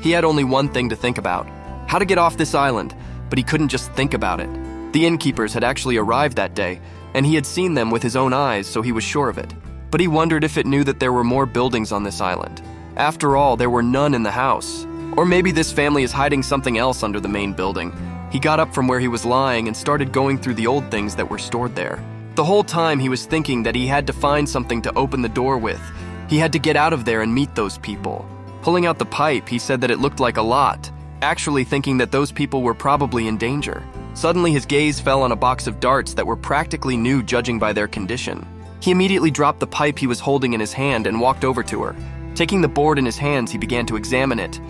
He had only one thing to think about: how to get off this island, but he couldn't just think about it. The innkeepers had actually arrived that day, and he had seen them with his own eyes, so he was sure of it. But he wondered if it knew that there were more buildings on this island. After all, there were none in the house. Or maybe this family is hiding something else under the main building. He got up from where he was lying and started going through the old things that were stored there. The whole time he was thinking that he had to find something to open the door with. He had to get out of there and meet those people. Pulling out the pipe, he said that it looked like a lot, actually thinking that those people were probably in danger. Suddenly his gaze fell on a box of darts that were practically new judging by their condition. He immediately dropped the pipe he was holding in his hand and walked over to her. Taking the board in his hands, he began to examine it.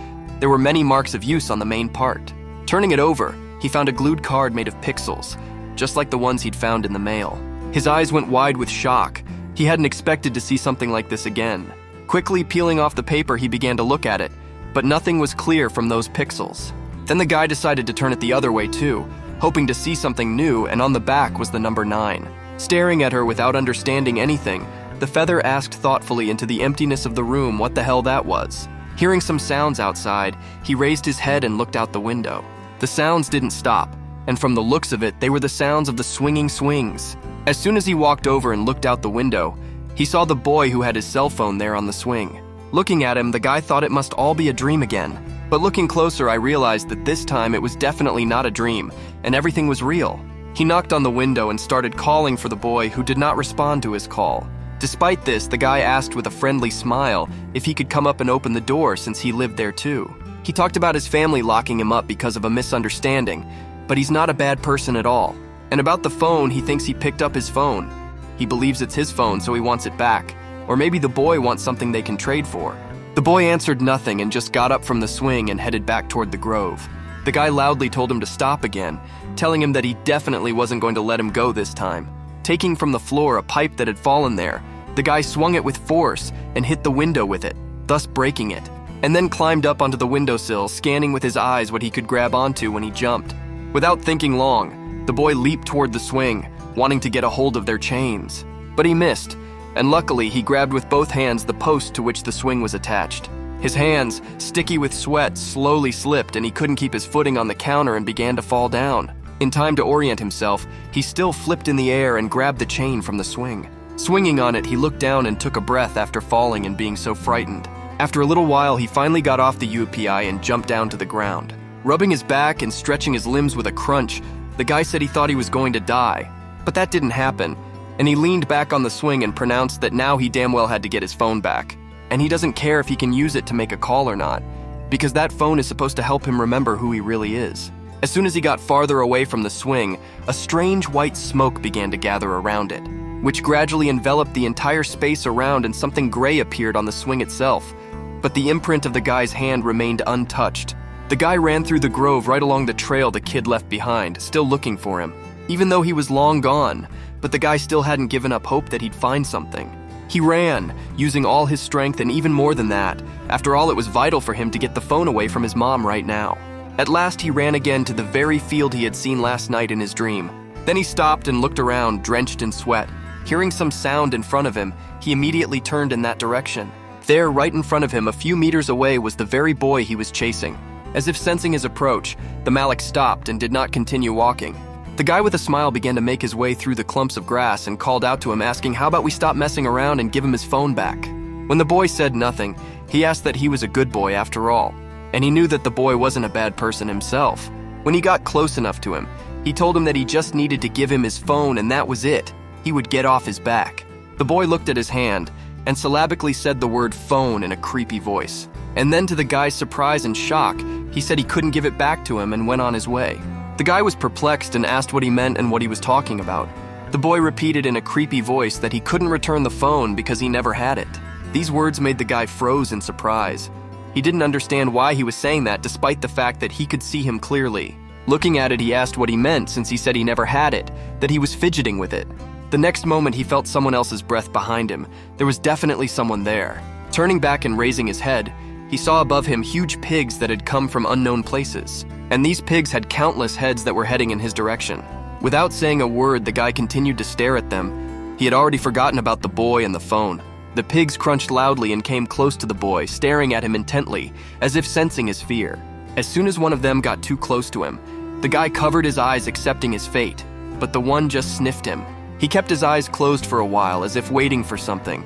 There were many marks of use on the main part. Turning it over, he found a glued card made of pixels, just like the ones he'd found in the mail. His eyes went wide with shock. He hadn't expected to see something like this again. Quickly peeling off the paper, he began to look at it, but nothing was clear from those pixels. Then the guy decided to turn it the other way too, hoping to see something new, and on the back was the number 9. Staring at her without understanding anything, the feather asked thoughtfully into the emptiness of the room what the hell that was. Hearing some sounds outside, he raised his head and looked out the window. The sounds didn't stop, and from the looks of it, they were the sounds of the swinging swings. As soon as he walked over and looked out the window, he saw the boy who had his cell phone there on the swing. Looking at him, the guy thought it must all be a dream again. But looking closer, I realized that this time it was definitely not a dream, and everything was real. He knocked on the window and started calling for the boy, who did not respond to his call. Despite this, the guy asked with a friendly smile if he could come up and open the door since he lived there too. He talked about his family locking him up because of a misunderstanding, but he's not a bad person at all. And about the phone, he thinks he picked up his phone. He believes it's his phone, so he wants it back. Or maybe the boy wants something they can trade for. The boy answered nothing and just got up from the swing and headed back toward the grove. The guy loudly told him to stop again, telling him that he definitely wasn't going to let him go this time. Taking from the floor a pipe that had fallen there, the guy swung it with force and hit the window with it, thus breaking it, and then climbed up onto the windowsill, scanning with his eyes what he could grab onto when he jumped. Without thinking long, the boy leaped toward the swing, wanting to get a hold of their chains. But he missed, and luckily he grabbed with both hands the post to which the swing was attached. His hands, sticky with sweat, slowly slipped and he couldn't keep his footing on the counter and began to fall down. In time to orient himself, he still flipped in the air and grabbed the chain from the swing. Swinging on it, he looked down and took a breath after falling and being so frightened. After a little while, he finally got off the UPI and jumped down to the ground. Rubbing his back and stretching his limbs with a crunch, the guy said he thought he was going to die. But that didn't happen, and he leaned back on the swing and pronounced that now he damn well had to get his phone back. And he doesn't care if he can use it to make a call or not, because that phone is supposed to help him remember who he really is. As soon as he got farther away from the swing, a strange white smoke began to gather around it, which gradually enveloped the entire space around, and something gray appeared on the swing itself. But the imprint of the guy's hand remained untouched. The guy ran through the grove right along the trail the kid left behind, still looking for him, even though he was long gone, but the guy still hadn't given up hope that he'd find something. He ran, using all his strength, and even more than that. After all, it was vital for him to get the phone away from his mom right now. At last, he ran again to the very field he had seen last night in his dream. Then he stopped and looked around, drenched in sweat. Hearing some sound in front of him, he immediately turned in that direction. There, right in front of him, a few meters away, was the very boy he was chasing. As if sensing his approach, the Malik stopped and did not continue walking. The guy with a smile began to make his way through the clumps of grass and called out to him, asking how about we stop messing around and give him his phone back. When the boy said nothing, he asked that he was a good boy after all, and he knew that the boy wasn't a bad person himself. When he got close enough to him, he told him that he just needed to give him his phone and that was it. He would get off his back. The boy looked at his hand and syllabically said the word phone in a creepy voice. And then to the guy's surprise and shock, he said he couldn't give it back to him and went on his way. The guy was perplexed and asked what he meant and what he was talking about. The boy repeated in a creepy voice that he couldn't return the phone because he never had it. These words made the guy froze in surprise. He didn't understand why he was saying that despite the fact that he could see him clearly. Looking at it, he asked what he meant since he said he never had it, that he was fidgeting with it. The next moment, he felt someone else's breath behind him. There was definitely someone there. Turning back and raising his head, he saw above him huge pigs that had come from unknown places. And these pigs had countless heads that were heading in his direction. Without saying a word, the guy continued to stare at them. He had already forgotten about the boy and the phone. The pigs crunched loudly and came close to the boy, staring at him intently, as if sensing his fear. As soon as one of them got too close to him, the guy covered his eyes, accepting his fate, but the one just sniffed him. He kept his eyes closed for a while, as if waiting for something.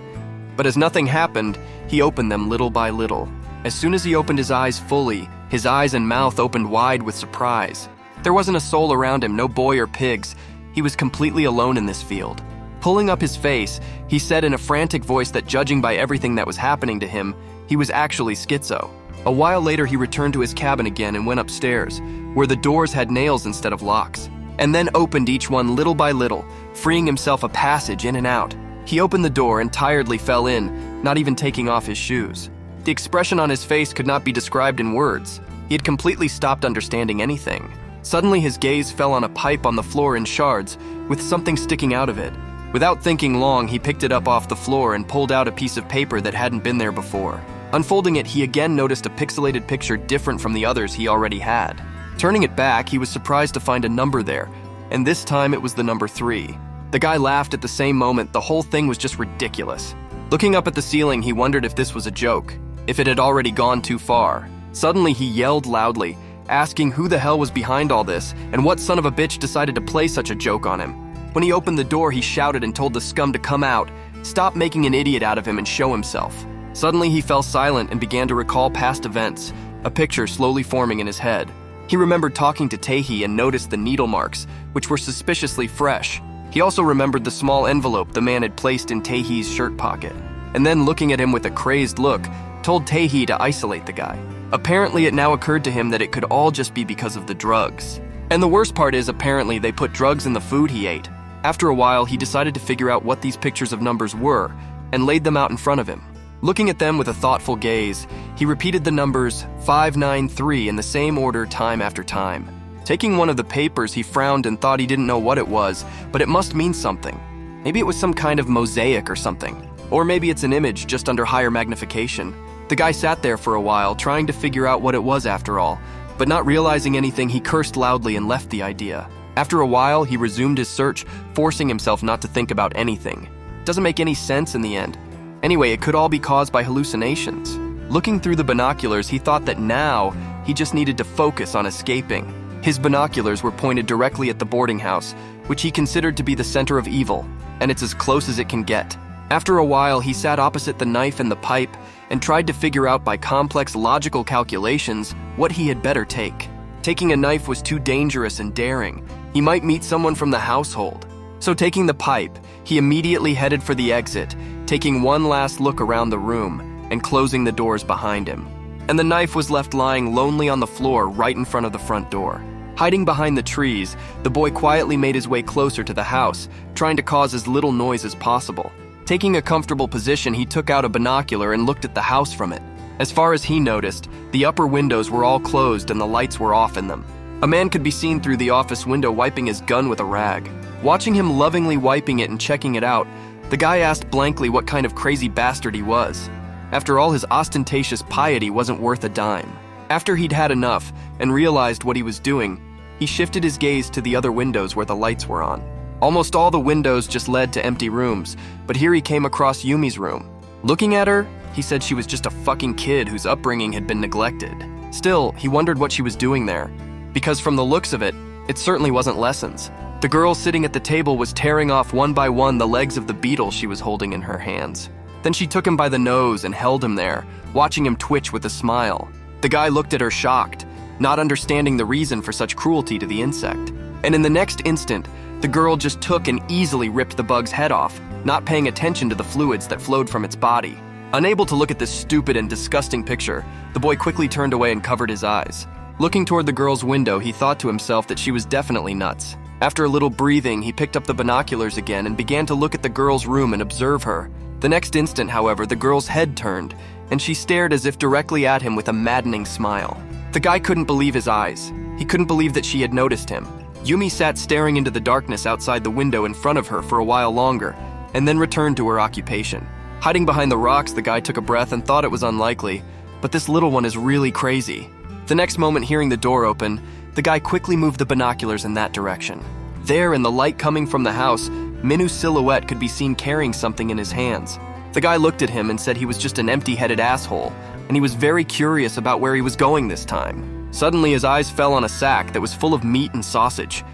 But as nothing happened, he opened them little by little. As soon as he opened his eyes fully, his eyes and mouth opened wide with surprise. There wasn't a soul around him, no boy or pigs. He was completely alone in this field. Pulling up his face, he said in a frantic voice that, judging by everything that was happening to him, he was actually schizo. A while later, he returned to his cabin again and went upstairs, where the doors had nails instead of locks, and then opened each one little by little, freeing himself a passage in and out. He opened the door and tiredly fell in, not even taking off his shoes. The expression on his face could not be described in words. He had completely stopped understanding anything. Suddenly, his gaze fell on a pipe on the floor in shards, with something sticking out of it. Without thinking long, he picked it up off the floor and pulled out a piece of paper that hadn't been there before. Unfolding it, he again noticed a pixelated picture different from the others he already had. Turning it back, he was surprised to find a number there, and this time it was the number 3. The guy laughed at the same moment. The whole thing was just ridiculous. Looking up at the ceiling, he wondered if this was a joke, if it had already gone too far. Suddenly, he yelled loudly, asking who the hell was behind all this, and what son of a bitch decided to play such a joke on him. When he opened the door, he shouted and told the scum to come out, stop making an idiot out of him, and show himself. Suddenly, he fell silent and began to recall past events, a picture slowly forming in his head. He remembered talking to Taehi and noticed the needle marks, which were suspiciously fresh. He also remembered the small envelope the man had placed in Taehi's shirt pocket, and then, looking at him with a crazed look, told Taehi to isolate the guy. Apparently, it now occurred to him that it could all just be because of the drugs. And the worst part is, apparently, they put drugs in the food he ate. After a while, he decided to figure out what these pictures of numbers were, and laid them out in front of him. Looking at them with a thoughtful gaze, he repeated the numbers 593 in the same order time after time. Taking one of the papers, he frowned and thought he didn't know what it was, but it must mean something. Maybe it was some kind of mosaic or something. Or maybe it's an image just under higher magnification. The guy sat there for a while, trying to figure out what it was after all, but not realizing anything, he cursed loudly and left the idea. After a while, he resumed his search, forcing himself not to think about anything. Doesn't make any sense in the end. Anyway, it could all be caused by hallucinations. Looking through the binoculars, he thought that now he just needed to focus on escaping. His binoculars were pointed directly at the boarding house, which he considered to be the center of evil, and it's as close as it can get. After a while, he sat opposite the knife and the pipe and tried to figure out by complex logical calculations what he had better take. Taking a knife was too dangerous and daring. He might meet someone from the household. So taking the pipe, he immediately headed for the exit, taking one last look around the room and closing the doors behind him. And the knife was left lying lonely on the floor right in front of the front door. Hiding behind the trees, the boy quietly made his way closer to the house, trying to cause as little noise as possible. Taking a comfortable position, he took out a binocular and looked at the house from it. As far as he noticed, the upper windows were all closed and the lights were off in them. A man could be seen through the office window wiping his gun with a rag. Watching him lovingly wiping it and checking it out, the guy asked blankly what kind of crazy bastard he was. After all, his ostentatious piety wasn't worth a dime. After he'd had enough and realized what he was doing, he shifted his gaze to the other windows where the lights were on. Almost all the windows just led to empty rooms, but here he came across Yumi's room. Looking at her, he said she was just a fucking kid whose upbringing had been neglected. Still, he wondered what she was doing there, because from the looks of it, it certainly wasn't lessons. The girl sitting at the table was tearing off one by one the legs of the beetle she was holding in her hands. Then she took him by the nose and held him there, watching him twitch with a smile. The guy looked at her shocked, not understanding the reason for such cruelty to the insect. And in the next instant, the girl just took and easily ripped the bug's head off, not paying attention to the fluids that flowed from its body. Unable to look at this stupid and disgusting picture, the boy quickly turned away and covered his eyes. Looking toward the girl's window, he thought to himself that she was definitely nuts. After a little breathing, he picked up the binoculars again and began to look at the girl's room and observe her. The next instant, however, the girl's head turned, and she stared as if directly at him with a maddening smile. The guy couldn't believe his eyes. He couldn't believe that she had noticed him. Yumi sat staring into the darkness outside the window in front of her for a while longer, and then returned to her occupation. Hiding behind the rocks, the guy took a breath and thought it was unlikely, but this little one is really crazy. The next moment, hearing the door open, the guy quickly moved the binoculars in that direction. There, in the light coming from the house, Minu's silhouette could be seen carrying something in his hands. The guy looked at him and said he was just an empty-headed asshole, and he was very curious about where he was going this time. Suddenly, his eyes fell on a sack that was full of meat and sausage.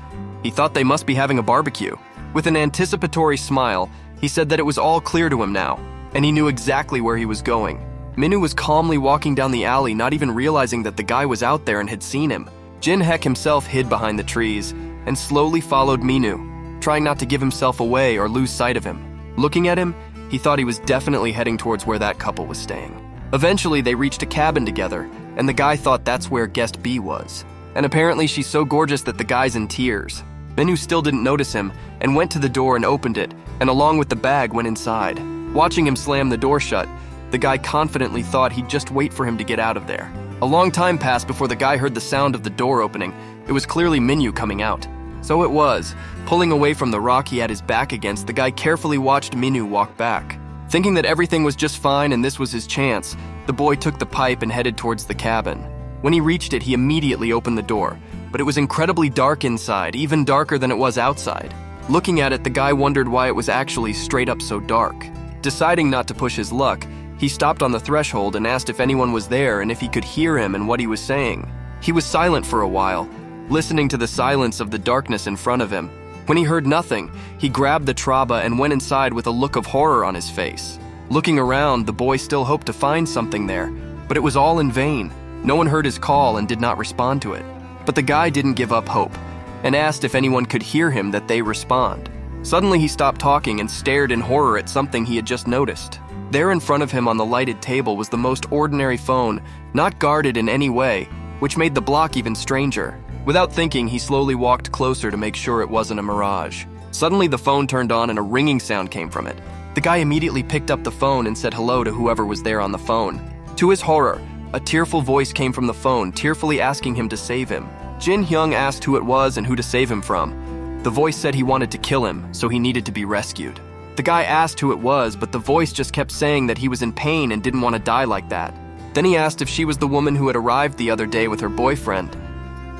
He thought they must be having a barbecue. With an anticipatory smile, he said that it was all clear to him now, and he knew exactly where he was going. Minu was calmly walking down the alley, not even realizing that the guy was out there and had seen him. Jin-Hek himself hid behind the trees and slowly followed Minu, trying not to give himself away or lose sight of him. Looking at him, he thought he was definitely heading towards where that couple was staying. Eventually, they reached a cabin together, and the guy thought that's where guest B was. And apparently she's so gorgeous that the guy's in tears. Minu still didn't notice him and went to the door and opened it, and along with the bag went inside. Watching him slam the door shut, the guy confidently thought he'd just wait for him to get out of there. A long time passed before the guy heard the sound of the door opening. It was clearly Minu coming out. So it was. Pulling away from the rock he had his back against, the guy carefully watched Minu walk back. Thinking that everything was just fine and this was his chance, the boy took the pipe and headed towards the cabin. When he reached it, he immediately opened the door, but it was incredibly dark inside, even darker than it was outside. Looking at it, the guy wondered why it was actually straight up so dark. Deciding not to push his luck, he stopped on the threshold and asked if anyone was there and if he could hear him and what he was saying. He was silent for a while, listening to the silence of the darkness in front of him. When he heard nothing, he grabbed the traba and went inside with a look of horror on his face. Looking around, the boy still hoped to find something there, but it was all in vain. No one heard his call and did not respond to it. But the guy didn't give up hope and asked if anyone could hear him that they respond. Suddenly he stopped talking and stared in horror at something he had just noticed. There in front of him on the lighted table was the most ordinary phone, not guarded in any way, which made the block even stranger. Without thinking, he slowly walked closer to make sure it wasn't a mirage. Suddenly the phone turned on and a ringing sound came from it. The guy immediately picked up the phone and said hello to whoever was there on the phone. To his horror, a tearful voice came from the phone, tearfully asking him to save him. Jin Hyung asked who it was and who to save him from. The voice said he wanted to kill him, so he needed to be rescued. The guy asked who it was, but the voice just kept saying that he was in pain and didn't want to die like that. Then he asked if she was the woman who had arrived the other day with her boyfriend,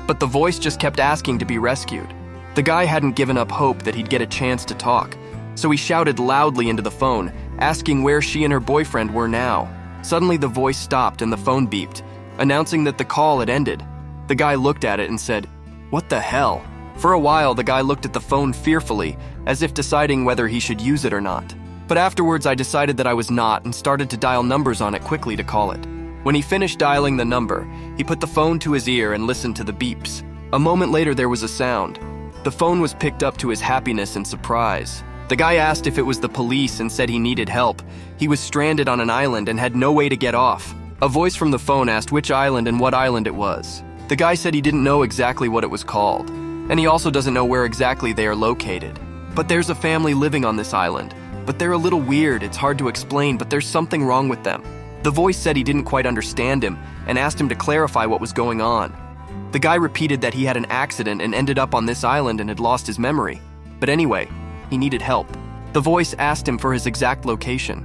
but the voice just kept asking to be rescued. The guy hadn't given up hope that he'd get a chance to talk, so he shouted loudly into the phone, asking where she and her boyfriend were now. Suddenly the voice stopped and the phone beeped, announcing that the call had ended. The guy looked at it and said, "What the hell?" For a while, the guy looked at the phone fearfully, as if deciding whether he should use it or not. But afterwards, I decided that I was not and started to dial numbers on it quickly to call it. When he finished dialing the number, he put the phone to his ear and listened to the beeps. A moment later, there was a sound. The phone was picked up to his happiness and surprise. The guy asked if it was the police and said he needed help. He was stranded on an island and had no way to get off. A voice from the phone asked which island and what island it was. The guy said he didn't know exactly what it was called, and he also doesn't know where exactly they are located. But there's a family living on this island, but they're a little weird, it's hard to explain, but there's something wrong with them. The voice said he didn't quite understand him and asked him to clarify what was going on. The guy repeated that he had an accident and ended up on this island and had lost his memory. But anyway, he needed help. The voice asked him for his exact location.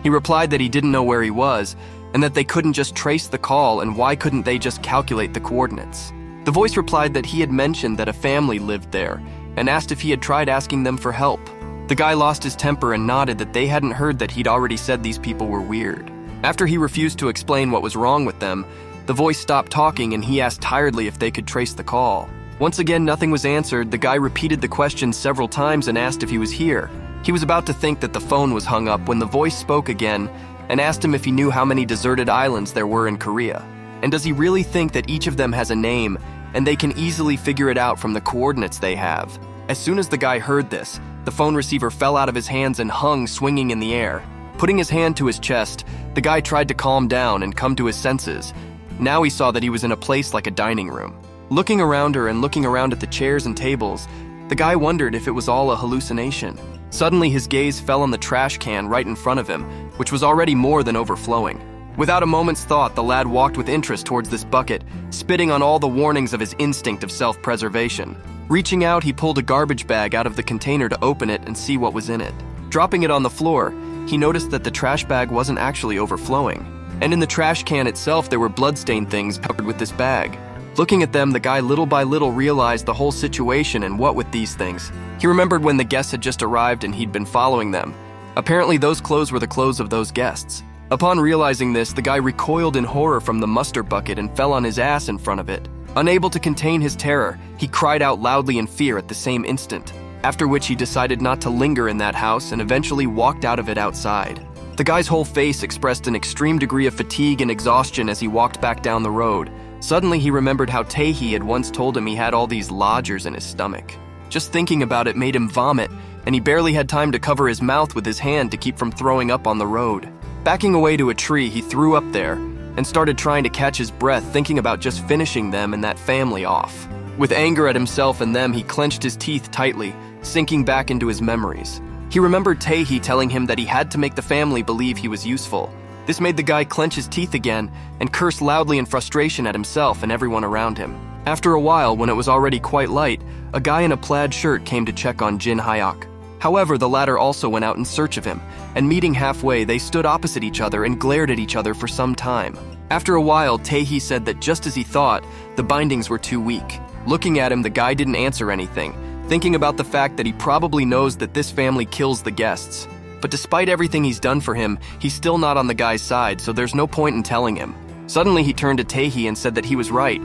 He replied that he didn't know where he was and that they couldn't just trace the call, and why couldn't they just calculate the coordinates. The voice replied that he had mentioned that a family lived there and asked if he had tried asking them for help. The guy lost his temper and nodded that they hadn't heard that he'd already said these people were weird. After he refused to explain what was wrong with them, the voice stopped talking and he asked tiredly if they could trace the call. Once again, nothing was answered. The guy repeated the question several times and asked if he was here. He was about to think that the phone was hung up when the voice spoke again and asked him if he knew how many deserted islands there were in Korea. And does he really think that each of them has a name and they can easily figure it out from the coordinates they have? As soon as the guy heard this, the phone receiver fell out of his hands and hung swinging in the air. Putting his hand to his chest, the guy tried to calm down and come to his senses. Now he saw that he was in a place like a dining room. Looking around her and looking around at the chairs and tables, the guy wondered if it was all a hallucination. Suddenly his gaze fell on the trash can right in front of him, which was already more than overflowing. Without a moment's thought, the lad walked with interest towards this bucket, spitting on all the warnings of his instinct of self-preservation. Reaching out, he pulled a garbage bag out of the container to open it and see what was in it. Dropping it on the floor, he noticed that the trash bag wasn't actually overflowing. And in the trash can itself, there were bloodstained things covered with this bag. Looking at them, the guy little by little realized the whole situation and what with these things. He remembered when the guests had just arrived and he'd been following them. Apparently, those clothes were the clothes of those guests. Upon realizing this, the guy recoiled in horror from the mustard bucket and fell on his ass in front of it. Unable to contain his terror, he cried out loudly in fear at the same instant, after which he decided not to linger in that house and eventually walked out of it outside. The guy's whole face expressed an extreme degree of fatigue and exhaustion as he walked back down the road. Suddenly, he remembered how Taehi had once told him he had all these lodgers in his stomach. Just thinking about it made him vomit, and he barely had time to cover his mouth with his hand to keep from throwing up on the road. Backing away to a tree, he threw up there and started trying to catch his breath, thinking about just finishing them and that family off. With anger at himself and them, he clenched his teeth tightly, sinking back into his memories. He remembered Taehi telling him that he had to make the family believe he was useful. This made the guy clench his teeth again and curse loudly in frustration at himself and everyone around him. After a while, when it was already quite light, a guy in a plaid shirt came to check on Jin Hyuk. However, the latter also went out in search of him, and meeting halfway, they stood opposite each other and glared at each other for some time. After a while, Taehi said that just as he thought, the bindings were too weak. Looking at him, the guy didn't answer anything, thinking about the fact that he probably knows that this family kills the guests. But despite everything he's done for him, he's still not on the guy's side, so there's no point in telling him. Suddenly, he turned to Taehi and said that he was right.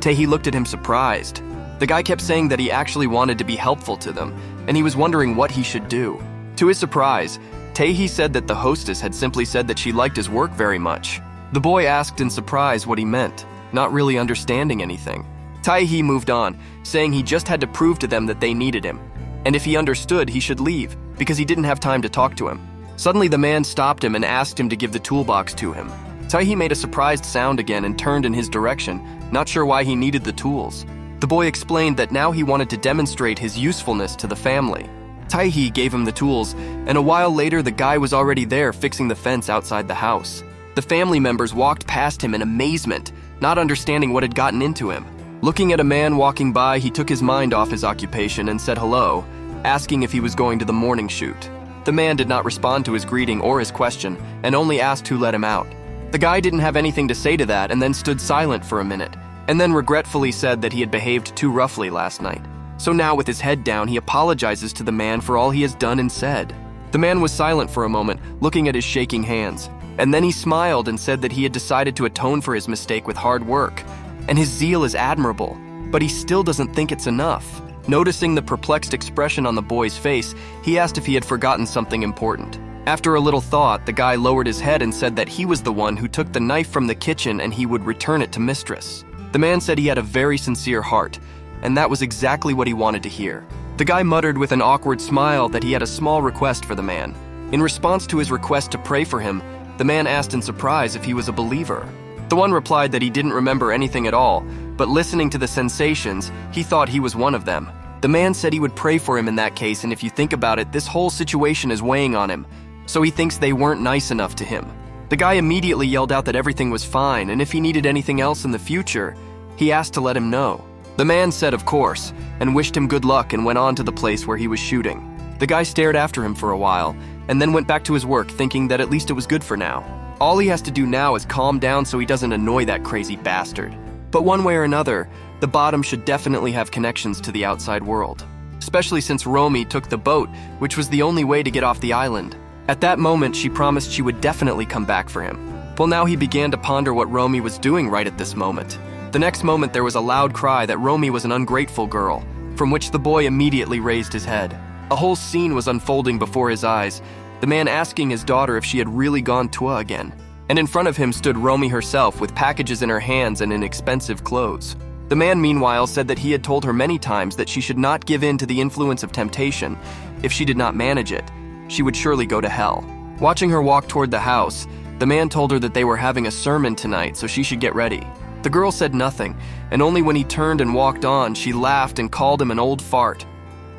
Taehi looked at him surprised. The guy kept saying that he actually wanted to be helpful to them, and he was wondering what he should do. To his surprise, Taehi said that the hostess had simply said that she liked his work very much. The boy asked in surprise what he meant, not really understanding anything. Taehi moved on, saying he just had to prove to them that they needed him, and if he understood, he should leave, because he didn't have time to talk to him. Suddenly, the man stopped him and asked him to give the toolbox to him. Taehi made a surprised sound again and turned in his direction, not sure why he needed the tools. The boy explained that now he wanted to demonstrate his usefulness to the family. Taehi gave him the tools, and a while later the guy was already there fixing the fence outside the house. The family members walked past him in amazement, not understanding what had gotten into him. Looking at a man walking by, he took his mind off his occupation and said hello, asking if he was going to the morning shoot. The man did not respond to his greeting or his question, and only asked who let him out. The guy didn't have anything to say to that and then stood silent for a minute, and then regretfully said that he had behaved too roughly last night. So now, with his head down, he apologizes to the man for all he has done and said. The man was silent for a moment, looking at his shaking hands, and then he smiled and said that he had decided to atone for his mistake with hard work, and his zeal is admirable, but he still doesn't think it's enough. Noticing the perplexed expression on the boy's face, he asked if he had forgotten something important. After a little thought, the guy lowered his head and said that he was the one who took the knife from the kitchen and he would return it to mistress. The man said he had a very sincere heart, and that was exactly what he wanted to hear. The guy muttered with an awkward smile that he had a small request for the man. In response to his request to pray for him, the man asked in surprise if he was a believer. The one replied that he didn't remember anything at all, but listening to the sensations, he thought he was one of them. The man said he would pray for him in that case, and if you think about it, this whole situation is weighing on him, so he thinks they weren't nice enough to him. The guy immediately yelled out that everything was fine, and if he needed anything else in the future, he asked to let him know. The man said of course, and wished him good luck and went on to the place where he was shooting. The guy stared after him for a while, and then went back to his work thinking that at least it was good for now. All he has to do now is calm down so he doesn't annoy that crazy bastard. But one way or another, the bottom should definitely have connections to the outside world, especially since Romy took the boat, which was the only way to get off the island. At that moment, she promised she would definitely come back for him. Well, now he began to ponder what Romy was doing right at this moment. The next moment, there was a loud cry that Romy was an ungrateful girl, from which the boy immediately raised his head. A whole scene was unfolding before his eyes, the man asking his daughter if she had really gone Tua again. And in front of him stood Romy herself with packages in her hands and in expensive clothes. The man, meanwhile, said that he had told her many times that she should not give in to the influence of temptation. If she did not manage it, she would surely go to hell. Watching her walk toward the house, the man told her that they were having a sermon tonight, so she should get ready. The girl said nothing, and only when he turned and walked on, she laughed and called him an old fart.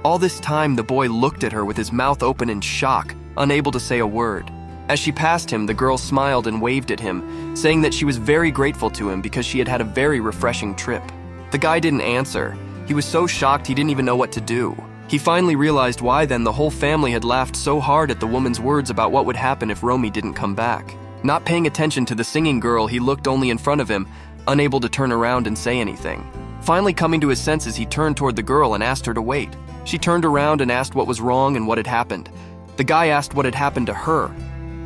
All this time, the boy looked at her with his mouth open in shock, unable to say a word. As she passed him, the girl smiled and waved at him, saying that she was very grateful to him because she had had a very refreshing trip. The guy didn't answer. He was so shocked he didn't even know what to do. He finally realized why then the whole family had laughed so hard at the woman's words about what would happen if Romy didn't come back. Not paying attention to the singing girl, he looked only in front of him, unable to turn around and say anything. Finally coming to his senses, he turned toward the girl and asked her to wait. She turned around and asked what was wrong and what had happened. The guy asked what had happened to her,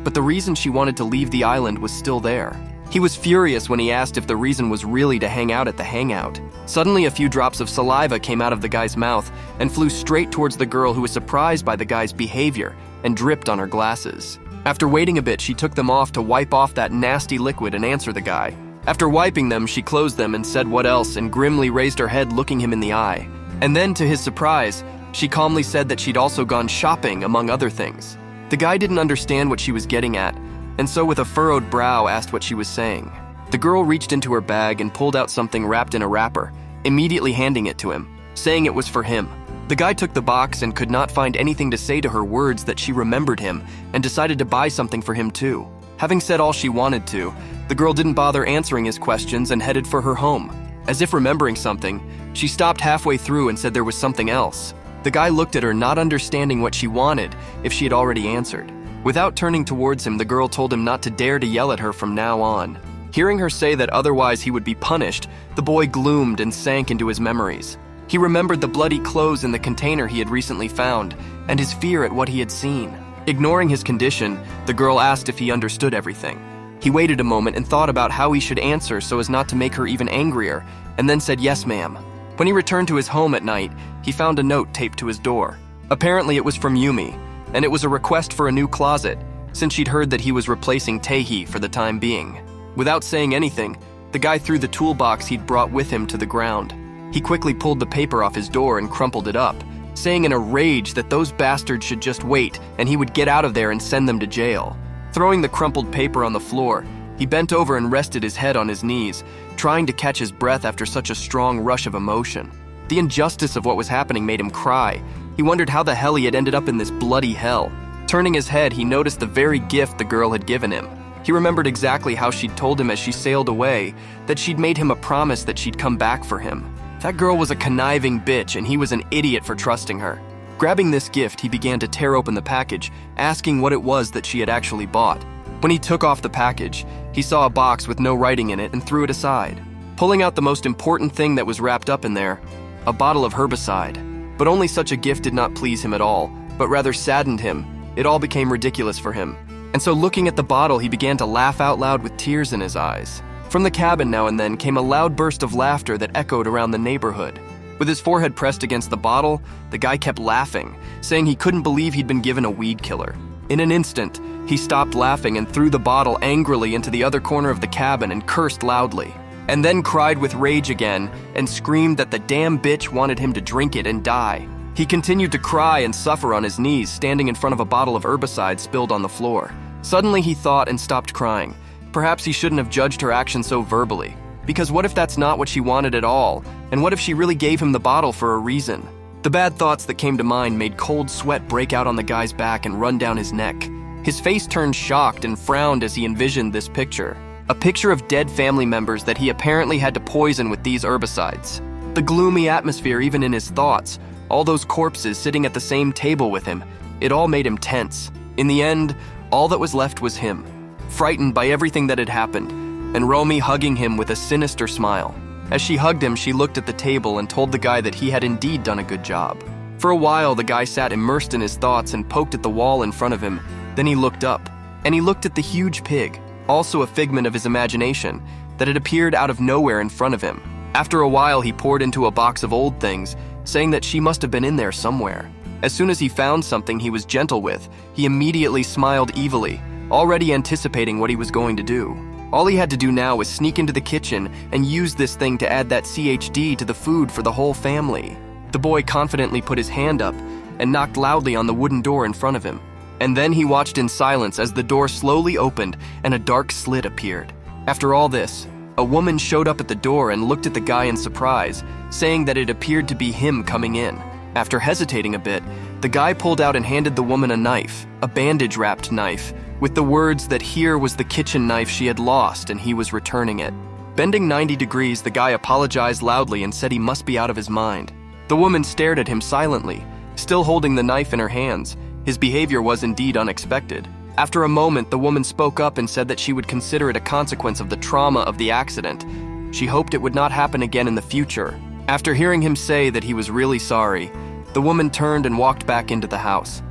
but the reason she wanted to leave the island was still there. He was furious when he asked if the reason was really to hang out at the hangout. Suddenly, a few drops of saliva came out of the guy's mouth and flew straight towards the girl, who was surprised by the guy's behavior and dripped on her glasses. After waiting a bit, she took them off to wipe off that nasty liquid and answer the guy. After wiping them, she closed them and said what else and grimly raised her head, looking him in the eye. And then, to his surprise, she calmly said that she'd also gone shopping, among other things. The guy didn't understand what she was getting at, and so with a furrowed brow asked what she was saying. The girl reached into her bag and pulled out something wrapped in a wrapper, immediately handing it to him, saying it was for him. The guy took the box and could not find anything to say to her words that she remembered him and decided to buy something for him too. Having said all she wanted to, the girl didn't bother answering his questions and headed for her home. As if remembering something, she stopped halfway through and said there was something else. The guy looked at her, not understanding what she wanted if she had already answered. Without turning towards him, the girl told him not to dare to yell at her from now on. Hearing her say that otherwise he would be punished, the boy gloomed and sank into his memories. He remembered the bloody clothes in the container he had recently found and his fear at what he had seen. Ignoring his condition, the girl asked if he understood everything. He waited a moment and thought about how he should answer so as not to make her even angrier, and then said, "Yes, ma'am." When he returned to his home at night, he found a note taped to his door. Apparently it was from Yumi, and it was a request for a new closet, since she'd heard that he was replacing Taehi for the time being. Without saying anything, the guy threw the toolbox he'd brought with him to the ground. He quickly pulled the paper off his door and crumpled it up, saying in a rage that those bastards should just wait and he would get out of there and send them to jail. Throwing the crumpled paper on the floor, he bent over and rested his head on his knees, trying to catch his breath after such a strong rush of emotion. The injustice of what was happening made him cry. He wondered how the hell he had ended up in this bloody hell. Turning his head, he noticed the very gift the girl had given him. He remembered exactly how she'd told him as she sailed away that she'd made him a promise that she'd come back for him. That girl was a conniving bitch, and he was an idiot for trusting her. Grabbing this gift, he began to tear open the package, asking what it was that she had actually bought. When he took off the package, he saw a box with no writing in it and threw it aside. Pulling out the most important thing that was wrapped up in there, a bottle of herbicide. But only such a gift did not please him at all, but rather saddened him. It all became ridiculous for him. And so looking at the bottle, he began to laugh out loud with tears in his eyes. From the cabin now and then came a loud burst of laughter that echoed around the neighborhood. With his forehead pressed against the bottle, the guy kept laughing, saying he couldn't believe he'd been given a weed killer. In an instant, he stopped laughing and threw the bottle angrily into the other corner of the cabin and cursed loudly, and then cried with rage again and screamed that the damn bitch wanted him to drink it and die. He continued to cry and suffer on his knees, standing in front of a bottle of herbicide spilled on the floor. Suddenly he thought and stopped crying. Perhaps he shouldn't have judged her action so verbally. Because what if that's not what she wanted at all? And what if she really gave him the bottle for a reason? The bad thoughts that came to mind made cold sweat break out on the guy's back and run down his neck. His face turned shocked and frowned as he envisioned this picture. A picture of dead family members that he apparently had to poison with these herbicides. The gloomy atmosphere even in his thoughts, all those corpses sitting at the same table with him, it all made him tense. In the end, all that was left was him, frightened by everything that had happened, and Romy hugging him with a sinister smile. As she hugged him, she looked at the table and told the guy that he had indeed done a good job. For a while, the guy sat immersed in his thoughts and poked at the wall in front of him. Then he looked up, and he looked at the huge pig, also a figment of his imagination, that had appeared out of nowhere in front of him. After a while, he poured into a box of old things, saying that she must have been in there somewhere. As soon as he found something he was gentle with, he immediately smiled evilly, already anticipating what he was going to do. All he had to do now was sneak into the kitchen and use this thing to add that CHD to the food for the whole family. The boy confidently put his hand up and knocked loudly on the wooden door in front of him. And then he watched in silence as the door slowly opened and a dark slit appeared. After all this, a woman showed up at the door and looked at the guy in surprise, saying that it appeared to be him coming in. After hesitating a bit, the guy pulled out and handed the woman a knife, a bandage-wrapped knife, with the words that here was the kitchen knife she had lost and he was returning it. Bending 90 degrees, the guy apologized loudly and said he must be out of his mind. The woman stared at him silently, still holding the knife in her hands. His behavior was indeed unexpected. After a moment, the woman spoke up and said that she would consider it a consequence of the trauma of the accident. She hoped it would not happen again in the future. After hearing him say that he was really sorry, the woman turned and walked back into the house.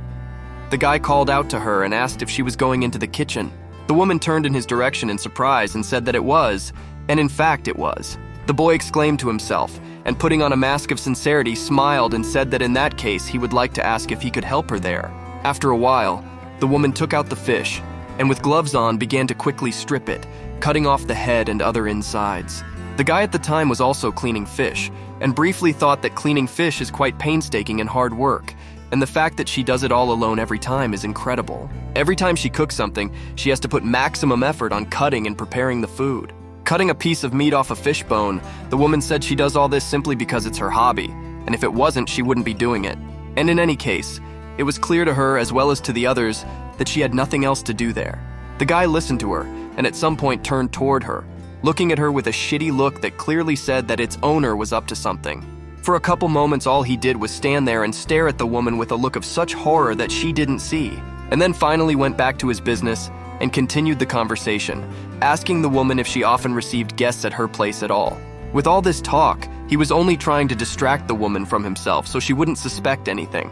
The guy called out to her and asked if she was going into the kitchen. The woman turned in his direction in surprise and said that it was, and in fact it was. The boy exclaimed to himself, and putting on a mask of sincerity, smiled and said that in that case he would like to ask if he could help her there. After a while, the woman took out the fish, and with gloves on began to quickly strip it, cutting off the head and other insides. The guy at the time was also cleaning fish, and briefly thought that cleaning fish is quite painstaking and hard work, and the fact that she does it all alone every time is incredible. Every time she cooks something, she has to put maximum effort on cutting and preparing the food. Cutting a piece of meat off a fish bone, the woman said she does all this simply because it's her hobby, and if it wasn't, she wouldn't be doing it. And in any case, it was clear to her as well as to the others that she had nothing else to do there. The guy listened to her, and at some point turned toward her, looking at her with a shitty look that clearly said that its owner was up to something. For a couple moments, all he did was stand there and stare at the woman with a look of such horror that she didn't see, and then finally went back to his business and continued the conversation, asking the woman if she often received guests at her place at all. With all this talk, he was only trying to distract the woman from himself so she wouldn't suspect anything.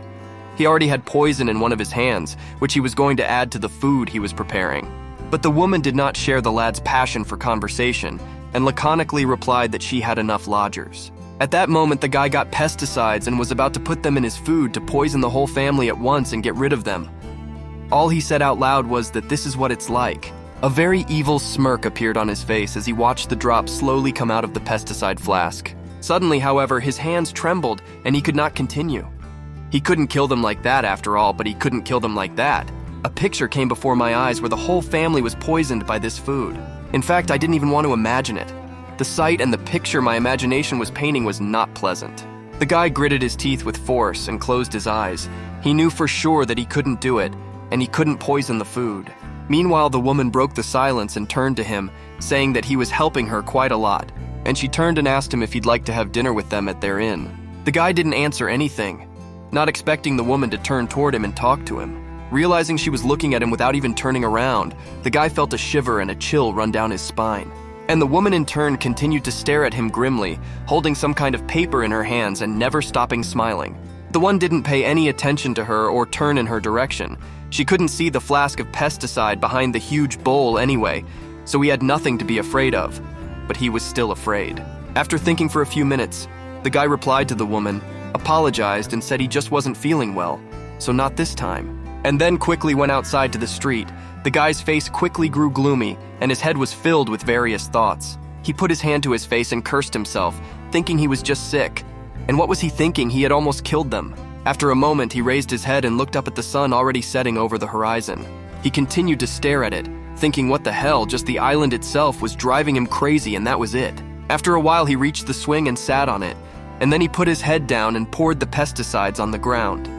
He already had poison in one of his hands, which he was going to add to the food he was preparing. But the woman did not share the lad's passion for conversation and laconically replied that she had enough lodgers. At that moment, the guy got pesticides and was about to put them in his food to poison the whole family at once and get rid of them. All he said out loud was that this is what it's like. A very evil smirk appeared on his face as he watched the drops slowly come out of the pesticide flask. Suddenly, however, his hands trembled and he could not continue. He couldn't kill them like that after all, but he couldn't kill them like that. A picture came before my eyes where the whole family was poisoned by this food. In fact, I didn't even want to imagine it. The sight and the picture my imagination was painting was not pleasant. The guy gritted his teeth with force and closed his eyes. He knew for sure that he couldn't do it, and he couldn't poison the food. Meanwhile, the woman broke the silence and turned to him, saying that he was helping her quite a lot, and she turned and asked him if he'd like to have dinner with them at their inn. The guy didn't answer anything, not expecting the woman to turn toward him and talk to him. Realizing she was looking at him without even turning around, the guy felt a shiver and a chill run down his spine. And the woman in turn continued to stare at him grimly, holding some kind of paper in her hands and never stopping smiling. The one didn't pay any attention to her or turn in her direction. She couldn't see the flask of pesticide behind the huge bowl anyway, so he had nothing to be afraid of. But he was still afraid. After thinking for a few minutes, the guy replied to the woman, apologized and said he just wasn't feeling well, so not this time. And then quickly went outside to the street. The guy's face quickly grew gloomy, and his head was filled with various thoughts. He put his hand to his face and cursed himself, thinking he was just sick. And what was he thinking? He had almost killed them. After a moment, he raised his head and looked up at the sun already setting over the horizon. He continued to stare at it, thinking what the hell, just the island itself was driving him crazy and that was it. After a while, he reached the swing and sat on it, and then he put his head down and poured the pesticides on the ground.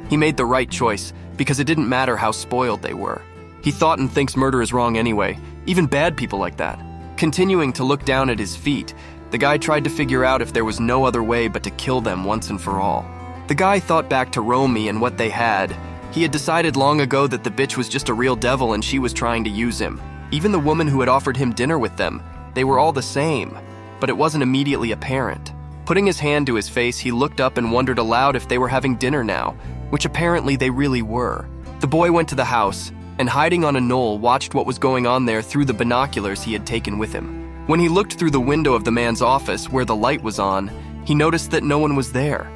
He made the right choice, because it didn't matter how spoiled they were. He thought and thinks murder is wrong anyway, even bad people like that. Continuing to look down at his feet, the guy tried to figure out if there was no other way but to kill them once and for all. The guy thought back to Romy and what they had. He had decided long ago that the bitch was just a real devil and she was trying to use him. Even the woman who had offered him dinner with them, they were all the same, but it wasn't immediately apparent. Putting his hand to his face, he looked up and wondered aloud if they were having dinner now, which apparently they really were. The boy went to the house, and hiding on a knoll, watched what was going on there through the binoculars he had taken with him. When he looked through the window of the man's office, where the light was on, he noticed that no one was there.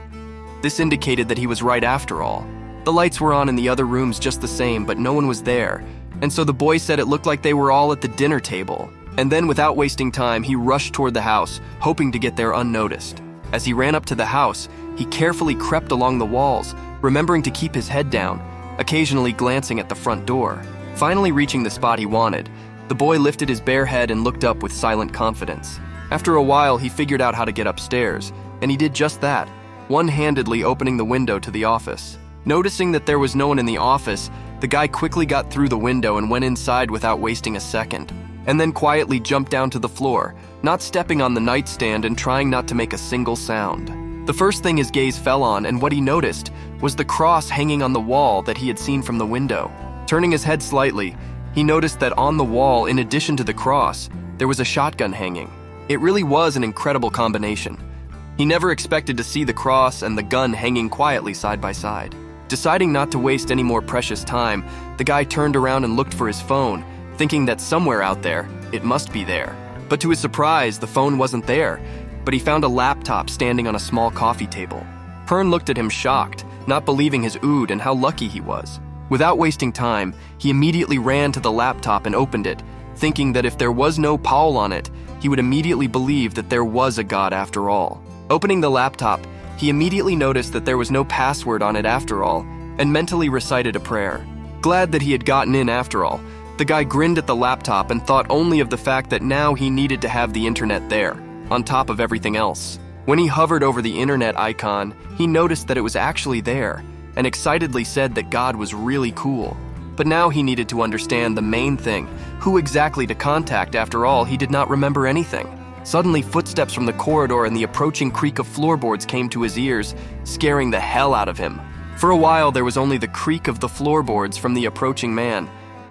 This indicated that he was right after all. The lights were on in the other rooms just the same, but no one was there, and so the boy said it looked like they were all at the dinner table. And then, without wasting time, he rushed toward the house, hoping to get there unnoticed. As he ran up to the house, he carefully crept along the walls, remembering to keep his head down, occasionally glancing at the front door. Finally reaching the spot he wanted, the boy lifted his bare head and looked up with silent confidence. After a while, he figured out how to get upstairs, and he did just that, one-handedly opening the window to the office. Noticing that there was no one in the office, The guy quickly got through the window and went inside without wasting a second, and then quietly jumped down to the floor, not stepping on the nightstand and trying not to make a single sound. The first thing his gaze fell on, and what he noticed, was the cross hanging on the wall that he had seen from the window. Turning his head slightly, he noticed that on the wall, in addition to the cross, there was a shotgun hanging. It really was an incredible combination. He never expected to see the cross and the gun hanging quietly side by side. Deciding not to waste any more precious time, the guy turned around and looked for his phone, thinking that somewhere out there, it must be there. But to his surprise, the phone wasn't there, but he found a laptop standing on a small coffee table. Pern looked at him shocked, not believing his ood and how lucky he was. Without wasting time, he immediately ran to the laptop and opened it, thinking that if there was no Paul on it, he would immediately believe that there was a God after all. Opening the laptop, he immediately noticed that there was no password on it after all, and mentally recited a prayer. Glad that he had gotten in after all, the guy grinned at the laptop and thought only of the fact that now he needed to have the internet there, on top of everything else. When he hovered over the internet icon, he noticed that it was actually there, and excitedly said that God was really cool. But now he needed to understand the main thing, who exactly to contact. After all, he did not remember anything. Suddenly, footsteps from the corridor and the approaching creak of floorboards came to his ears, scaring the hell out of him. For a while, there was only the creak of the floorboards from the approaching man,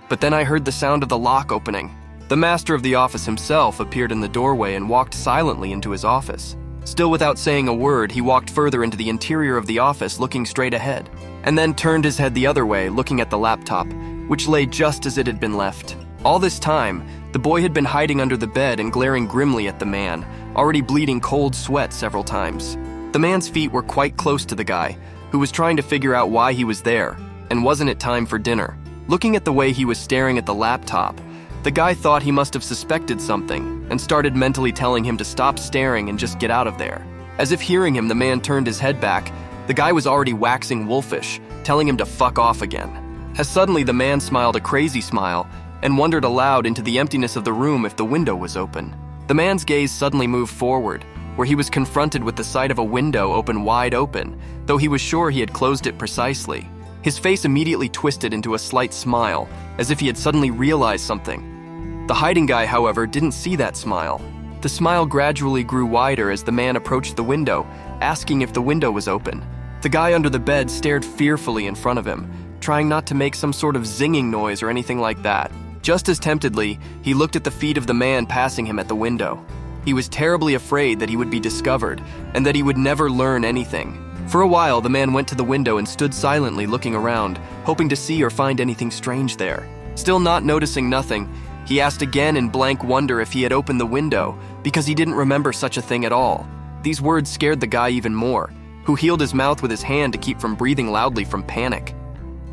but then I heard the sound of the lock opening. The master of the office himself appeared in the doorway and walked silently into his office. Still without saying a word, he walked further into the interior of the office, looking straight ahead, and then turned his head the other way, looking at the laptop, which lay just as it had been left. All this time, the boy had been hiding under the bed and glaring grimly at the man, already bleeding cold sweat several times. The man's feet were quite close to the guy, who was trying to figure out why he was there, and wasn't it time for dinner. Looking at the way he was staring at the laptop, the guy thought he must have suspected something, and started mentally telling him to stop staring and just get out of there. As if hearing him, the man turned his head back. The guy was already waxing wolfish, telling him to fuck off again. As suddenly the man smiled a crazy smile, and wondered aloud into the emptiness of the room if the window was open. The man's gaze suddenly moved forward, where he was confronted with the sight of a window open wide open, though he was sure he had closed it precisely. His face immediately twisted into a slight smile, as if he had suddenly realized something. The hiding guy, however, didn't see that smile. The smile gradually grew wider as the man approached the window, asking if the window was open. The guy under the bed stared fearfully in front of him, trying not to make some sort of zinging noise or anything like that. Just as temptedly, he looked at the feet of the man passing him at the window. He was terribly afraid that he would be discovered, and that he would never learn anything. For a while, the man went to the window and stood silently looking around, hoping to see or find anything strange there. Still not noticing nothing, he asked again in blank wonder if he had opened the window, because he didn't remember such a thing at all. These words scared the guy even more, who healed his mouth with his hand to keep from breathing loudly from panic.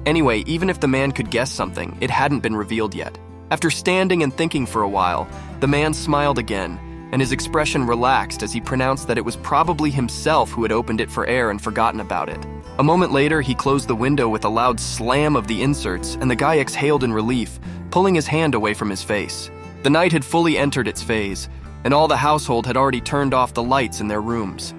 Anyway, even if the man could guess something, it hadn't been revealed yet. After standing and thinking for a while, the man smiled again, and his expression relaxed as he pronounced that it was probably himself who had opened it for air and forgotten about it. A moment later, he closed the window with a loud slam of the inserts, and the guy exhaled in relief, pulling his hand away from his face. The night had fully entered its phase, and all the household had already turned off the lights in their rooms.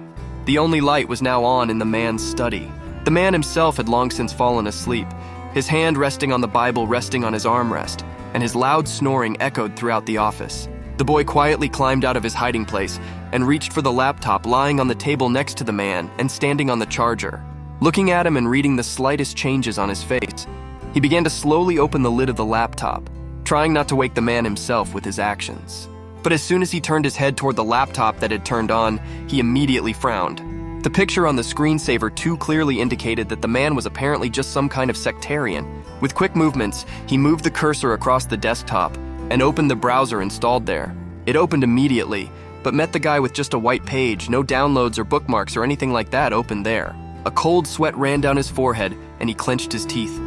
The only light was now on in the man's study. The man himself had long since fallen asleep, his hand resting on the Bible resting on his armrest, and his loud snoring echoed throughout the office. The boy quietly climbed out of his hiding place and reached for the laptop lying on the table next to the man and standing on the charger. Looking at him and reading the slightest changes on his face, he began to slowly open the lid of the laptop, trying not to wake the man himself with his actions. But as soon as he turned his head toward the laptop that had turned on, he immediately frowned. The picture on the screensaver too clearly indicated that the man was apparently just some kind of sectarian. With quick movements, he moved the cursor across the desktop and opened the browser installed there. It opened immediately, but met the guy with just a white page, no downloads or bookmarks or anything like that opened there. A cold sweat ran down his forehead, and he clenched his teeth.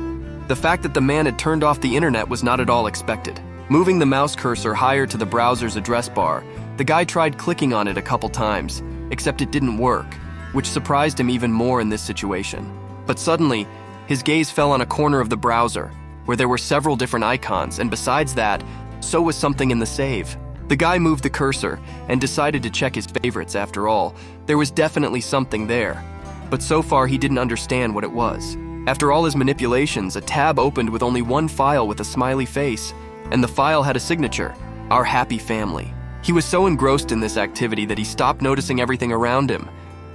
The fact that the man had turned off the internet was not at all expected. Moving the mouse cursor higher to the browser's address bar, the guy tried clicking on it a couple times, except it didn't work, which surprised him even more in this situation. But suddenly, his gaze fell on a corner of the browser, where there were several different icons, and besides that, so was something in the save. The guy moved the cursor and decided to check his favorites. After all, there was definitely something there, but so far he didn't understand what it was. After all his manipulations, a tab opened with only one file with a smiley face, and the file had a signature, "Our Happy Family." He was so engrossed in this activity that he stopped noticing everything around him.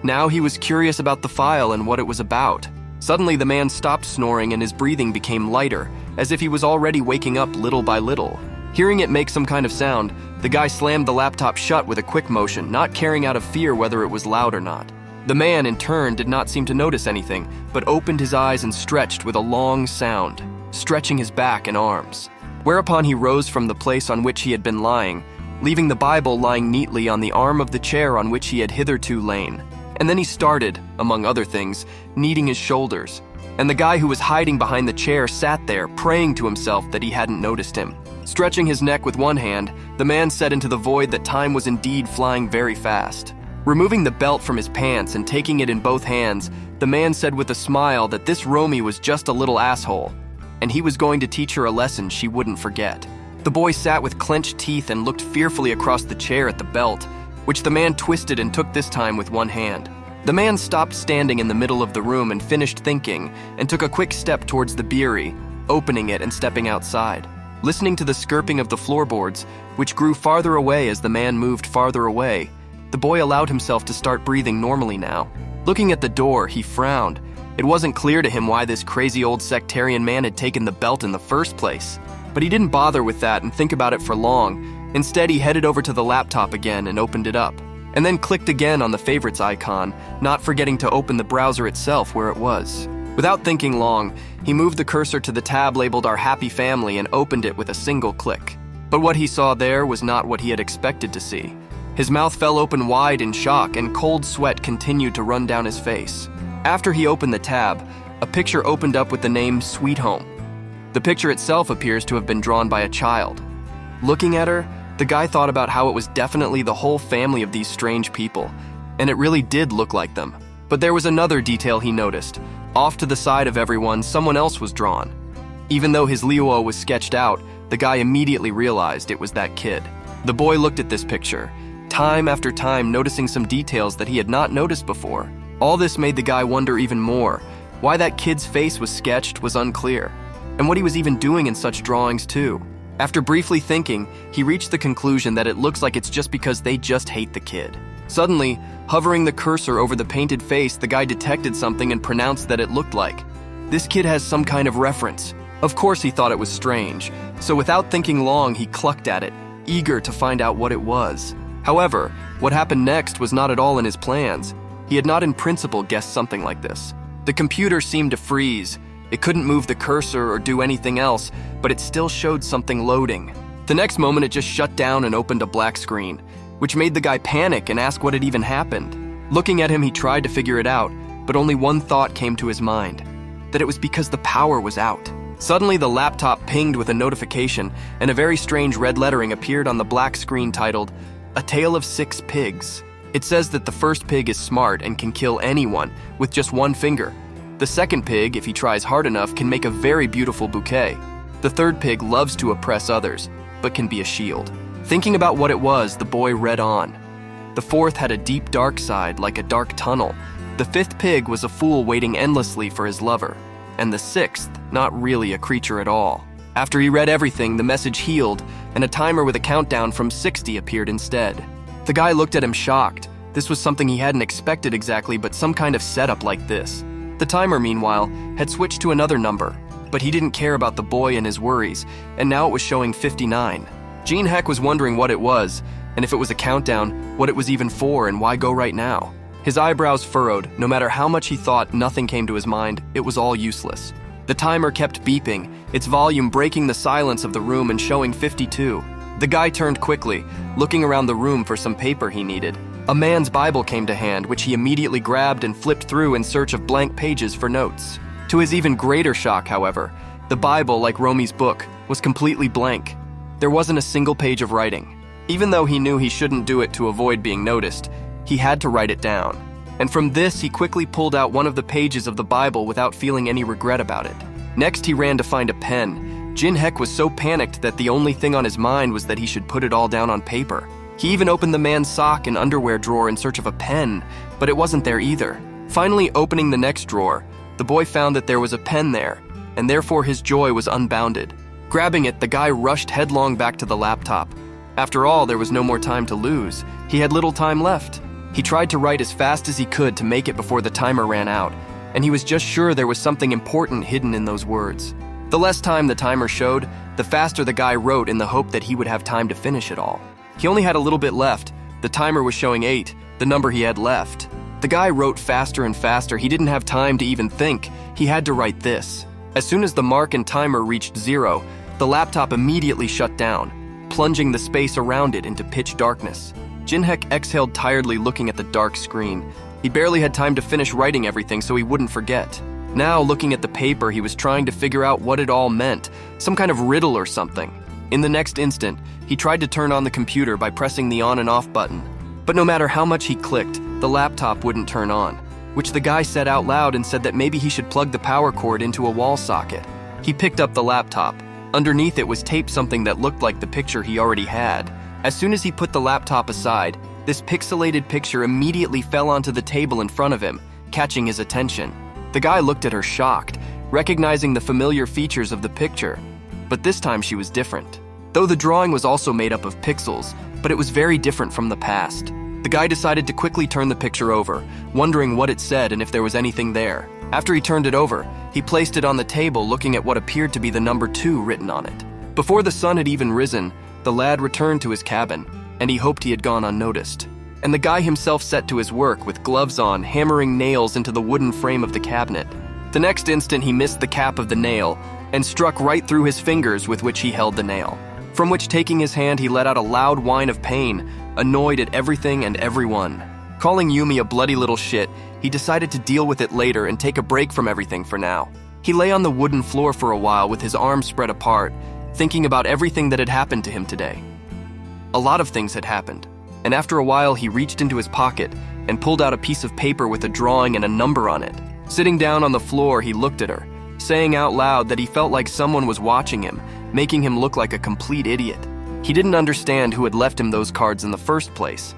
Now he was curious about the file and what it was about. Suddenly, the man stopped snoring and his breathing became lighter, as if he was already waking up little by little. Hearing it make some kind of sound, the guy slammed the laptop shut with a quick motion, not caring out of fear whether it was loud or not. The man, in turn, did not seem to notice anything, but opened his eyes and stretched with a long sound, stretching his back and arms. Whereupon he rose from the place on which he had been lying, leaving the Bible lying neatly on the arm of the chair on which he had hitherto lain. And then he started, among other things, kneading his shoulders. And the guy who was hiding behind the chair sat there, praying to himself that he hadn't noticed him. Stretching his neck with one hand, the man said into the void that time was indeed flying very fast. Removing the belt from his pants and taking it in both hands, the man said with a smile that this Romy was just a little asshole, and he was going to teach her a lesson she wouldn't forget. The boy sat with clenched teeth and looked fearfully across the chair at the belt, which the man twisted and took this time with one hand. The man stopped standing in the middle of the room and finished thinking, and took a quick step towards the beery, opening it and stepping outside. Listening to the skirping of the floorboards, which grew farther away as the man moved farther away, the boy allowed himself to start breathing normally now. Looking at the door, he frowned. It wasn't clear to him why this crazy old sectarian man had taken the belt in the first place. But he didn't bother with that and think about it for long. Instead, he headed over to the laptop again and opened it up, and then clicked again on the favorites icon, not forgetting to open the browser itself where it was. Without thinking long, he moved the cursor to the tab labeled Our Happy Family and opened it with a single click. But what he saw there was not what he had expected to see. His mouth fell open wide in shock and cold sweat continued to run down his face. After he opened the tab, a picture opened up with the name Sweet Home. The picture itself appears to have been drawn by a child. Looking at her, the guy thought about how it was definitely the whole family of these strange people, and it really did look like them. But there was another detail he noticed. Off to the side of everyone, someone else was drawn. Even though his Liuo was sketched out, the guy immediately realized it was that kid. The boy looked at this picture, time after time noticing some details that he had not noticed before. All this made the guy wonder even more. Why that kid's face was sketched was unclear, and what he was even doing in such drawings too. After briefly thinking, he reached the conclusion that it looks like it's just because they just hate the kid. Suddenly, hovering the cursor over the painted face, the guy detected something and pronounced that it looked like, "This kid has some kind of reference." Of course he thought it was strange, so without thinking long, he clucked at it, eager to find out what it was. However, what happened next was not at all in his plans. He had not in principle guessed something like this. The computer seemed to freeze. It couldn't move the cursor or do anything else, but it still showed something loading. The next moment it just shut down and opened a black screen, which made the guy panic and ask what had even happened. Looking at him, he tried to figure it out, but only one thought came to his mind, that it was because the power was out. Suddenly the laptop pinged with a notification, and a very strange red lettering appeared on the black screen titled, "A Tale of 6 Pigs." It says that the first pig is smart and can kill anyone with just one finger. The second pig, if he tries hard enough, can make a very beautiful bouquet. The third pig loves to oppress others, but can be a shield. Thinking about what it was, the boy read on. The fourth had a deep dark side, like a dark tunnel. The fifth pig was a fool waiting endlessly for his lover. And the sixth, not really a creature at all. After he read everything, the message healed, and a timer with a countdown from 60 appeared instead. The guy looked at him shocked. This was something he hadn't expected exactly, but some kind of setup like this. The timer, meanwhile, had switched to another number, but he didn't care about the boy and his worries, and now it was showing 59. Gene Heck was wondering what it was, and if it was a countdown, what it was even for and why go right now. His eyebrows furrowed. No matter how much he thought, nothing came to his mind. It was all useless. The timer kept beeping, its volume breaking the silence of the room and showing 52. The guy turned quickly, looking around the room for some paper he needed. A man's Bible came to hand, which he immediately grabbed and flipped through in search of blank pages for notes. To his even greater shock, however, the Bible, like Romy's book, was completely blank. There wasn't a single page of writing. Even though he knew he shouldn't do it to avoid being noticed, he had to write it down. And from this, he quickly pulled out one of the pages of the Bible without feeling any regret about it. Next, he ran to find a pen. Jin Heck was so panicked that the only thing on his mind was that he should put it all down on paper. He even opened the man's sock and underwear drawer in search of a pen, but it wasn't there either. Finally, opening the next drawer, The boy found that there was a pen there, and therefore his joy was unbounded. Grabbing it, the guy rushed headlong back to the laptop. After all, there was no more time to lose. He had little time left. He tried to write as fast as he could to make it before the timer ran out, and he was just sure there was something important hidden in those words. The less time the timer showed, the faster the guy wrote in the hope that he would have time to finish it all. He only had a little bit left. The timer was showing 8, the number he had left. The guy wrote faster and faster. He didn't have time to even think. He had to write this. As soon as the mark and timer reached 0, the laptop immediately shut down, plunging the space around it into pitch darkness. Jinhek exhaled tiredly, looking at the dark screen. He barely had time to finish writing everything so he wouldn't forget. Now, looking at the paper, he was trying to figure out what it all meant, some kind of riddle or something. In the next instant, he tried to turn on the computer by pressing the on and off button. But no matter how much he clicked, the laptop wouldn't turn on, which the guy said out loud and said that maybe he should plug the power cord into a wall socket. He picked up the laptop. Underneath it was taped something that looked like the picture he already had. As soon as he put the laptop aside, this pixelated picture immediately fell onto the table in front of him, catching his attention. The guy looked at her shocked, recognizing the familiar features of the picture. But this time she was different. Though the drawing was also made up of pixels, but it was very different from the past. The guy decided to quickly turn the picture over, wondering what it said and if there was anything there. After he turned it over, he placed it on the table, looking at what appeared to be the number 2 written on it. Before the sun had even risen, the lad returned to his cabin, and he hoped he had gone unnoticed. And the guy himself set to his work with gloves on, hammering nails into the wooden frame of the cabinet. The next instant he missed the cap of the nail and struck right through his fingers with which he held the nail, from which, taking his hand, he let out a loud whine of pain, annoyed at everything and everyone. Calling Yumi a bloody little shit, he decided to deal with it later and take a break from everything for now. He lay on the wooden floor for a while with his arms spread apart, thinking about everything that had happened to him today. A lot of things had happened, and after a while he reached into his pocket and pulled out a piece of paper with a drawing and a number on it. Sitting down on the floor, he looked at her, saying out loud that he felt like someone was watching him, making him look like a complete idiot. He didn't understand who had left him those cards in the first place.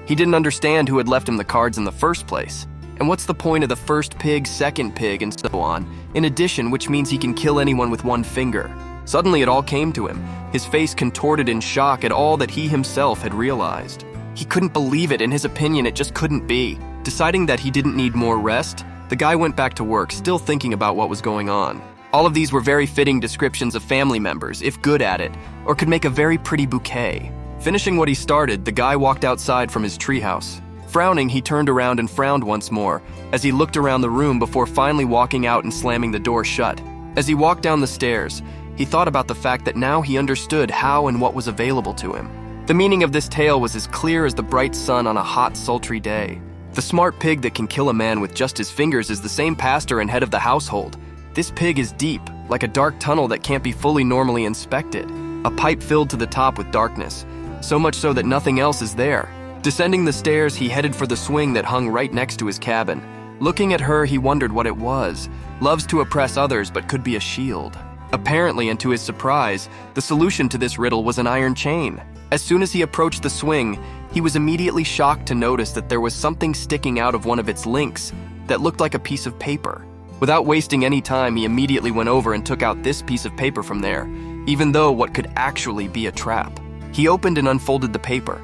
He didn't understand who had left him the cards in the first place. And what's the point of the first pig, second pig, and so on, in addition, which means he can kill anyone with one finger? Suddenly it all came to him, his face contorted in shock at all that he himself had realized. He couldn't believe it. In his opinion, it just couldn't be. Deciding that he didn't need more rest, the guy went back to work, still thinking about what was going on. All of these were very fitting descriptions of family members, if good at it, or could make a very pretty bouquet. Finishing what he started, the guy walked outside from his treehouse. Frowning, he turned around and frowned once more, as he looked around the room before finally walking out and slamming the door shut. As he walked down the stairs, he thought about the fact that now he understood how and what was available to him. The meaning of this tale was as clear as the bright sun on a hot, sultry day. The smart pig that can kill a man with just his fingers is the same pastor and head of the household. This pig is deep, like a dark tunnel that can't be fully normally inspected. A pipe filled to the top with darkness, so much so that nothing else is there. Descending the stairs, he headed for the swing that hung right next to his cabin. Looking at her, he wondered what it was. Loves to oppress others, but could be a shield. Apparently, and to his surprise, the solution to this riddle was an iron chain. As soon as he approached the swing, he was immediately shocked to notice that there was something sticking out of one of its links that looked like a piece of paper. Without wasting any time, he immediately went over and took out this piece of paper from there, even though what could actually be a trap. He opened and unfolded the paper.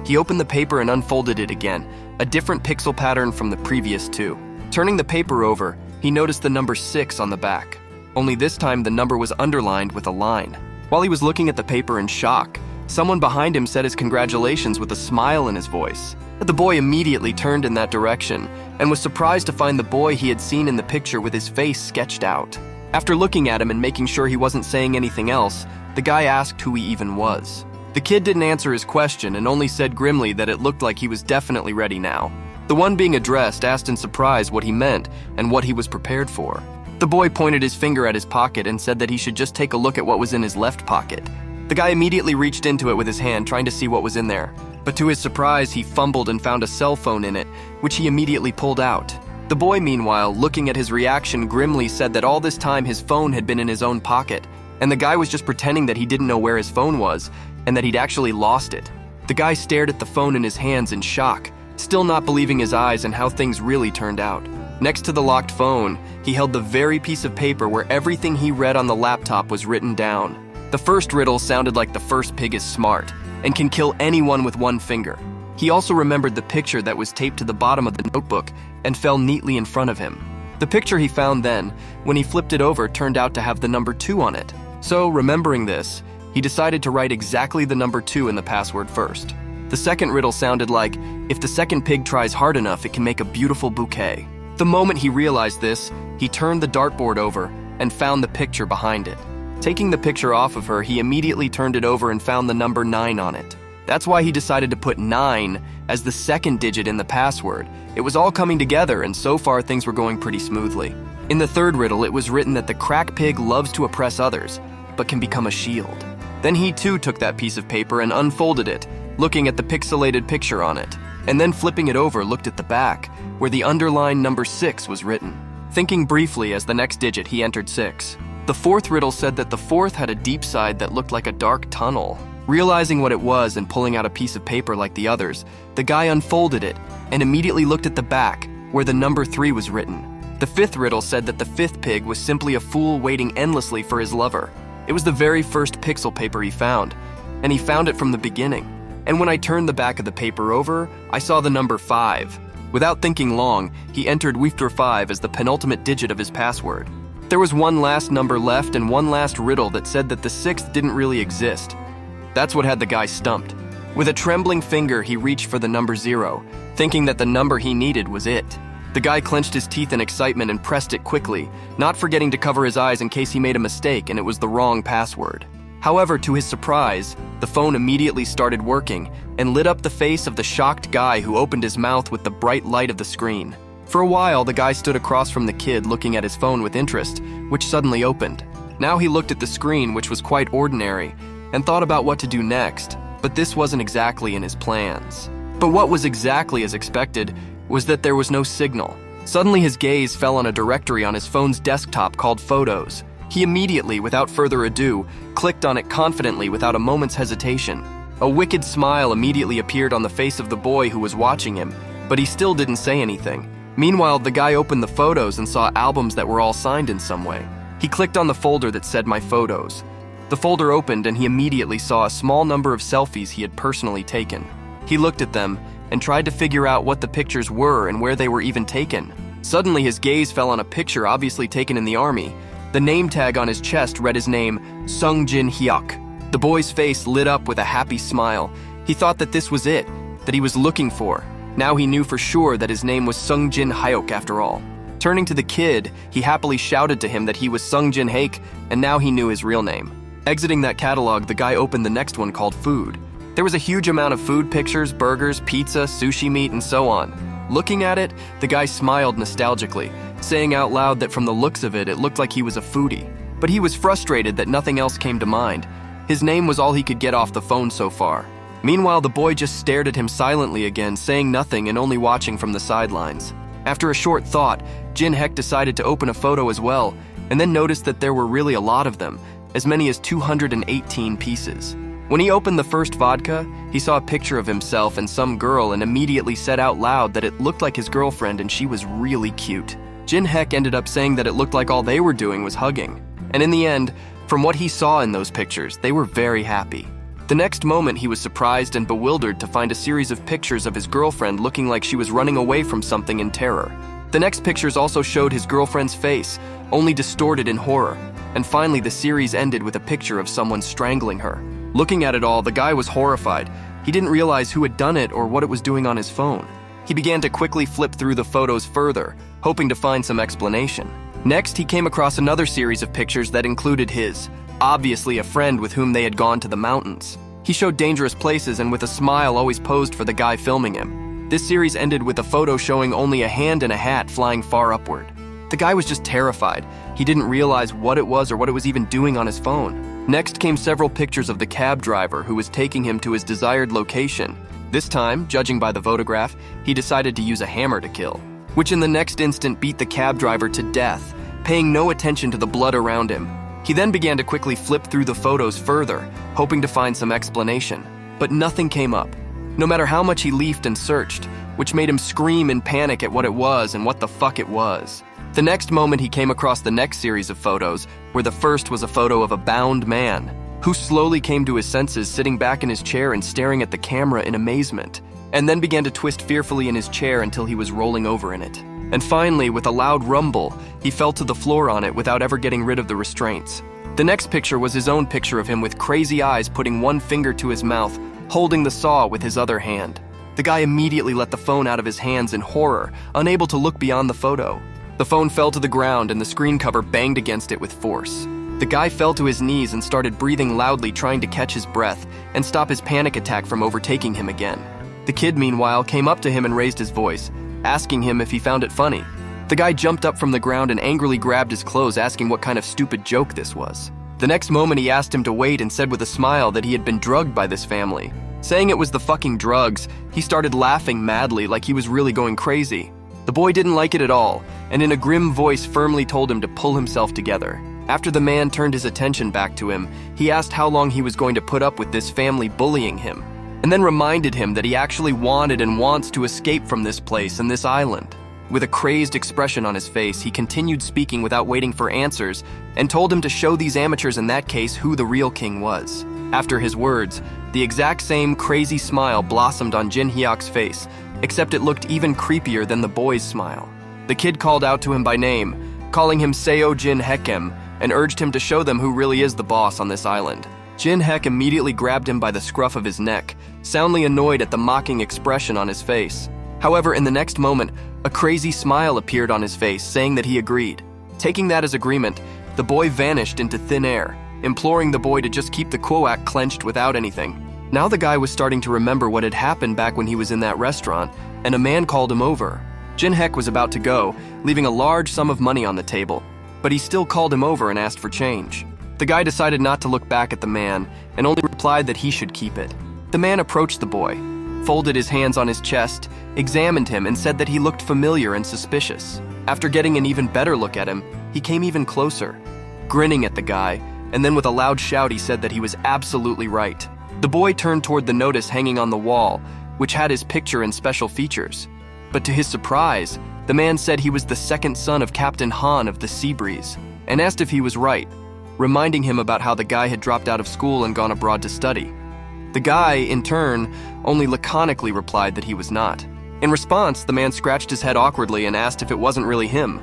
He opened the paper and unfolded it again, a different pixel pattern from the previous two. Turning the paper over, he noticed the number 6 on the back. Only this time the number was underlined with a line. While he was looking at the paper in shock, someone behind him said his congratulations with a smile in his voice. The boy immediately turned in that direction and was surprised to find the boy he had seen in the picture with his face sketched out. After looking at him and making sure he wasn't saying anything else, the guy asked who he even was. The kid didn't answer his question and only said grimly that it looked like he was definitely ready now. The one being addressed asked in surprise what he meant and what he was prepared for. The boy pointed his finger at his pocket and said that he should just take a look at what was in his left pocket. The guy immediately reached into it with his hand, trying to see what was in there. But to his surprise, he fumbled and found a cell phone in it, which he immediately pulled out. The boy, meanwhile, looking at his reaction, grimly said that all this time his phone had been in his own pocket, and the guy was just pretending that he didn't know where his phone was, and that he'd actually lost it. The guy stared at the phone in his hands in shock, still not believing his eyes and how things really turned out. Next to the locked phone, he held the very piece of paper where everything he read on the laptop was written down. The first riddle sounded like the first pig is smart and can kill anyone with one finger. He also remembered the picture that was taped to the bottom of the notebook and fell neatly in front of him. The picture he found then, when he flipped it over, turned out to have the number 2 on it. So, remembering this, he decided to write exactly the number 2 in the password first. The second riddle sounded like, if the second pig tries hard enough, it can make a beautiful bouquet. The moment he realized this, he turned the dartboard over and found the picture behind it. Taking the picture off of her, he immediately turned it over and found the number 9 on it. That's why he decided to put 9 as the second digit in the password. It was all coming together, and so far things were going pretty smoothly. In the third riddle, it was written that the crack pig loves to oppress others, but can become a shield. Then he too took that piece of paper and unfolded it, looking at the pixelated picture on it, and then flipping it over, looked at the back, where the underlined number 6 was written. Thinking briefly as the next digit, he entered 6. The fourth riddle said that the fourth had a deep side that looked like a dark tunnel. Realizing what it was and pulling out a piece of paper like the others, the guy unfolded it and immediately looked at the back, where the number 3 was written. The fifth riddle said that the fifth pig was simply a fool waiting endlessly for his lover. It was the very first pixel paper he found, and he found it from the beginning. And when I turned the back of the paper over, I saw the number 5. Without thinking long, he entered Wifter 5 as the penultimate digit of his password. There was one last number left and one last riddle that said that the 6th didn't really exist. That's what had the guy stumped. With a trembling finger, he reached for the number 0, thinking that the number he needed was it. The guy clenched his teeth in excitement and pressed it quickly, not forgetting to cover his eyes in case he made a mistake and it was the wrong password. However, to his surprise, the phone immediately started working and lit up the face of the shocked guy who opened his mouth with the bright light of the screen. For a while, the guy stood across from the kid looking at his phone with interest, which suddenly opened. Now he looked at the screen, which was quite ordinary, and thought about what to do next, but this wasn't exactly in his plans. But what was exactly as expected was that there was no signal. Suddenly his gaze fell on a directory on his phone's desktop called Photos. He immediately, without further ado, clicked on it confidently without a moment's hesitation. A wicked smile immediately appeared on the face of the boy who was watching him, but he still didn't say anything. Meanwhile, the guy opened the photos and saw albums that were all signed in some way. He clicked on the folder that said My Photos. The folder opened and he immediately saw a small number of selfies he had personally taken. He looked at them and tried to figure out what the pictures were and where they were even taken. Suddenly his gaze fell on a picture obviously taken in the army. The name tag on his chest read his name, Sung Jin Hyuk. The boy's face lit up with a happy smile. He thought that this was it, that he was looking for. Now he knew for sure that his name was Sung Jin Hyuk after all. Turning to the kid, he happily shouted to him that he was Sung Jin Hyuk, and now he knew his real name. Exiting that catalog, the guy opened the next one called Food. There was a huge amount of food pictures, burgers, pizza, sushi meat, and so on. Looking at it, the guy smiled nostalgically, saying out loud that from the looks of it, it looked like he was a foodie. But he was frustrated that nothing else came to mind. His name was all he could get off the phone so far. Meanwhile, the boy just stared at him silently again, saying nothing and only watching from the sidelines. After a short thought, Jin Hyuk decided to open a photo as well, and then noticed that there were really a lot of them, as many as 218 pieces. When he opened the first vodka, he saw a picture of himself and some girl and immediately said out loud that it looked like his girlfriend and she was really cute. Jin Hyuk ended up saying that it looked like all they were doing was hugging. And in the end, from what he saw in those pictures, they were very happy. The next moment, he was surprised and bewildered to find a series of pictures of his girlfriend looking like she was running away from something in terror. The next pictures also showed his girlfriend's face, only distorted in horror. And finally, the series ended with a picture of someone strangling her. Looking at it all, the guy was horrified. He didn't realize who had done it or what it was doing on his phone. He began to quickly flip through the photos further, hoping to find some explanation. Next, he came across another series of pictures that included his, obviously a friend with whom they had gone to the mountains. He showed dangerous places and with a smile always posed for the guy filming him. This series ended with a photo showing only a hand and a hat flying far upward. The guy was just terrified. He didn't realize what it was or what it was even doing on his phone. Next came several pictures of the cab driver who was taking him to his desired location. This time, judging by the photograph, he decided to use a hammer to kill, which in the next instant beat the cab driver to death, paying no attention to the blood around him. He then began to quickly flip through the photos further, hoping to find some explanation. But nothing came up. No matter how much he leafed and searched, which made him scream in panic at what it was and what the fuck it was. The next moment he came across the next series of photos, where the first was a photo of a bound man, who slowly came to his senses sitting back in his chair and staring at the camera in amazement, and then began to twist fearfully in his chair until he was rolling over in it. And finally, with a loud rumble, he fell to the floor on it without ever getting rid of the restraints. The next picture was his own picture of him with crazy eyes putting one finger to his mouth, holding the saw with his other hand. The guy immediately let the phone out of his hands in horror, unable to look beyond the photo. The phone fell to the ground and the screen cover banged against it with force. The guy fell to his knees and started breathing loudly, trying to catch his breath and stop his panic attack from overtaking him again. The kid, meanwhile, came up to him and raised his voice, asking him if he found it funny. The guy jumped up from the ground and angrily grabbed his clothes, asking what kind of stupid joke this was. The next moment he asked him to wait and said with a smile that he had been drugged by this family. Saying it was the fucking drugs, he started laughing madly like he was really going crazy. The boy didn't like it at all, and in a grim voice firmly told him to pull himself together. After the man turned his attention back to him, he asked how long he was going to put up with this family bullying him, and then reminded him that he actually wanted and wants to escape from this place and this island. With a crazed expression on his face, he continued speaking without waiting for answers and told him to show these amateurs in that case who the real king was. After his words, the exact same crazy smile blossomed on Jin Hyuk's face, except it looked even creepier than the boy's smile. The kid called out to him by name, calling him Seo Jin Hekem, and urged him to show them who really is the boss on this island. Jin Hek immediately grabbed him by the scruff of his neck, soundly annoyed at the mocking expression on his face. However, in the next moment, a crazy smile appeared on his face, saying that he agreed. Taking that as agreement, the boy vanished into thin air, imploring the boy to just keep the kuoak clenched without anything. Now the guy was starting to remember what had happened back when he was in that restaurant, and a man called him over. Jin Hek was about to go, leaving a large sum of money on the table, but he still called him over and asked for change. The guy decided not to look back at the man, and only replied that he should keep it. The man approached the boy, folded his hands on his chest, examined him, and said that he looked familiar and suspicious. After getting an even better look at him, he came even closer, grinning at the guy, and then with a loud shout he said that he was absolutely right. The boy turned toward the notice hanging on the wall, which had his picture and special features. But to his surprise, the man said he was the second son of Captain Han of the Sea Breeze, and asked if he was right, reminding him about how the guy had dropped out of school and gone abroad to study. The guy, in turn, only laconically replied that he was not. In response, the man scratched his head awkwardly and asked if it wasn't really him.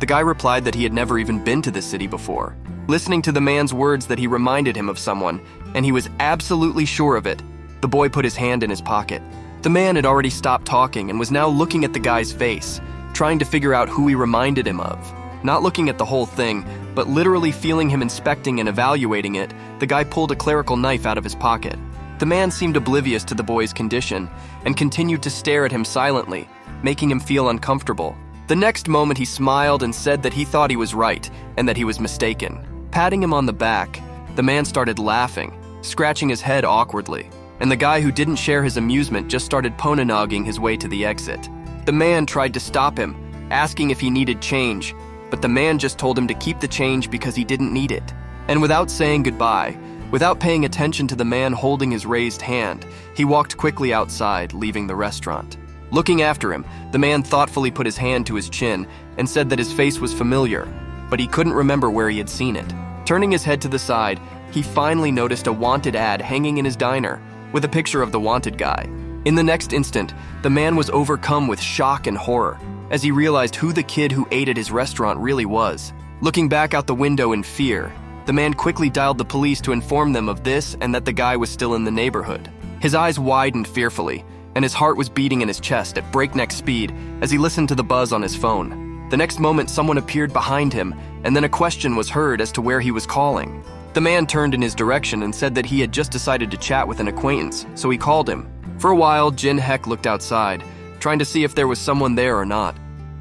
The guy replied that he had never even been to the city before. Listening to the man's words that he reminded him of someone, and he was absolutely sure of it, the boy put his hand in his pocket. The man had already stopped talking and was now looking at the guy's face, trying to figure out who he reminded him of. Not looking at the whole thing, but literally feeling him inspecting and evaluating it, the guy pulled a clerical knife out of his pocket. The man seemed oblivious to the boy's condition and continued to stare at him silently, making him feel uncomfortable. The next moment he smiled and said that he thought he was right and that he was mistaken. Patting him on the back, the man started laughing, scratching his head awkwardly, and the guy who didn't share his amusement just started ponanogging his way to the exit. The man tried to stop him, asking if he needed change, but the man just told him to keep the change because he didn't need it. And without saying goodbye, without paying attention to the man holding his raised hand, he walked quickly outside, leaving the restaurant. Looking after him, the man thoughtfully put his hand to his chin and said that his face was familiar, but he couldn't remember where he had seen it. Turning his head to the side, he finally noticed a wanted ad hanging in his diner, with a picture of the wanted guy. In the next instant, the man was overcome with shock and horror, as he realized who the kid who ate at his restaurant really was. Looking back out the window in fear, the man quickly dialed the police to inform them of this and that the guy was still in the neighborhood. His eyes widened fearfully, and his heart was beating in his chest at breakneck speed as he listened to the buzz on his phone. The next moment, someone appeared behind him, and then a question was heard as to where he was calling. The man turned in his direction and said that he had just decided to chat with an acquaintance, so he called him. For a while, Jin Hek looked outside, trying to see if there was someone there or not.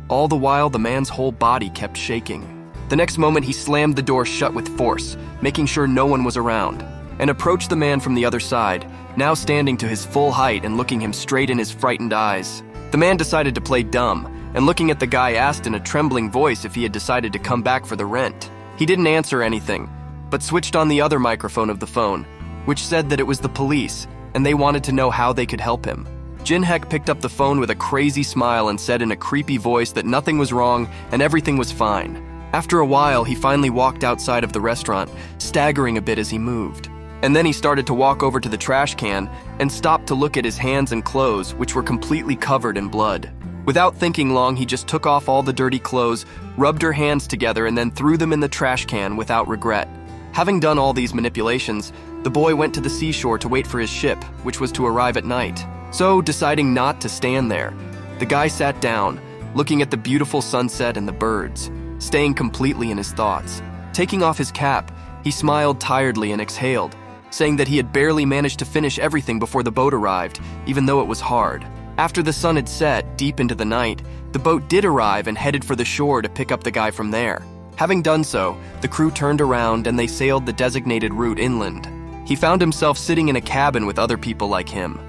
All the while, the man's whole body kept shaking. The next moment, he slammed the door shut with force, making sure no one was around, and approached the man from the other side, now standing to his full height and looking him straight in his frightened eyes. The man decided to play dumb, and looking at the guy asked in a trembling voice if he had decided to come back for the rent. He didn't answer anything, but switched on the other microphone of the phone, which said that it was the police, and they wanted to know how they could help him. Jinhek picked up the phone with a crazy smile and said in a creepy voice that nothing was wrong and everything was fine. After a while, he finally walked outside of the restaurant, staggering a bit as he moved. And then he started to walk over to the trash can and stopped to look at his hands and clothes, which were completely covered in blood. Without thinking long, he just took off all the dirty clothes, rubbed her hands together, and then threw them in the trash can without regret. Having done all these manipulations, the boy went to the seashore to wait for his ship, which was to arrive at night. So, deciding not to stand there, the guy sat down, looking at the beautiful sunset and the birds, staying completely in his thoughts. Taking off his cap, he smiled tiredly and exhaled, saying that he had barely managed to finish everything before the boat arrived, even though it was hard. After the sun had set, deep into the night, the boat did arrive and headed for the shore to pick up the guy from there. Having done so, the crew turned around and they sailed the designated route inland. He found himself sitting in a cabin with other people like him.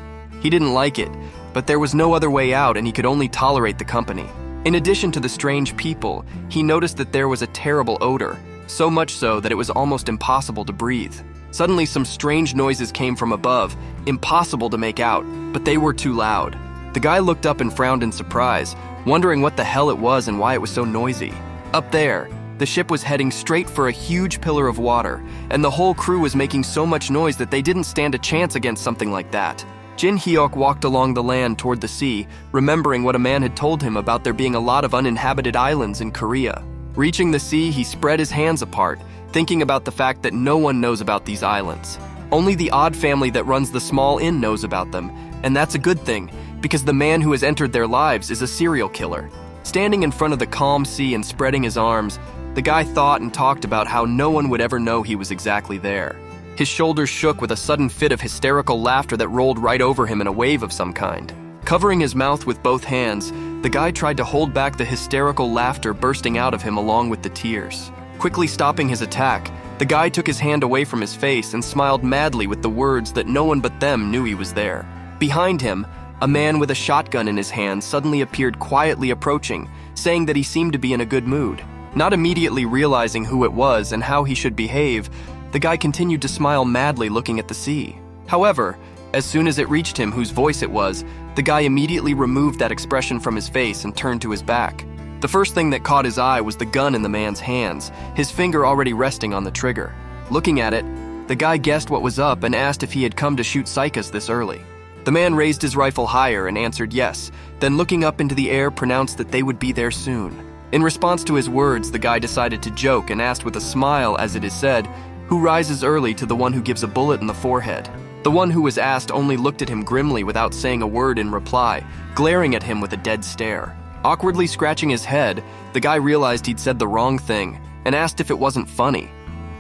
He didn't like it, but there was no other way out and he could only tolerate the company. In addition to the strange people, he noticed that there was a terrible odor, so much so that it was almost impossible to breathe. Suddenly, some strange noises came from above, impossible to make out, but they were too loud. The guy looked up and frowned in surprise, wondering what the hell it was and why it was so noisy. Up there, the ship was heading straight for a huge pillar of water, and the whole crew was making so much noise that they didn't stand a chance against something like that. Jin Hyuk walked along the land toward the sea, remembering what a man had told him about there being a lot of uninhabited islands in Korea. Reaching the sea, he spread his hands apart, thinking about the fact that no one knows about these islands. Only the odd family that runs the small inn knows about them, and that's a good thing, because the man who has entered their lives is a serial killer. Standing in front of the calm sea and spreading his arms, the guy thought and talked about how no one would ever know he was exactly there. His shoulders shook with a sudden fit of hysterical laughter that rolled right over him in a wave of some kind. Covering his mouth with both hands, the guy tried to hold back the hysterical laughter bursting out of him along with the tears. Quickly stopping his attack, the guy took his hand away from his face and smiled madly with the words that no one but them knew he was there. Behind him, a man with a shotgun in his hand suddenly appeared quietly approaching, saying that he seemed to be in a good mood. Not immediately realizing who it was and how he should behave, the guy continued to smile madly looking at the sea. However, as soon as it reached him whose voice it was, the guy immediately removed that expression from his face and turned to his back. The first thing that caught his eye was the gun in the man's hands, his finger already resting on the trigger. Looking at it, the guy guessed what was up and asked if he had come to shoot psychos this early. The man raised his rifle higher and answered yes, then looking up into the air pronounced that they would be there soon. In response to his words, the guy decided to joke and asked with a smile, as it is said, "Who rises early to the one who gives a bullet in the forehead?" The one who was asked only looked at him grimly without saying a word in reply, glaring at him with a dead stare. Awkwardly scratching his head, the guy realized he'd said the wrong thing and asked if it wasn't funny,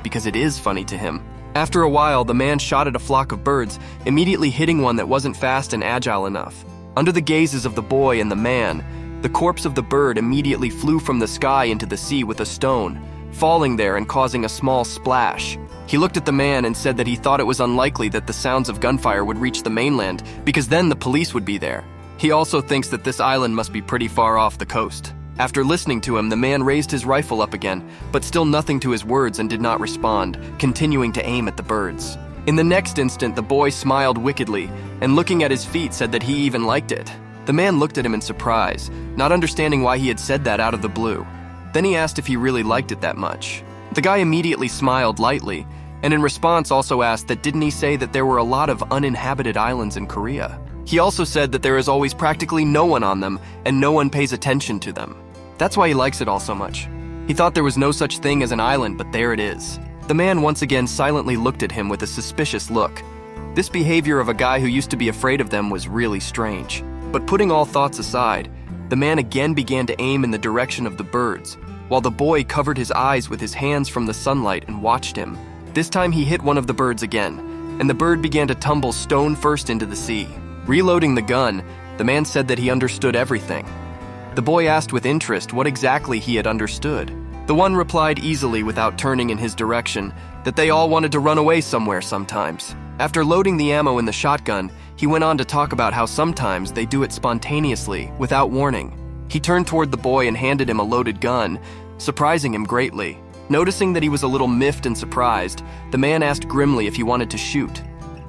because it is funny to him. After a while, the man shot at a flock of birds, immediately hitting one that wasn't fast and agile enough. Under the gazes of the boy and the man, the corpse of the bird immediately flew from the sky into the sea with a stone, falling there and causing a small splash. He looked at the man and said that he thought it was unlikely that the sounds of gunfire would reach the mainland, because then the police would be there. He also thinks that this island must be pretty far off the coast. After listening to him, the man raised his rifle up again, but still nothing to his words and did not respond, continuing to aim at the birds. In the next instant, the boy smiled wickedly, and looking at his feet said that he even liked it. The man looked at him in surprise, not understanding why he had said that out of the blue. Then he asked if he really liked it that much. The guy immediately smiled lightly, and in response also asked that didn't he say that there were a lot of uninhabited islands in Korea. He also said that there is always practically no one on them, and no one pays attention to them. That's why he likes it all so much. He thought there was no such thing as an island, but there it is. The man once again silently looked at him with a suspicious look. This behavior of a guy who used to be afraid of them was really strange. But putting all thoughts aside, the man again began to aim in the direction of the birds, while the boy covered his eyes with his hands from the sunlight and watched him. This time he hit one of the birds again, and the bird began to tumble stone first into the sea. Reloading the gun, the man said that he understood everything. The boy asked with interest what exactly he had understood. The one replied easily without turning in his direction that they all wanted to run away somewhere sometimes. After loading the ammo in the shotgun, he went on to talk about how sometimes they do it spontaneously, without warning. He turned toward the boy and handed him a loaded gun, surprising him greatly. Noticing that he was a little miffed and surprised, the man asked grimly if he wanted to shoot.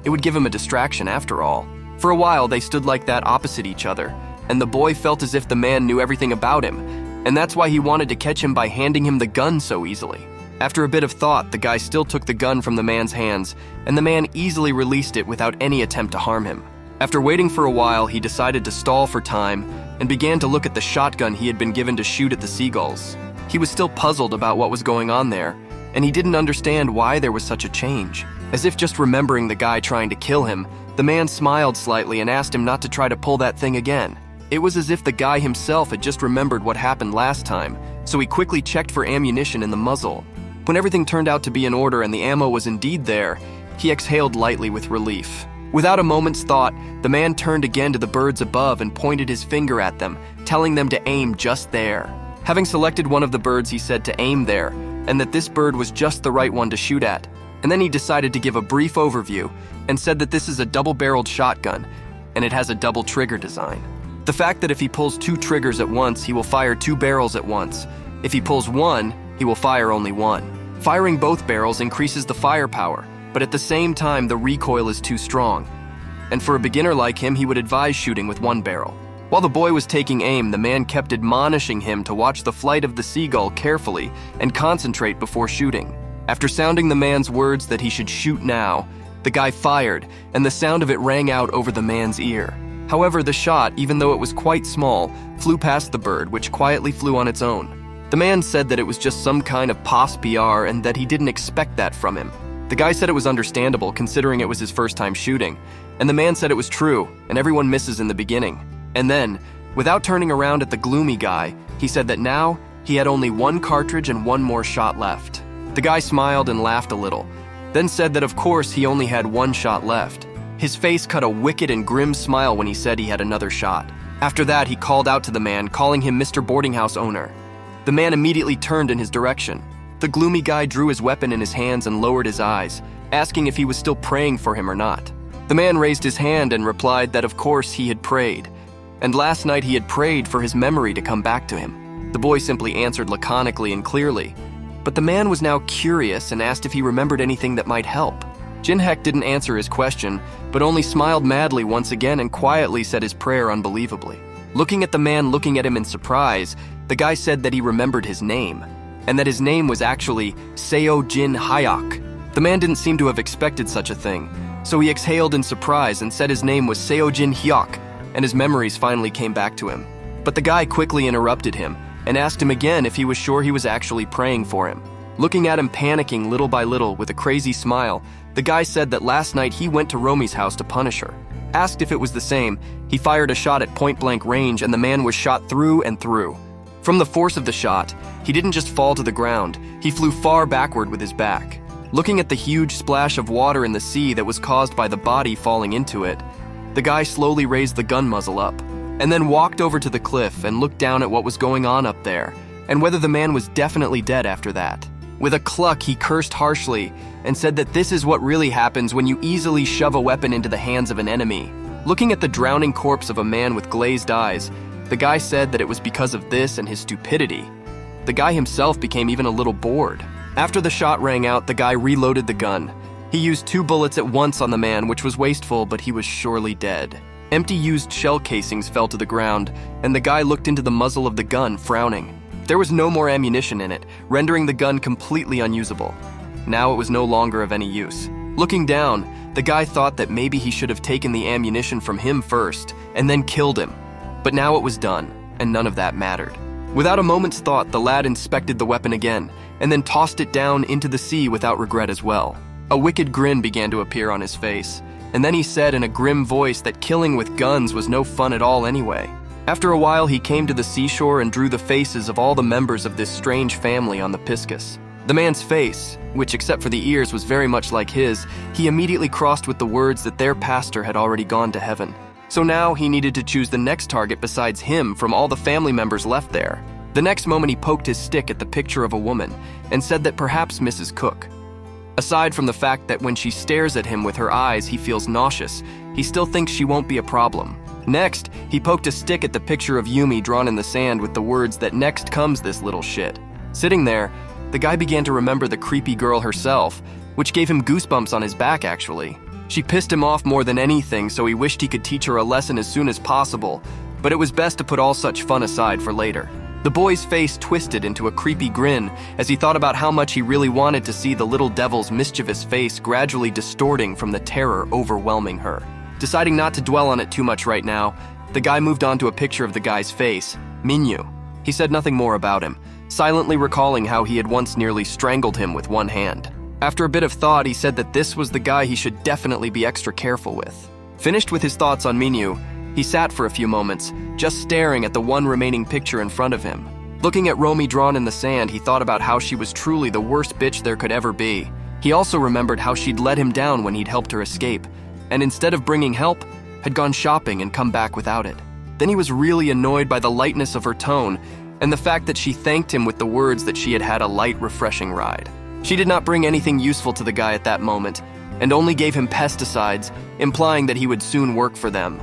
It would give him a distraction after all. For a while, they stood like that opposite each other, and the boy felt as if the man knew everything about him, and that's why he wanted to catch him by handing him the gun so easily. After a bit of thought, the guy still took the gun from the man's hands, and the man easily released it without any attempt to harm him. After waiting for a while, he decided to stall for time and began to look at the shotgun he had been given to shoot at the seagulls. He was still puzzled about what was going on there, and he didn't understand why there was such a change. As if just remembering the guy trying to kill him, the man smiled slightly and asked him not to try to pull that thing again. It was as if the guy himself had just remembered what happened last time, so he quickly checked for ammunition in the muzzle. When everything turned out to be in order and the ammo was indeed there, he exhaled lightly with relief. Without a moment's thought, the man turned again to the birds above and pointed his finger at them, telling them to aim just there. Having selected one of the birds, he said to aim there, and that this bird was just the right one to shoot at. And then he decided to give a brief overview and said that this is a double-barreled shotgun, and it has a double trigger design. The fact that if he pulls 2 triggers at once, he will fire 2 barrels at once. If he pulls 1, he will fire only 1. Firing both barrels increases the firepower, but at the same time, the recoil is too strong. And for a beginner like him, he would advise shooting with 1 barrel. While the boy was taking aim, the man kept admonishing him to watch the flight of the seagull carefully and concentrate before shooting. After sounding the man's words that he should shoot now, the guy fired, and the sound of it rang out over the man's ear. However, the shot, even though it was quite small, flew past the bird, which quietly flew on its own. The man said that it was just some kind of pos PR and that he didn't expect that from him. The guy said it was understandable considering it was his first time shooting, and the man said it was true, and everyone misses in the beginning. And then, without turning around at the gloomy guy, he said that now he had only 1 cartridge and 1 more shot left. The guy smiled and laughed a little, then said that of course he only had 1 shot left. His face cut a wicked and grim smile when he said he had another shot. After that, he called out to the man, calling him Mr. Boarding House Owner. The man immediately turned in his direction. The gloomy guy drew his weapon in his hands and lowered his eyes, asking if he was still praying for him or not. The man raised his hand and replied that of course he had prayed, and last night he had prayed for his memory to come back to him. The boy simply answered laconically and clearly, but the man was now curious and asked if he remembered anything that might help. Jinhek didn't answer his question, but only smiled madly once again and quietly said his prayer unbelievably. Looking at the man looking at him in surprise, the guy said that he remembered his name, and that his name was actually Seo Jin Hyok. The man didn't seem to have expected such a thing, so he exhaled in surprise and said his name was Seo Jin Hyok, and his memories finally came back to him. But the guy quickly interrupted him and asked him again if he was sure he was actually praying for him. Looking at him panicking little by little with a crazy smile, the guy said that last night he went to Romy's house to punish her. Asked if it was the same, he fired a shot at point-blank range and the man was shot through and through. From the force of the shot, he didn't just fall to the ground, he flew far backward with his back. Looking at the huge splash of water in the sea that was caused by the body falling into it, the guy slowly raised the gun muzzle up, and then walked over to the cliff and looked down at what was going on up there, and whether the man was definitely dead after that. With a cluck, he cursed harshly and said that this is what really happens when you easily shove a weapon into the hands of an enemy. Looking at the drowning corpse of a man with glazed eyes, the guy said that it was because of this and his stupidity. The guy himself became even a little bored. After the shot rang out, the guy reloaded the gun. He used 2 bullets at once on the man, which was wasteful, but he was surely dead. Empty used shell casings fell to the ground, and the guy looked into the muzzle of the gun, frowning. There was no more ammunition in it, rendering the gun completely unusable. Now it was no longer of any use. Looking down, the guy thought that maybe he should have taken the ammunition from him first, and then killed him. But now it was done, and none of that mattered. Without a moment's thought, the lad inspected the weapon again, and then tossed it down into the sea without regret as well. A wicked grin began to appear on his face, and then he said in a grim voice that killing with guns was no fun at all anyway. After a while, he came to the seashore and drew the faces of all the members of this strange family on the piscus. The man's face, which except for the ears was very much like his, he immediately crossed with the words that their pastor had already gone to heaven. So now he needed to choose the next target besides him from all the family members left there. The next moment he poked his stick at the picture of a woman and said that perhaps Mrs. Cook. Aside from the fact that when she stares at him with her eyes he feels nauseous, he still thinks she won't be a problem. Next, he poked a stick at the picture of Yumi drawn in the sand with the words that next comes this little shit. Sitting there, the guy began to remember the creepy girl herself, which gave him goosebumps on his back actually. She pissed him off more than anything, so he wished he could teach her a lesson as soon as possible, but it was best to put all such fun aside for later. The boy's face twisted into a creepy grin as he thought about how much he really wanted to see the little devil's mischievous face gradually distorting from the terror overwhelming her. Deciding not to dwell on it too much right now, the guy moved on to a picture of the guy's face, Minyu. He said nothing more about him, silently recalling how he had once nearly strangled him with one hand. After a bit of thought, he said that this was the guy he should definitely be extra careful with. Finished with his thoughts on Minyu, he sat for a few moments, just staring at the one remaining picture in front of him. Looking at Romy drawn in the sand, he thought about how she was truly the worst bitch there could ever be. He also remembered how she'd let him down when he'd helped her escape, and instead of bringing help, had gone shopping and come back without it. Then he was really annoyed by the lightness of her tone and the fact that she thanked him with the words that she had had a light, refreshing ride. She did not bring anything useful to the guy at that moment, and only gave him pesticides, implying that he would soon work for them.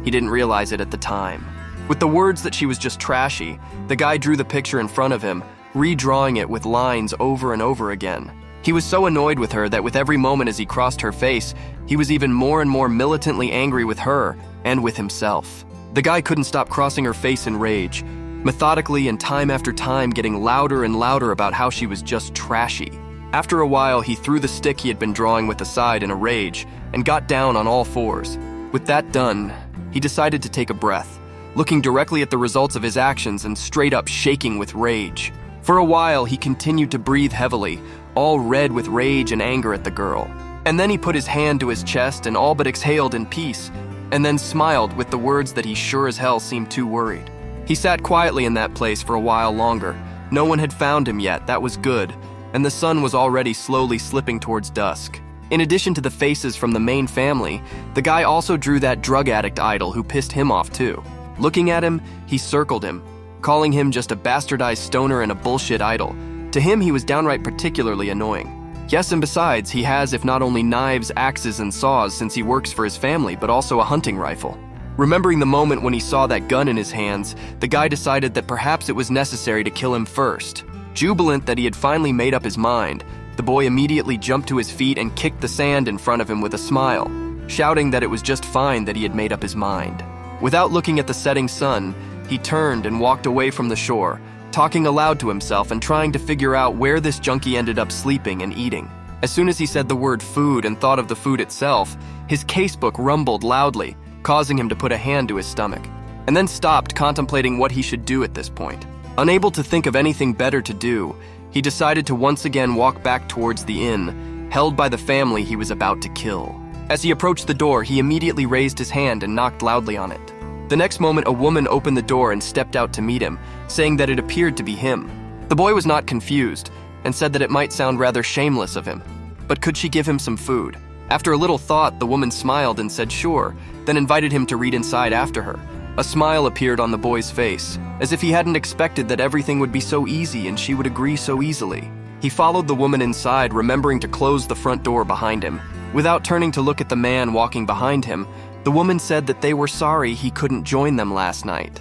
He didn't realize it at the time. With the words that she was just trashy, the guy drew the picture in front of him, redrawing it with lines over and over again. He was so annoyed with her that with every moment as he crossed her face, he was even more and more militantly angry with her and with himself. The guy couldn't stop crossing her face in rage, methodically and time after time getting louder and louder about how she was just trashy. After a while, he threw the stick he had been drawing with aside in a rage and got down on all fours. With that done, he decided to take a breath, looking directly at the results of his actions and straight up shaking with rage. For a while, he continued to breathe heavily, all red with rage and anger at the girl. And then he put his hand to his chest and all but exhaled in peace, and then smiled with the words that he sure as hell seemed too worried. He sat quietly in that place for a while longer. No one had found him yet, that was good, and the sun was already slowly slipping towards dusk. In addition to the faces from the main family, the guy also drew that drug addict idol who pissed him off too. Looking at him, he circled him, calling him just a bastardized stoner and a bullshit idol. To him, he was downright particularly annoying. Yes, and besides, he has if not only knives, axes, and saws since he works for his family, but also a hunting rifle. Remembering the moment when he saw that gun in his hands, the guy decided that perhaps it was necessary to kill him first. Jubilant that he had finally made up his mind, the boy immediately jumped to his feet and kicked the sand in front of him with a smile, shouting that it was just fine that he had made up his mind. Without looking at the setting sun, he turned and walked away from the shore, talking aloud to himself and trying to figure out where this junkie ended up sleeping and eating. As soon as he said the word food and thought of the food itself, his casebook rumbled loudly, causing him to put a hand to his stomach, and then stopped contemplating what he should do at this point. Unable to think of anything better to do, he decided to once again walk back towards the inn, held by the family he was about to kill. As he approached the door, he immediately raised his hand and knocked loudly on it. The next moment, a woman opened the door and stepped out to meet him, saying that it appeared to be him. The boy was not confused, and said that it might sound rather shameless of him, but could she give him some food? After a little thought, the woman smiled and said sure, then invited him to read inside after her. A smile appeared on the boy's face, as if he hadn't expected that everything would be so easy and she would agree so easily. He followed the woman inside, remembering to close the front door behind him. Without turning to look at the man walking behind him, the woman said that they were sorry he couldn't join them last night.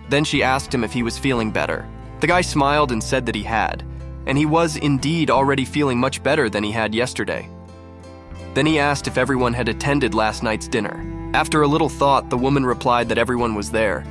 Then she asked him if he was feeling better. The guy smiled and said that he had, and he was indeed already feeling much better than he had yesterday. Then he asked if everyone had attended last night's dinner. After a little thought, the woman replied that everyone was there,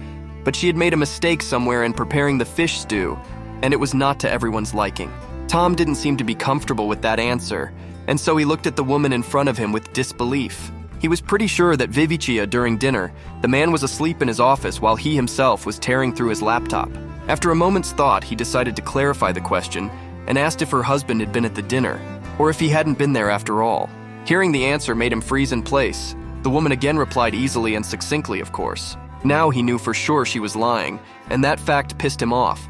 but she had made a mistake somewhere in preparing the fish stew, and it was not to everyone's liking. Tom didn't seem to be comfortable with that answer, and so he looked at the woman in front of him with disbelief. He was pretty sure that Vivicia, during dinner, the man was asleep in his office while he himself was tearing through his laptop. After a moment's thought, he decided to clarify the question and asked if her husband had been at the dinner, or if he hadn't been there after all. Hearing the answer made him freeze in place. The woman again replied easily and succinctly, of course. Now he knew for sure she was lying, and that fact pissed him off.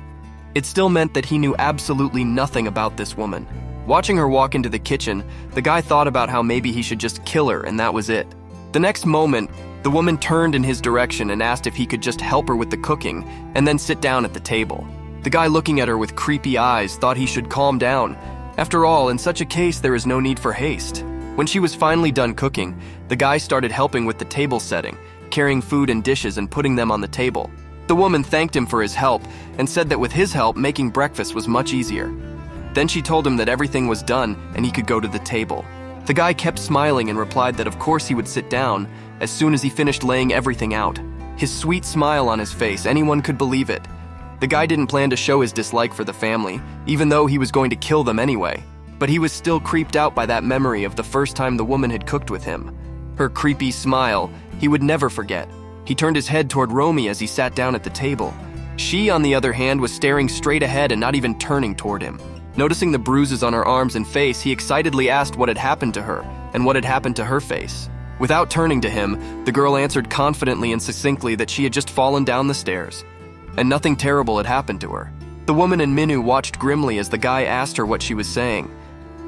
It still meant that he knew absolutely nothing about this woman. Watching her walk into the kitchen, the guy thought about how maybe he should just kill her and that was it. The next moment, the woman turned in his direction and asked if he could just help her with the cooking and then sit down at the table. The guy, looking at her with creepy eyes, thought he should calm down. After all, in such a case, there is no need for haste. When she was finally done cooking, the guy started helping with the table setting, carrying food and dishes and putting them on the table. The woman thanked him for his help and said that with his help, making breakfast was much easier. Then she told him that everything was done and he could go to the table. The guy kept smiling and replied that of course he would sit down as soon as he finished laying everything out. His sweet smile on his face, anyone could believe it. The guy didn't plan to show his dislike for the family, even though he was going to kill them anyway. But he was still creeped out by that memory of the first time the woman had cooked with him. Her creepy smile, he would never forget. He turned his head toward Romy as he sat down at the table. She, on the other hand, was staring straight ahead and not even turning toward him. Noticing the bruises on her arms and face, he excitedly asked what had happened to her and what had happened to her face. Without turning to him, the girl answered confidently and succinctly that she had just fallen down the stairs, and nothing terrible had happened to her. The woman and Minu watched grimly as the guy asked her what she was saying.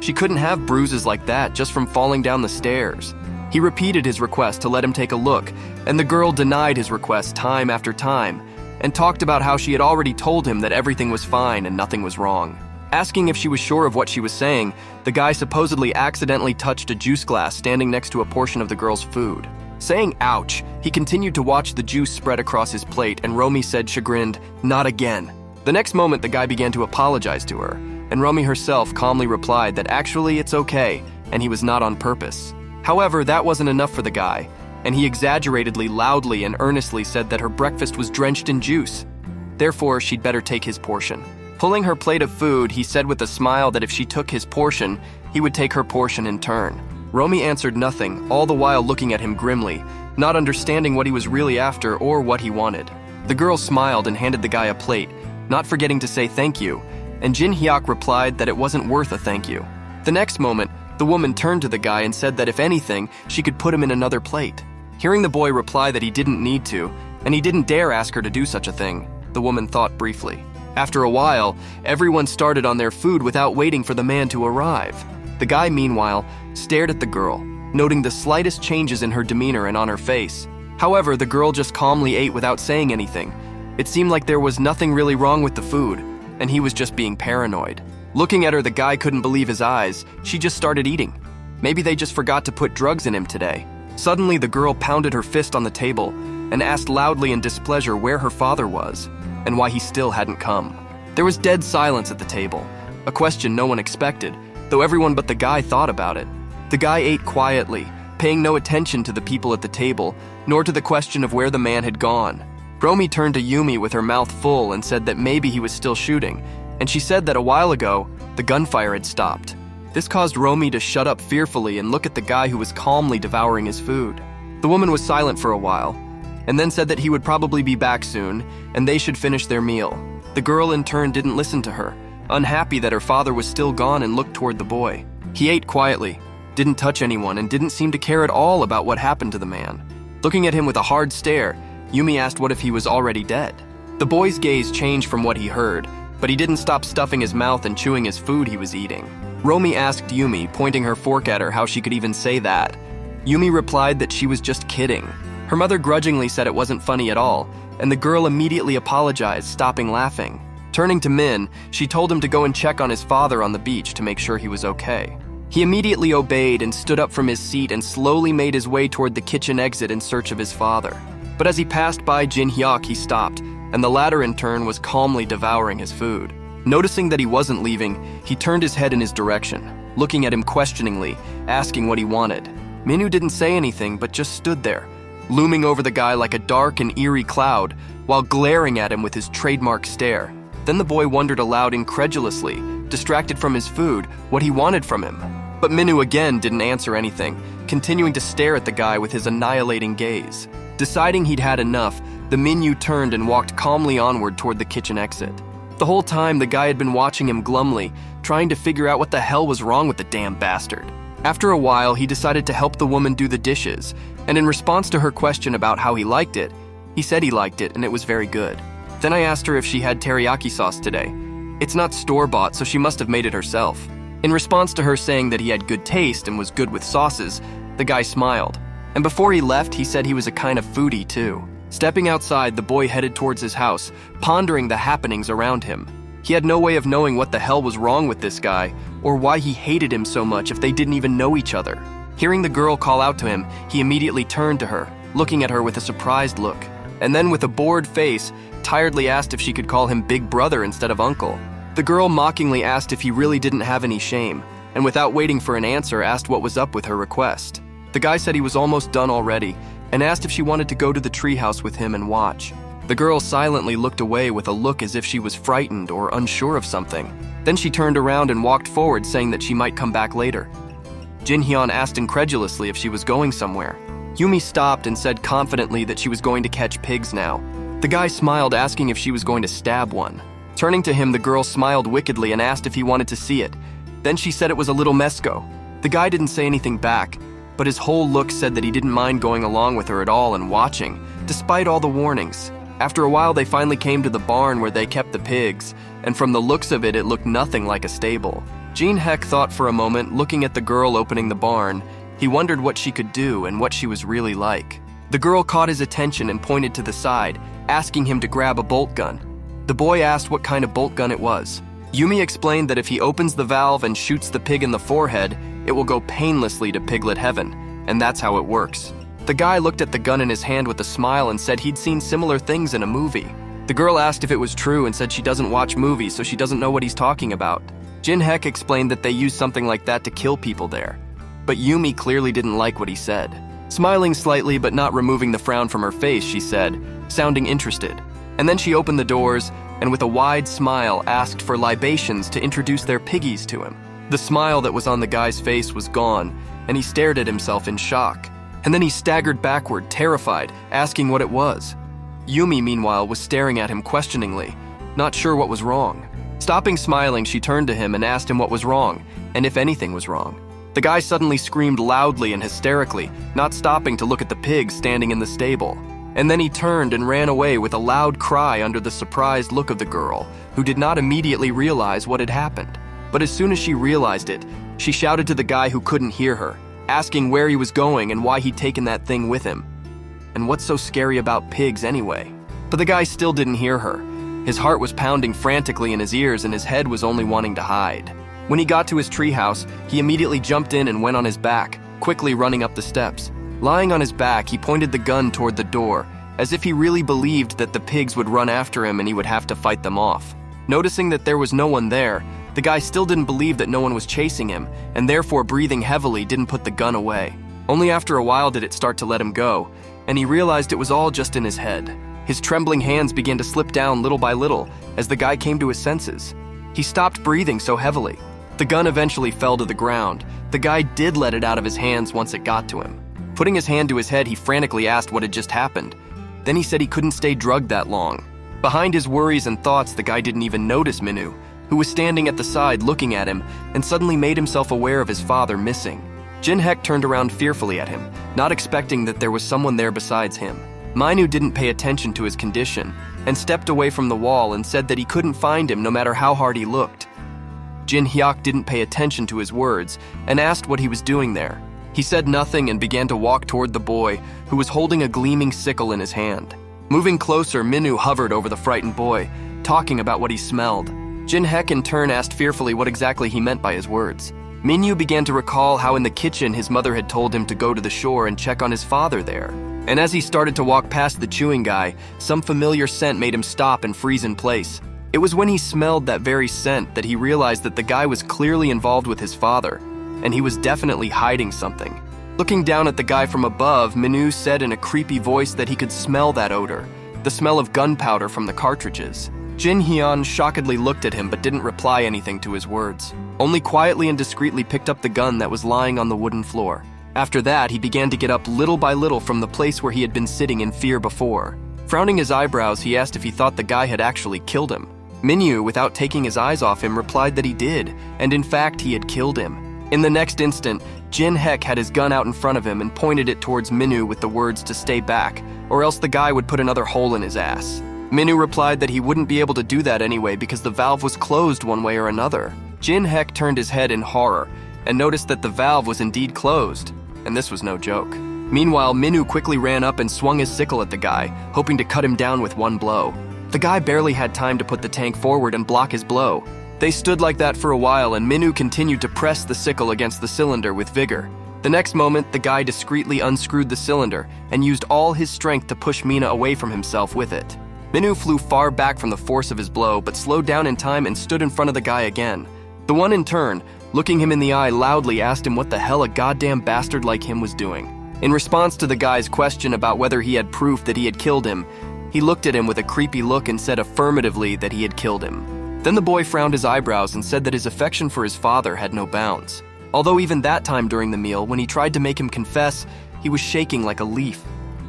She couldn't have bruises like that just from falling down the stairs. He repeated his request to let him take a look, and the girl denied his request time after time, and talked about how she had already told him that everything was fine and nothing was wrong. Asking if she was sure of what she was saying, the guy supposedly accidentally touched a juice glass standing next to a portion of the girl's food. Saying ouch, he continued to watch the juice spread across his plate, and Romy said chagrined, "Not again." The next moment, the guy began to apologize to her, and Romy herself calmly replied that actually it's okay, and he was not on purpose. However, that wasn't enough for the guy, and he exaggeratedly, loudly, and earnestly said that her breakfast was drenched in juice. Therefore, she'd better take his portion. Pulling her plate of food, he said with a smile that if she took his portion, he would take her portion in turn. Romy answered nothing, all the while looking at him grimly, not understanding what he was really after or what he wanted. The girl smiled and handed the guy a plate, not forgetting to say thank you, and Jin Hyuk replied that it wasn't worth a thank you. The next moment, the woman turned to the guy and said that if anything, she could put him in another plate. Hearing the boy reply that he didn't need to, and he didn't dare ask her to do such a thing, the woman thought briefly. After a while, everyone started on their food without waiting for the man to arrive. The guy, meanwhile, stared at the girl, noting the slightest changes in her demeanor and on her face. However, the girl just calmly ate without saying anything. It seemed like there was nothing really wrong with the food, and he was just being paranoid. Looking at her, the guy couldn't believe his eyes. She just started eating. Maybe they just forgot to put drugs in him today. Suddenly, the girl pounded her fist on the table and asked loudly in displeasure where her father was and why he still hadn't come. There was dead silence at the table, a question no one expected, though everyone but the guy thought about it. The guy ate quietly, paying no attention to the people at the table, nor to the question of where the man had gone. Romy turned to Yumi with her mouth full and said that maybe he was still shooting, and she said that a while ago, the gunfire had stopped. This caused Romy to shut up fearfully and look at the guy who was calmly devouring his food. The woman was silent for a while, and then said that he would probably be back soon, and they should finish their meal. The girl in turn didn't listen to her, unhappy that her father was still gone, and looked toward the boy. He ate quietly, didn't touch anyone, and didn't seem to care at all about what happened to the man. Looking at him with a hard stare, Yumi asked what if he was already dead. The boy's gaze changed from what he heard, but he didn't stop stuffing his mouth and chewing his food he was eating. Romy asked Yumi, pointing her fork at her, how she could even say that. Yumi replied that she was just kidding. Her mother grudgingly said it wasn't funny at all, and the girl immediately apologized, stopping laughing. Turning to Min, she told him to go and check on his father on the beach to make sure he was okay. He immediately obeyed and stood up from his seat and slowly made his way toward the kitchen exit in search of his father. But as he passed by Jin Hyuk, he stopped, and the latter in turn was calmly devouring his food. Noticing that he wasn't leaving, he turned his head in his direction, looking at him questioningly, asking what he wanted. Minu didn't say anything, but just stood there, looming over the guy like a dark and eerie cloud, while glaring at him with his trademark stare. Then the boy wondered aloud incredulously, distracted from his food, what he wanted from him. But Minu again didn't answer anything, continuing to stare at the guy with his annihilating gaze. Deciding he'd had enough, the Minu turned and walked calmly onward toward the kitchen exit. The whole time, the guy had been watching him glumly, trying to figure out what the hell was wrong with the damn bastard. After a while, he decided to help the woman do the dishes, and in response to her question about how he liked it, he said he liked it and it was very good. Then I asked her if she had teriyaki sauce today. It's not store-bought, so she must have made it herself. In response to her saying that he had good taste and was good with sauces, the guy smiled. And before he left, he said he was a kind of foodie too. Stepping outside, the boy headed towards his house, pondering the happenings around him. He had no way of knowing what the hell was wrong with this guy, or why he hated him so much if they didn't even know each other. Hearing the girl call out to him, he immediately turned to her, looking at her with a surprised look, and then with a bored face, tiredly asked if she could call him big brother instead of uncle. The girl mockingly asked if he really didn't have any shame, and without waiting for an answer, asked what was up with her request. The guy said he was almost done already and asked if she wanted to go to the treehouse with him and watch. The girl silently looked away with a look as if she was frightened or unsure of something. Then she turned around and walked forward, saying that she might come back later. Jin-hyun asked incredulously if she was going somewhere. Yumi stopped and said confidently that she was going to catch pigs now. The guy smiled, asking if she was going to stab one. Turning to him, the girl smiled wickedly and asked if he wanted to see it. Then she said it was a little mesco. The guy didn't say anything back, but his whole look said that he didn't mind going along with her at all and watching, despite all the warnings. After a while, they finally came to the barn where they kept the pigs, and from the looks of it, it looked nothing like a stable. Jin-hyuk thought for a moment, looking at the girl opening the barn. He wondered what she could do and what she was really like. The girl caught his attention and pointed to the side, asking him to grab a bolt gun. The boy asked what kind of bolt gun it was. Yumi explained that if he opens the valve and shoots the pig in the forehead, it will go painlessly to piglet heaven, and that's how it works. The guy looked at the gun in his hand with a smile and said he'd seen similar things in a movie. The girl asked if it was true and said she doesn't watch movies, so she doesn't know what he's talking about. Jin-hyuk explained that they use something like that to kill people there. But Yumi clearly didn't like what he said. Smiling slightly but not removing the frown from her face, she said, sounding interested. And then she opened the doors and with a wide smile asked for libations to introduce their piggies to him. The smile that was on the guy's face was gone, and he stared at himself in shock. And then he staggered backward, terrified, asking what it was. Yumi, meanwhile, was staring at him questioningly, not sure what was wrong. Stopping smiling, she turned to him and asked him what was wrong, and if anything was wrong. The guy suddenly screamed loudly and hysterically, not stopping to look at the pigs standing in the stable. And then he turned and ran away with a loud cry under the surprised look of the girl, who did not immediately realize what had happened. But as soon as she realized it, she shouted to the guy who couldn't hear her, asking where he was going and why he'd taken that thing with him. And what's so scary about pigs anyway? But the guy still didn't hear her. His heart was pounding frantically in his ears and his head was only wanting to hide. When he got to his treehouse, he immediately jumped in and went on his back, quickly running up the steps. Lying on his back, he pointed the gun toward the door, as if he really believed that the pigs would run after him and he would have to fight them off. Noticing that there was no one there, the guy still didn't believe that no one was chasing him, and therefore breathing heavily didn't put the gun away. Only after a while did it start to let him go, and he realized it was all just in his head. His trembling hands began to slip down little by little as the guy came to his senses. He stopped breathing so heavily. The gun eventually fell to the ground. The guy did let it out of his hands once it got to him. Putting his hand to his head, he frantically asked what had just happened. Then he said he couldn't stay drugged that long. Behind his worries and thoughts, the guy didn't even notice Minu, who was standing at the side looking at him and suddenly made himself aware of his father missing. Jin-hyuk turned around fearfully at him, not expecting that there was someone there besides him. Minu didn't pay attention to his condition and stepped away from the wall and said that he couldn't find him no matter how hard he looked. Jin-hyuk didn't pay attention to his words and asked what he was doing there. He said nothing and began to walk toward the boy, who was holding a gleaming sickle in his hand. Moving closer, Minu hovered over the frightened boy, talking about what he smelled. Jin-hyuk in turn asked fearfully what exactly he meant by his words. Minyu began to recall how in the kitchen his mother had told him to go to the shore and check on his father there. And as he started to walk past the chewing guy, some familiar scent made him stop and freeze in place. It was when he smelled that very scent that he realized that the guy was clearly involved with his father, and he was definitely hiding something. Looking down at the guy from above, Minu said in a creepy voice that he could smell that odor, the smell of gunpowder from the cartridges. Jin-hyun shockedly looked at him but didn't reply anything to his words, only quietly and discreetly picked up the gun that was lying on the wooden floor. After that, he began to get up little by little from the place where he had been sitting in fear before. Frowning his eyebrows, he asked if he thought the guy had actually killed him. Minyu, without taking his eyes off him, replied that he did, and in fact he had killed him. In the next instant, Jin-hyuk had his gun out in front of him and pointed it towards Minu with the words to stay back, or else the guy would put another hole in his ass. Minu replied that he wouldn't be able to do that anyway because the valve was closed one way or another. Jin-hyuk turned his head in horror and noticed that the valve was indeed closed, and this was no joke. Meanwhile, Minu quickly ran up and swung his sickle at the guy, hoping to cut him down with one blow. The guy barely had time to put the tank forward and block his blow. They stood like that for a while, and Minu continued to press the sickle against the cylinder with vigor. The next moment, the guy discreetly unscrewed the cylinder and used all his strength to push Mina away from himself with it. Minu flew far back from the force of his blow, but slowed down in time and stood in front of the guy again. The one in turn looking him in the eye loudly asked him what the hell a goddamn bastard like him was doing. In response to the guy's question about whether he had proof that he had killed him, he looked at him with a creepy look and said affirmatively that he had killed him. Then the boy frowned his eyebrows and said that his affection for his father had no bounds. Although even that time during the meal, when he tried to make him confess, he was shaking like a leaf.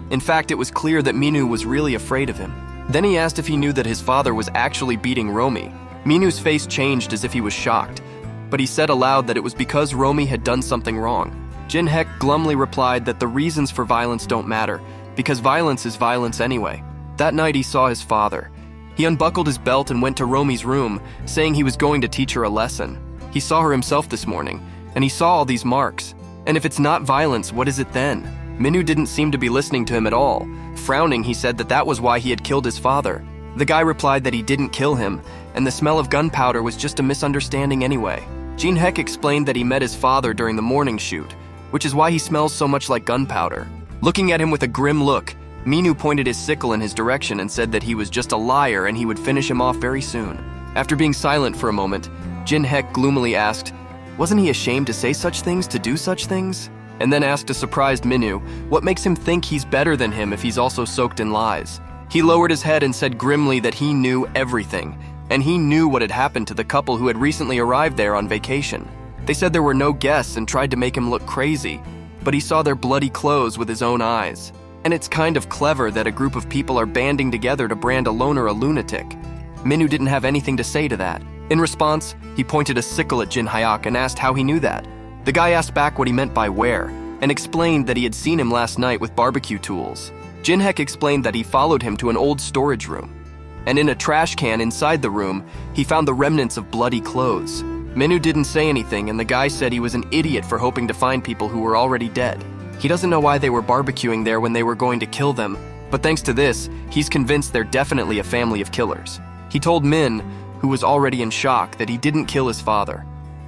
In fact, it was clear that Minu was really afraid of him. Then he asked if he knew that his father was actually beating Romy. Minu's face changed as if he was shocked, but he said aloud that it was because Romy had done something wrong. Jin-Hek glumly replied that the reasons for violence don't matter, because violence is violence anyway. That night he saw his father. He unbuckled his belt and went to Romy's room, saying he was going to teach her a lesson. He saw her himself this morning, and he saw all these marks. And if it's not violence, what is it then? Minu didn't seem to be listening to him at all. Frowning, he said that was why he had killed his father. The guy replied that he didn't kill him, and the smell of gunpowder was just a misunderstanding anyway. Jin-Hek explained that he met his father during the morning shoot, which is why he smells so much like gunpowder. Looking at him with a grim look, Minu pointed his sickle in his direction and said that he was just a liar and he would finish him off very soon. After being silent for a moment, Jin-Hek gloomily asked, wasn't he ashamed to say such things, to do such things? And then asked a surprised Minu, what makes him think he's better than him if he's also soaked in lies? He lowered his head and said grimly that he knew everything, and he knew what had happened to the couple who had recently arrived there on vacation. They said there were no guests and tried to make him look crazy, but he saw their bloody clothes with his own eyes. And it's kind of clever that a group of people are banding together to brand a loner a lunatic. Minu didn't have anything to say to that. In response, he pointed a sickle at Jin-Hyuk and asked how he knew that. The guy asked back what he meant by where, and explained that he had seen him last night with barbecue tools. Jin-Hek explained that he followed him to an old storage room, and in a trash can inside the room, he found the remnants of bloody clothes. Minu didn't say anything, and the guy said he was an idiot for hoping to find people who were already dead. He doesn't know why they were barbecuing there when they were going to kill them, but thanks to this, he's convinced they're definitely a family of killers. He told Min, who was already in shock, that he didn't kill his father.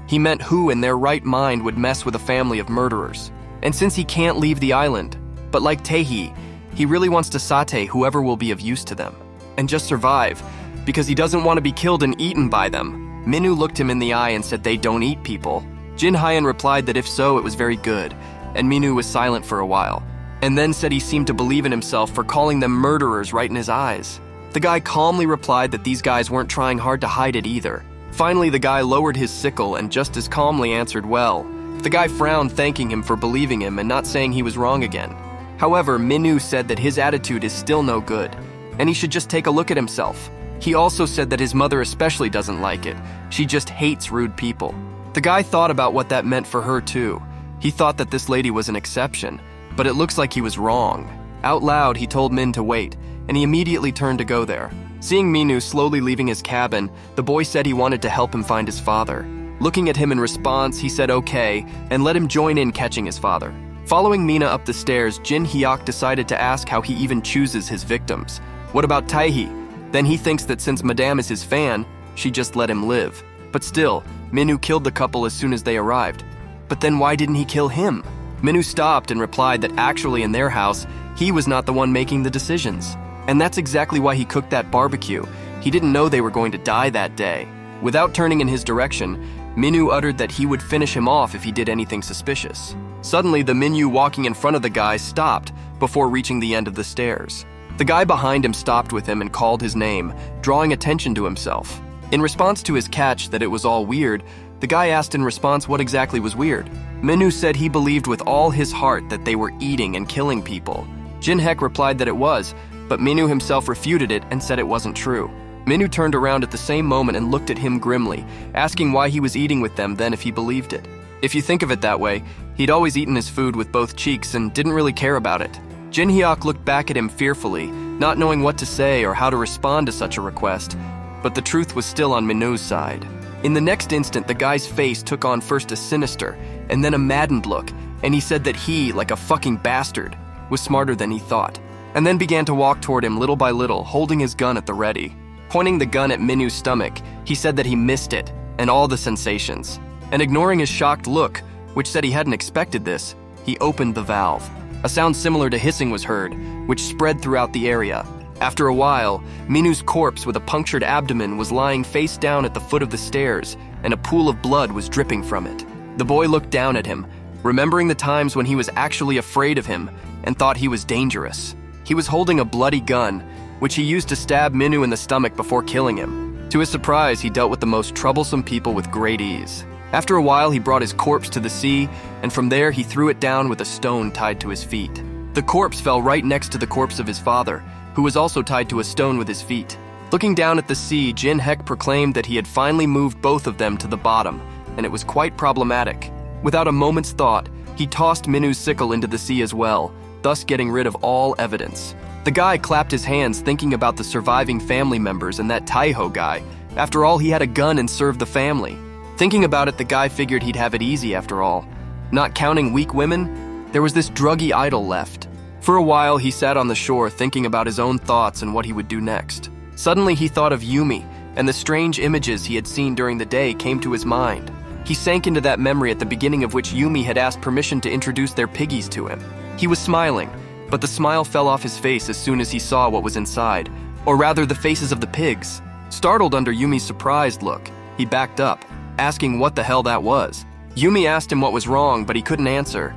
He meant who in their right mind would mess with a family of murderers. And since he can't leave the island, but like Taehi, he really wants to satay whoever will be of use to them, and just survive, because he doesn't want to be killed and eaten by them. Minu looked him in the eye and said they don't eat people. Jin Hyan replied that if so, it was very good, and Minu was silent for a while, and then said he seemed to believe in himself for calling them murderers right in his eyes. The guy calmly replied that these guys weren't trying hard to hide it either. Finally, the guy lowered his sickle and just as calmly answered, well. The guy frowned, thanking him for believing him and not saying he was wrong again. However, Minu said that his attitude is still no good, and he should just take a look at himself. He also said that his mother especially doesn't like it. She just hates rude people. The guy thought about what that meant for her too. He thought that this lady was an exception, but it looks like he was wrong. Out loud, he told Min to wait, and he immediately turned to go there. Seeing Minu slowly leaving his cabin, the boy said he wanted to help him find his father. Looking at him in response, he said okay, and let him join in catching his father. Following Mina up the stairs, Jin Hyuk decided to ask how he even chooses his victims. What about Taehi? Then he thinks that since Madame is his fan, she just let him live. But still, Minu killed the couple as soon as they arrived. But then why didn't he kill him? Minu stopped and replied that actually in their house, he was not the one making the decisions. And that's exactly why he cooked that barbecue. He didn't know they were going to die that day. Without turning in his direction, Minu uttered that he would finish him off if he did anything suspicious. Suddenly, the Minu walking in front of the guy stopped before reaching the end of the stairs. The guy behind him stopped with him and called his name, drawing attention to himself. In response to his catch that it was all weird, the guy asked in response what exactly was weird. Minu said he believed with all his heart that they were eating and killing people. Jin-Hek replied that it was, but Minu himself refuted it and said it wasn't true. Minu turned around at the same moment and looked at him grimly, asking why he was eating with them then if he believed it. If you think of it that way, he'd always eaten his food with both cheeks and didn't really care about it. Jin Hyuk looked back at him fearfully, not knowing what to say or how to respond to such a request, but the truth was still on Minu's side. In the next instant, the guy's face took on first a sinister and then a maddened look, and he said that he, like a fucking bastard, was smarter than he thought, and then began to walk toward him little by little, holding his gun at the ready. Pointing the gun at Minu's stomach, he said that he missed it, and all the sensations. And ignoring his shocked look, which said he hadn't expected this, he opened the valve. A sound similar to hissing was heard, which spread throughout the area. After a while, Minu's corpse with a punctured abdomen was lying face down at the foot of the stairs, and a pool of blood was dripping from it. The boy looked down at him, remembering the times when he was actually afraid of him and thought he was dangerous. He was holding a bloody gun, which he used to stab Minu in the stomach before killing him. To his surprise, he dealt with the most troublesome people with great ease. After a while, he brought his corpse to the sea, and from there he threw it down with a stone tied to his feet. The corpse fell right next to the corpse of his father, who was also tied to a stone with his feet. Looking down at the sea, Jin Hek proclaimed that he had finally moved both of them to the bottom, and it was quite problematic. Without a moment's thought, he tossed Minu's sickle into the sea as well, thus getting rid of all evidence. The guy clapped his hands thinking about the surviving family members and that Taiho guy. After all, he had a gun and served the family. Thinking about it, the guy figured he'd have it easy after all. Not counting weak women, there was this druggy idol left. For a while, he sat on the shore thinking about his own thoughts and what he would do next. Suddenly, he thought of Yumi, and the strange images he had seen during the day came to his mind. He sank into that memory at the beginning of which Yumi had asked permission to introduce their piggies to him. He was smiling, but the smile fell off his face as soon as he saw what was inside, or rather the faces of the pigs. Startled under Yumi's surprised look, he backed up, asking what the hell that was. Yumi asked him what was wrong, but he couldn't answer.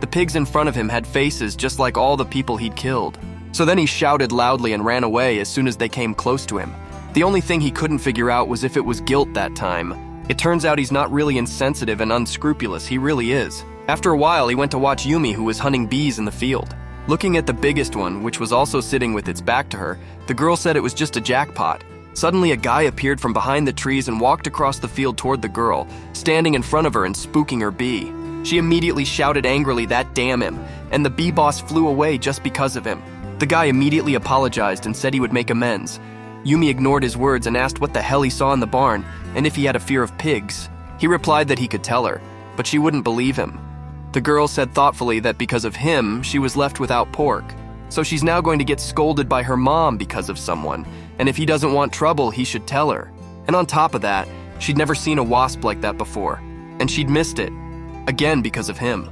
The pigs in front of him had faces just like all the people he'd killed. So then he shouted loudly and ran away as soon as they came close to him. The only thing he couldn't figure out was if it was guilt that time. It turns out he's not really insensitive and unscrupulous, he really is. After a while, he went to watch Yumi, who was hunting bees in the field. Looking at the biggest one, which was also sitting with its back to her, the girl said it was just a jackpot. Suddenly, a guy appeared from behind the trees and walked across the field toward the girl, standing in front of her and spooking her bee. She immediately shouted angrily, "That damn him," and the bee boss flew away just because of him. The guy immediately apologized and said he would make amends. Yumi ignored his words and asked what the hell he saw in the barn and if he had a fear of pigs. He replied that he could tell her, but she wouldn't believe him. The girl said thoughtfully that because of him, she was left without pork. So she's now going to get scolded by her mom because of someone, and if he doesn't want trouble, he should tell her. And on top of that, she'd never seen a wasp like that before, and she'd missed it, again because of him.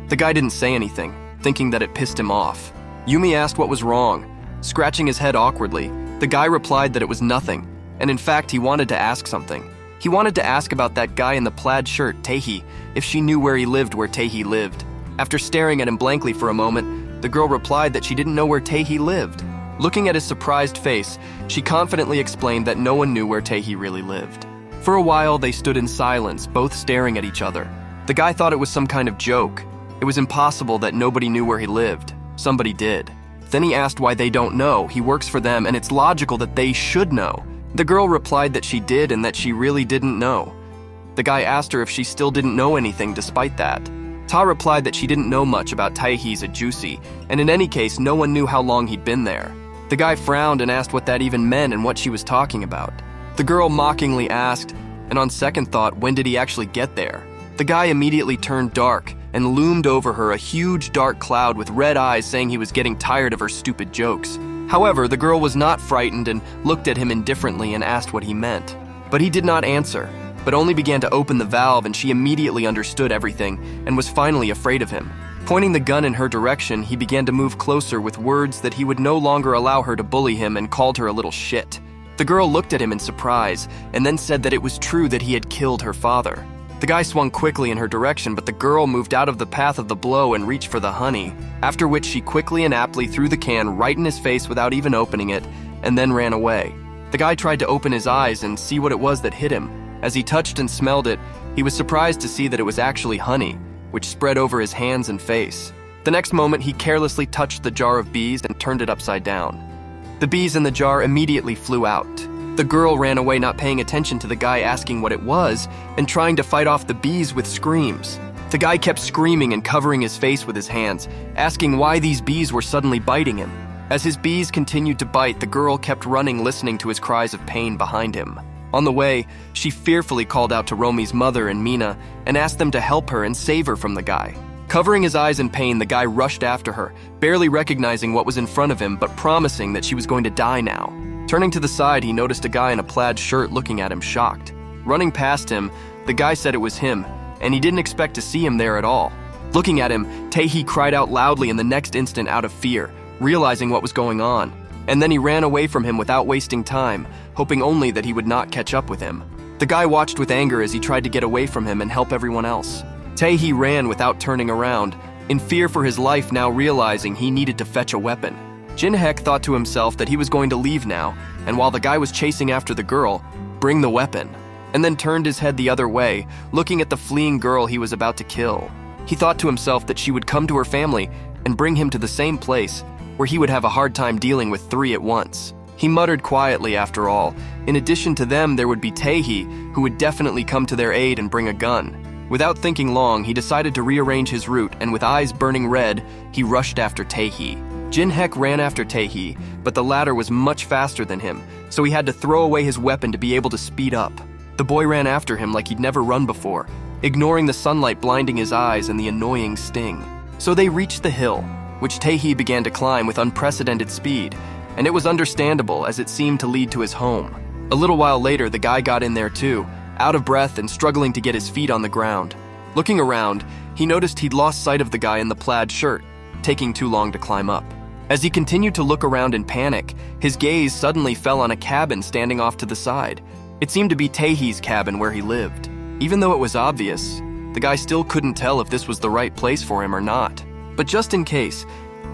The guy didn't say anything, thinking that it pissed him off. Yumi asked what was wrong. Scratching his head awkwardly, the guy replied that it was nothing, and in fact, he wanted to ask something. He wanted to ask about that guy in the plaid shirt, Taehi, if she knew where he lived where Taehi lived. After staring at him blankly for a moment, the girl replied that she didn't know where Taehi lived. Looking at his surprised face, she confidently explained that no one knew where Taehi really lived. For a while, they stood in silence, both staring at each other. The guy thought it was some kind of joke. It was impossible that nobody knew where he lived. Somebody did. Then he asked why they don't know. He works for them, and it's logical that they should know. The girl replied that she did and that she really didn't know. The guy asked her if she still didn't know anything despite that. Ta replied that she didn't know much about Taehi's Ajusi, and in any case, no one knew how long he'd been there. The guy frowned and asked what that even meant and what she was talking about. The girl mockingly asked, and on second thought, when did he actually get there? The guy immediately turned dark and loomed over her, a huge dark cloud with red eyes, saying he was getting tired of her stupid jokes. However, the girl was not frightened and looked at him indifferently and asked what he meant. But he did not answer, but only began to open the valve, and she immediately understood everything and was finally afraid of him. Pointing the gun in her direction, he began to move closer with words that he would no longer allow her to bully him and called her a little shit. The girl looked at him in surprise and then said that it was true that he had killed her father. The guy swung quickly in her direction, but the girl moved out of the path of the blow and reached for the honey, after which she quickly and aptly threw the can right in his face without even opening it, and then ran away. The guy tried to open his eyes and see what it was that hit him. As he touched and smelled it, he was surprised to see that it was actually honey, which spread over his hands and face. The next moment, he carelessly touched the jar of bees and turned it upside down. The bees in the jar immediately flew out. The girl ran away, not paying attention to the guy asking what it was and trying to fight off the bees with screams. The guy kept screaming and covering his face with his hands, asking why these bees were suddenly biting him. As his bees continued to bite, the girl kept running, listening to his cries of pain behind him. On the way, she fearfully called out to Romy's mother and Mina and asked them to help her and save her from the guy. Covering his eyes in pain, the guy rushed after her, barely recognizing what was in front of him but promising that she was going to die now. Turning to the side, he noticed a guy in a plaid shirt looking at him, shocked. Running past him, the guy said it was him, and he didn't expect to see him there at all. Looking at him, Taehi cried out loudly in the next instant out of fear, realizing what was going on. And then he ran away from him without wasting time, hoping only that he would not catch up with him. The guy watched with anger as he tried to get away from him and help everyone else. Tae-hee ran without turning around, in fear for his life, now realizing he needed to fetch a weapon. Jin-hek thought to himself that he was going to leave now, and while the guy was chasing after the girl, bring the weapon, and then turned his head the other way, looking at the fleeing girl he was about to kill. He thought to himself that she would come to her family and bring him to the same place where he would have a hard time dealing with three at once. He muttered quietly, after all, in addition to them there would be Tae-hee, who would definitely come to their aid and bring a gun. Without thinking long, he decided to rearrange his route, and with eyes burning red, he rushed after Tae-hee. Jin-hek ran after Tae-hee, but the latter was much faster than him, so he had to throw away his weapon to be able to speed up. The boy ran after him like he'd never run before, ignoring the sunlight blinding his eyes and the annoying sting. So they reached the hill, which Tae-hee began to climb with unprecedented speed, and it was understandable as it seemed to lead to his home. A little while later, the guy got in there too, out of breath and struggling to get his feet on the ground. Looking around, he noticed he'd lost sight of the guy in the plaid shirt, taking too long to climb up. As he continued to look around in panic, his gaze suddenly fell on a cabin standing off to the side. It seemed to be Tae-hee's cabin where he lived. Even though it was obvious, the guy still couldn't tell if this was the right place for him or not. But just in case,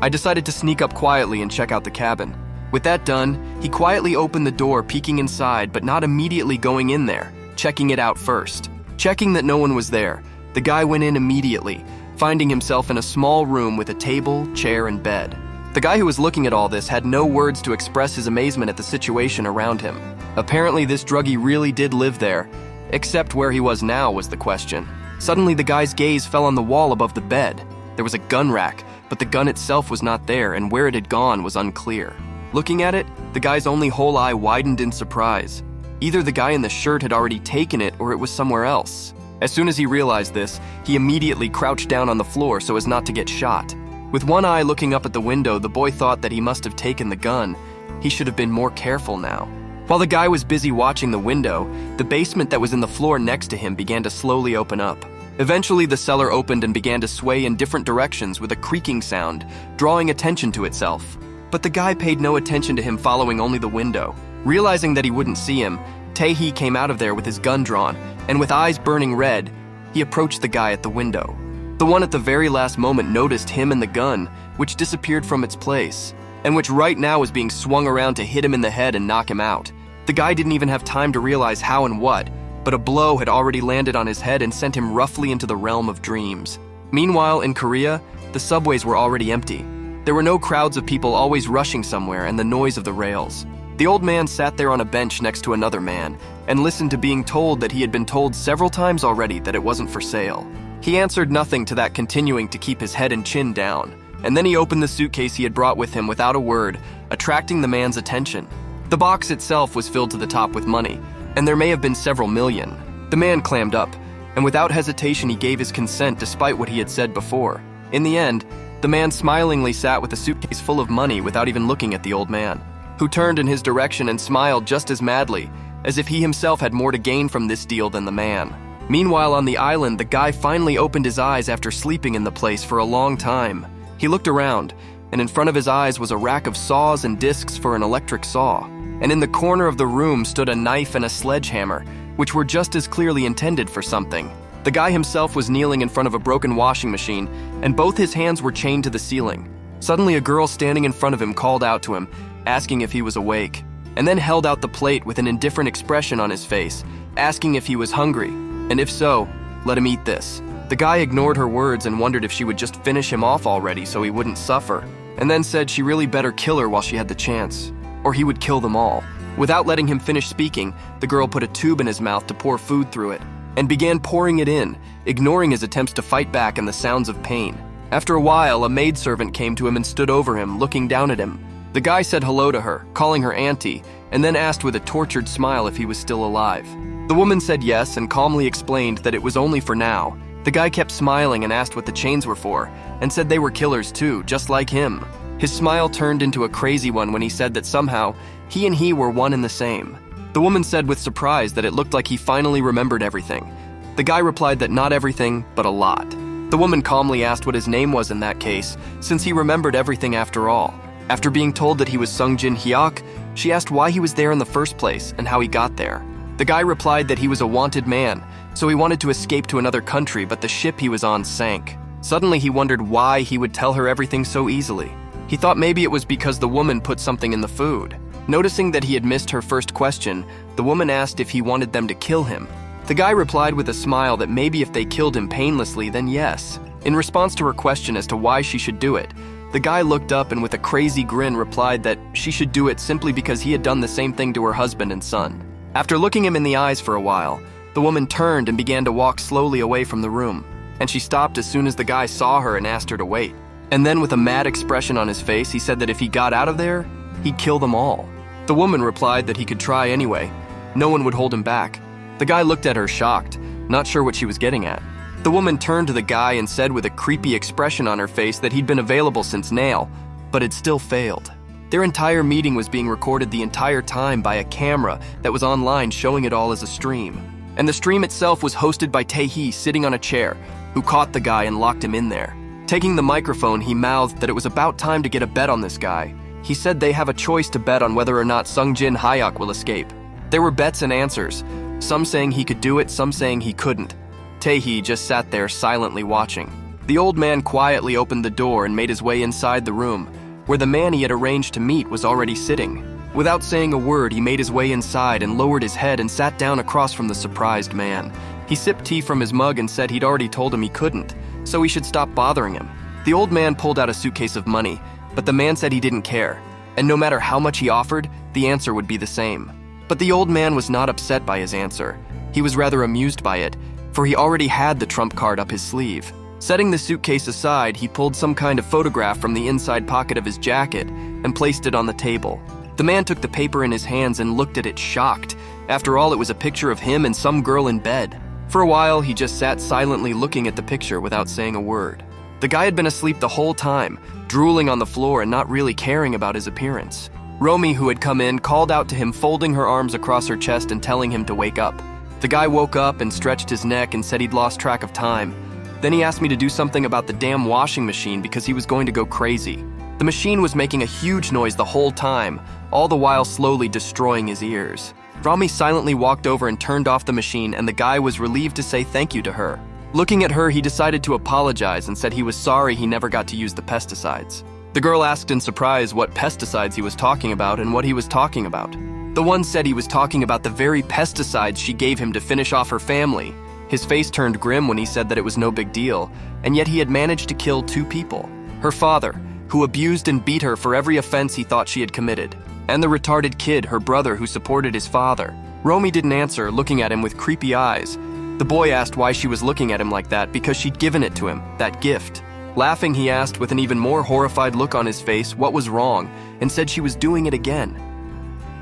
I decided to sneak up quietly and check out the cabin. With that done, he quietly opened the door, peeking inside, but not immediately going in there, checking it out first. Checking that no one was there, the guy went in immediately, finding himself in a small room with a table, chair, and bed. The guy who was looking at all this had no words to express his amazement at the situation around him. Apparently, this druggie really did live there, except where he was now was the question. Suddenly, the guy's gaze fell on the wall above the bed. There was a gun rack, but the gun itself was not there, and where it had gone was unclear. Looking at it, the guy's only whole eye widened in surprise. Either the guy in the shirt had already taken it or it was somewhere else. As soon as he realized this, he immediately crouched down on the floor so as not to get shot. With one eye looking up at the window, the boy thought that he must have taken the gun. He should have been more careful now. While the guy was busy watching the window, the basement that was in the floor next to him began to slowly open up. Eventually, the cellar opened and began to sway in different directions with a creaking sound, drawing attention to itself. But the guy paid no attention to him, following only the window. Realizing that he wouldn't see him, Tae-hee came out of there with his gun drawn, and with eyes burning red, he approached the guy at the window. The one at the very last moment noticed him and the gun, which disappeared from its place, and which right now was being swung around to hit him in the head and knock him out. The guy didn't even have time to realize how and what, but a blow had already landed on his head and sent him roughly into the realm of dreams. Meanwhile, in Korea, the subways were already empty. There were no crowds of people always rushing somewhere and the noise of the rails. The old man sat there on a bench next to another man and listened to being told that he had been told several times already that it wasn't for sale. He answered nothing to that, continuing to keep his head and chin down, and then he opened the suitcase he had brought with him without a word, attracting the man's attention. The box itself was filled to the top with money, and there may have been several million. The man clammed up, and without hesitation he gave his consent despite what he had said before. In the end, the man smilingly sat with a suitcase full of money without even looking at the old man, who turned in his direction and smiled just as madly, as if he himself had more to gain from this deal than the man. Meanwhile, on the island, the guy finally opened his eyes after sleeping in the place for a long time. He looked around, and in front of his eyes was a rack of saws and discs for an electric saw, and in the corner of the room stood a knife and a sledgehammer, which were just as clearly intended for something. The guy himself was kneeling in front of a broken washing machine, and both his hands were chained to the ceiling. Suddenly, a girl standing in front of him called out to him, asking if he was awake, and then held out the plate with an indifferent expression on his face, asking if he was hungry, and if so, let him eat this. The guy ignored her words and wondered if she would just finish him off already so he wouldn't suffer, and then said she really better kill her while she had the chance, or he would kill them all. Without letting him finish speaking, the girl put a tube in his mouth to pour food through it, and began pouring it in, ignoring his attempts to fight back and the sounds of pain. After a while, a maidservant came to him and stood over him, looking down at him. The guy said hello to her, calling her auntie, and then asked with a tortured smile if he was still alive. The woman said yes and calmly explained that it was only for now. The guy kept smiling and asked what the chains were for, and said they were killers too, just like him. His smile turned into a crazy one when he said that somehow he and he were one and the same. The woman said with surprise that it looked like he finally remembered everything. The guy replied that not everything, but a lot. The woman calmly asked what his name was in that case, since he remembered everything after all. After being told that he was Sung Jin Hyuk, she asked why he was there in the first place and how he got there. The guy replied that he was a wanted man, so he wanted to escape to another country, but the ship he was on sank. Suddenly he wondered why he would tell her everything so easily. He thought maybe it was because the woman put something in the food. Noticing that he had missed her first question, the woman asked if he wanted them to kill him. The guy replied with a smile that maybe if they killed him painlessly, then yes. In response to her question as to why she should do it, the guy looked up and with a crazy grin replied that she should do it simply because he had done the same thing to her husband and son. After looking him in the eyes for a while, the woman turned and began to walk slowly away from the room, and she stopped as soon as the guy saw her and asked her to wait. And then with a mad expression on his face, he said that if he got out of there, he'd kill them all. The woman replied that he could try anyway. No one would hold him back. The guy looked at her shocked, not sure what she was getting at. The woman turned to the guy and said with a creepy expression on her face that he'd been available since now, but had still failed. Their entire meeting was being recorded the entire time by a camera that was online showing it all as a stream. And the stream itself was hosted by Tae-hee sitting on a chair, who caught the guy and locked him in there. Taking the microphone, he mouthed that it was about time to get a bet on this guy. He said they have a choice to bet on whether or not Sungjin Hyuk will escape. There were bets and answers, some saying he could do it, some saying he couldn't. Tae-hee just sat there silently watching. The old man quietly opened the door and made his way inside the room, where the man he had arranged to meet was already sitting. Without saying a word, he made his way inside and lowered his head and sat down across from the surprised man. He sipped tea from his mug and said he'd already told him he couldn't, so he should stop bothering him. The old man pulled out a suitcase of money, but the man said he didn't care, and no matter how much he offered, the answer would be the same. But the old man was not upset by his answer. He was rather amused by it, for he already had the trump card up his sleeve. Setting the suitcase aside, he pulled some kind of photograph from the inside pocket of his jacket and placed it on the table. The man took the paper in his hands and looked at it shocked. After all, it was a picture of him and some girl in bed. For a while, he just sat silently looking at the picture without saying a word. The guy had been asleep the whole time, drooling on the floor and not really caring about his appearance. Romy, who had come in, called out to him, folding her arms across her chest and telling him to wake up. The guy woke up and stretched his neck and said he'd lost track of time. Then he asked me to do something about the damn washing machine because he was going to go crazy. The machine was making a huge noise the whole time, all the while slowly destroying his ears. Romy silently walked over and turned off the machine, and the guy was relieved to say thank you to her. Looking at her, he decided to apologize and said he was sorry he never got to use the pesticides. The girl asked in surprise what pesticides he was talking about and what he was talking about. The one said he was talking about the very pesticides she gave him to finish off her family. His face turned grim when he said that it was no big deal, and yet he had managed to kill 2 people. Her father, who abused and beat her for every offense he thought she had committed, and the retarded kid, her brother, who supported his father. Romy didn't answer, looking at him with creepy eyes. The boy asked why she was looking at him like that because she'd given it to him, that gift. Laughing, he asked with an even more horrified look on his face what was wrong and said she was doing it again,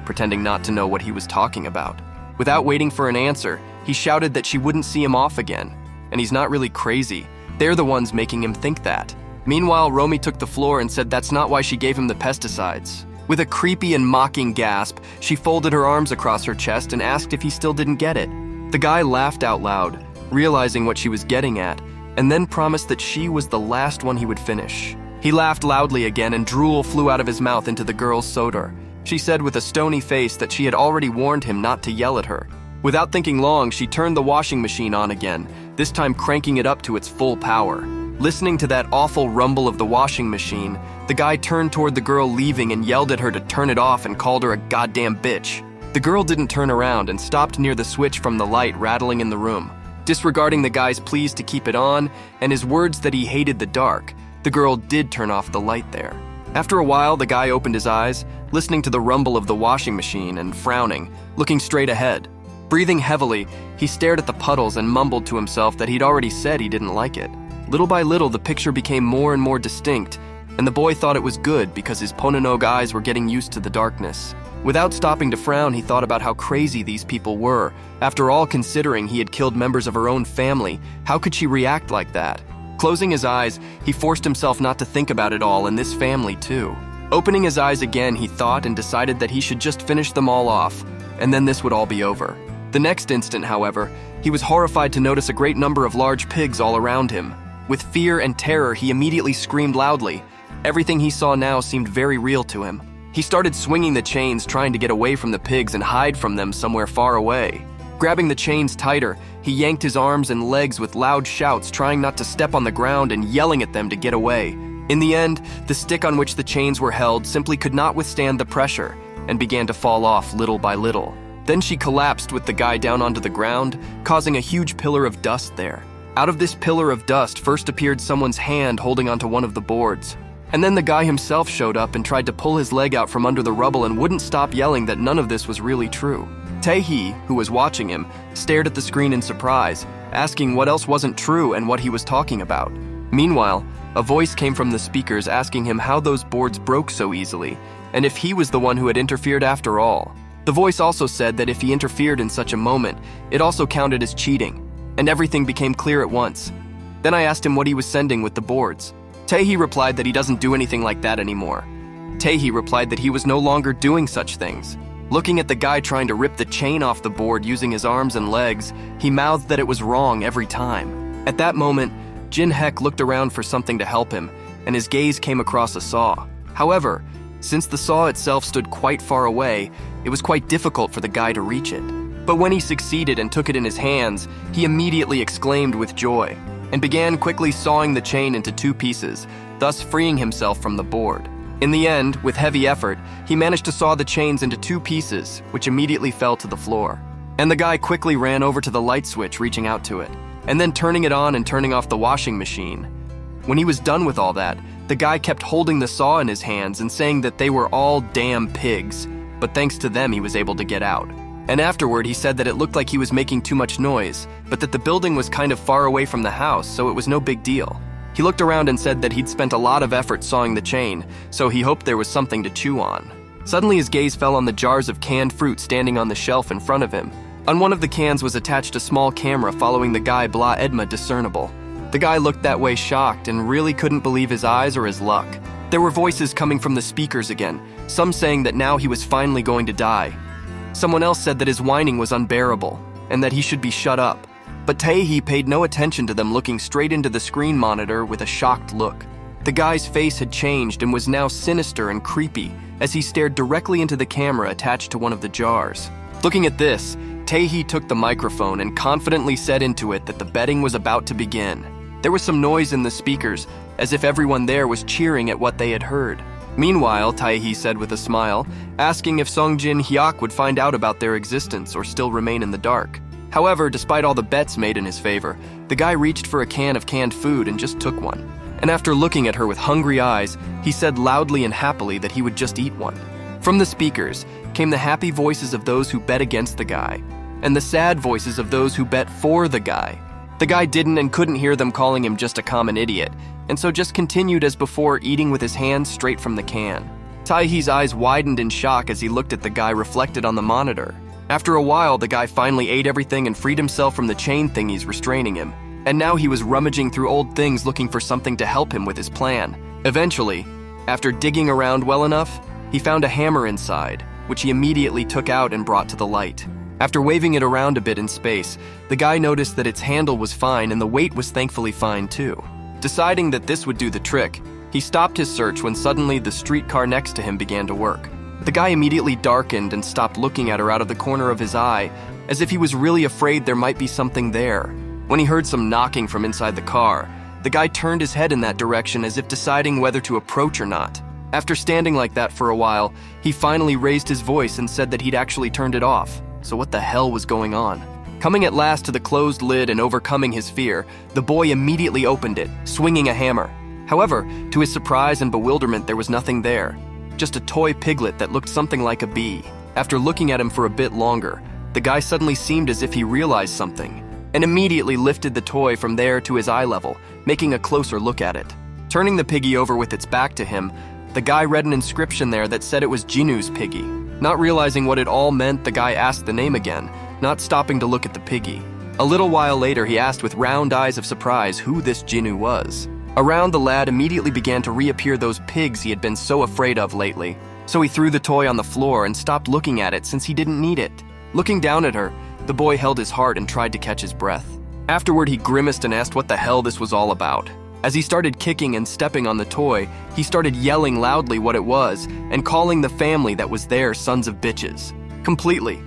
pretending not to know what he was talking about. Without waiting for an answer, he shouted that she wouldn't see him off again. And he's not really crazy. They're the ones making him think that. Meanwhile, Romy took the floor and said that's not why she gave him the pesticides. With a creepy and mocking gasp, she folded her arms across her chest and asked if he still didn't get it. The guy laughed out loud, realizing what she was getting at, and then promised that she was the last one he would finish. He laughed loudly again and drool flew out of his mouth into the girl's soda. She said with a stony face that she had already warned him not to yell at her. Without thinking long, she turned the washing machine on again, this time cranking it up to its full power. Listening to that awful rumble of the washing machine, the guy turned toward the girl leaving and yelled at her to turn it off and called her a goddamn bitch. The girl didn't turn around and stopped near the switch from the light rattling in the room. Disregarding the guy's pleas to keep it on and his words that he hated the dark, the girl did turn off the light there. After a while, the guy opened his eyes, listening to the rumble of the washing machine and frowning, looking straight ahead. Breathing heavily, he stared at the puddles and mumbled to himself that he'd already said he didn't like it. Little by little, the picture became more and more distinct, and the boy thought it was good because his Pononog eyes were getting used to the darkness. Without stopping to frown, he thought about how crazy these people were. After all, considering he had killed members of her own family, how could she react like that? Closing his eyes, he forced himself not to think about it all and this family too. Opening his eyes again, he thought and decided that he should just finish them all off, and then this would all be over. The next instant, however, he was horrified to notice a great number of large pigs all around him. With fear and terror, he immediately screamed loudly. Everything he saw now seemed very real to him. He started swinging the chains, trying to get away from the pigs and hide from them somewhere far away. Grabbing the chains tighter, he yanked his arms and legs with loud shouts, trying not to step on the ground and yelling at them to get away. In the end, the stick on which the chains were held simply could not withstand the pressure and began to fall off little by little. Then she collapsed with the guy down onto the ground, causing a huge pillar of dust there. Out of this pillar of dust first appeared someone's hand holding onto one of the boards. And then the guy himself showed up and tried to pull his leg out from under the rubble and wouldn't stop yelling that none of this was really true. Tae-hee, who was watching him, stared at the screen in surprise, asking what else wasn't true and what he was talking about. Meanwhile, a voice came from the speakers asking him how those boards broke so easily, and if he was the one who had interfered after all. The voice also said that if he interfered in such a moment, it also counted as cheating, and everything became clear at once. Then I asked him what he was sending with the boards. Tae-hee replied that he doesn't do anything like that anymore. Tae-hee replied that he was no longer doing such things. Looking at the guy trying to rip the chain off the board using his arms and legs, he mouthed that it was wrong every time. At that moment, Jin-hek looked around for something to help him, and his gaze came across a saw. However, since the saw itself stood quite far away, it was quite difficult for the guy to reach it. But when he succeeded and took it in his hands, he immediately exclaimed with joy, and began quickly sawing the chain into 2 pieces, thus freeing himself from the board. In the end, with heavy effort, he managed to saw the chains into 2 pieces, which immediately fell to the floor. And the guy quickly ran over to the light switch, reaching out to it, and then turning it on and turning off the washing machine. When he was done with all that, the guy kept holding the saw in his hands and saying that they were all damn pigs, but thanks to them he was able to get out. And afterward, he said that it looked like he was making too much noise, but that the building was kind of far away from the house, so it was no big deal. He looked around and said that he'd spent a lot of effort sawing the chain, so he hoped there was something to chew on. Suddenly his gaze fell on the jars of canned fruit standing on the shelf in front of him. On one of the cans was attached a small camera following the guy Blah Edma discernible. The guy looked that way shocked and really couldn't believe his eyes or his luck. There were voices coming from the speakers again, some saying that now he was finally going to die. Someone else said that his whining was unbearable, and that he should be shut up. But Tae-hee paid no attention to them, looking straight into the screen monitor with a shocked look. The guy's face had changed and was now sinister and creepy as he stared directly into the camera attached to one of the jars. Looking at this, Tae-hee took the microphone and confidently said into it that the betting was about to begin. There was some noise in the speakers, as if everyone there was cheering at what they had heard. Meanwhile, Tae-hee said with a smile, asking if Songjin Hyuk would find out about their existence or still remain in the dark. However, despite all the bets made in his favor, the guy reached for a can of canned food and just took one. And after looking at her with hungry eyes, he said loudly and happily that he would just eat one. From the speakers came the happy voices of those who bet against the guy, and the sad voices of those who bet for the guy. The guy didn't and couldn't hear them calling him just a common idiot, and so just continued as before, eating with his hands straight from the can. Tae-hee's eyes widened in shock as he looked at the guy reflected on the monitor. After a while, the guy finally ate everything and freed himself from the chain thingies restraining him, and now he was rummaging through old things looking for something to help him with his plan. Eventually, after digging around well enough, he found a hammer inside, which he immediately took out and brought to the light. After waving it around a bit in space, the guy noticed that its handle was fine and the weight was thankfully fine too. Deciding that this would do the trick, he stopped his search when suddenly the streetcar next to him began to work. The guy immediately darkened and stopped looking at her out of the corner of his eye, as if he was really afraid there might be something there. When he heard some knocking from inside the car, the guy turned his head in that direction as if deciding whether to approach or not. After standing like that for a while, he finally raised his voice and said that he'd actually turned it off. So what the hell was going on? Coming at last to the closed lid and overcoming his fear, the boy immediately opened it, swinging a hammer. However, to his surprise and bewilderment, there was nothing there. Just a toy piglet that looked something like a bee. After looking at him for a bit longer, the guy suddenly seemed as if he realized something, and immediately lifted the toy from there to his eye level, making a closer look at it. Turning the piggy over with its back to him, the guy read an inscription there that said it was Jinu's piggy. Not realizing what it all meant, the guy asked the name again, not stopping to look at the piggy. A little while later, he asked with round eyes of surprise who this Jinu was. Around the lad immediately began to reappear those pigs he had been so afraid of lately. So he threw the toy on the floor and stopped looking at it since he didn't need it. Looking down at her, the boy held his heart and tried to catch his breath. Afterward, he grimaced and asked what the hell this was all about. As he started kicking and stepping on the toy, he started yelling loudly what it was and calling the family that was there sons of bitches. Completely.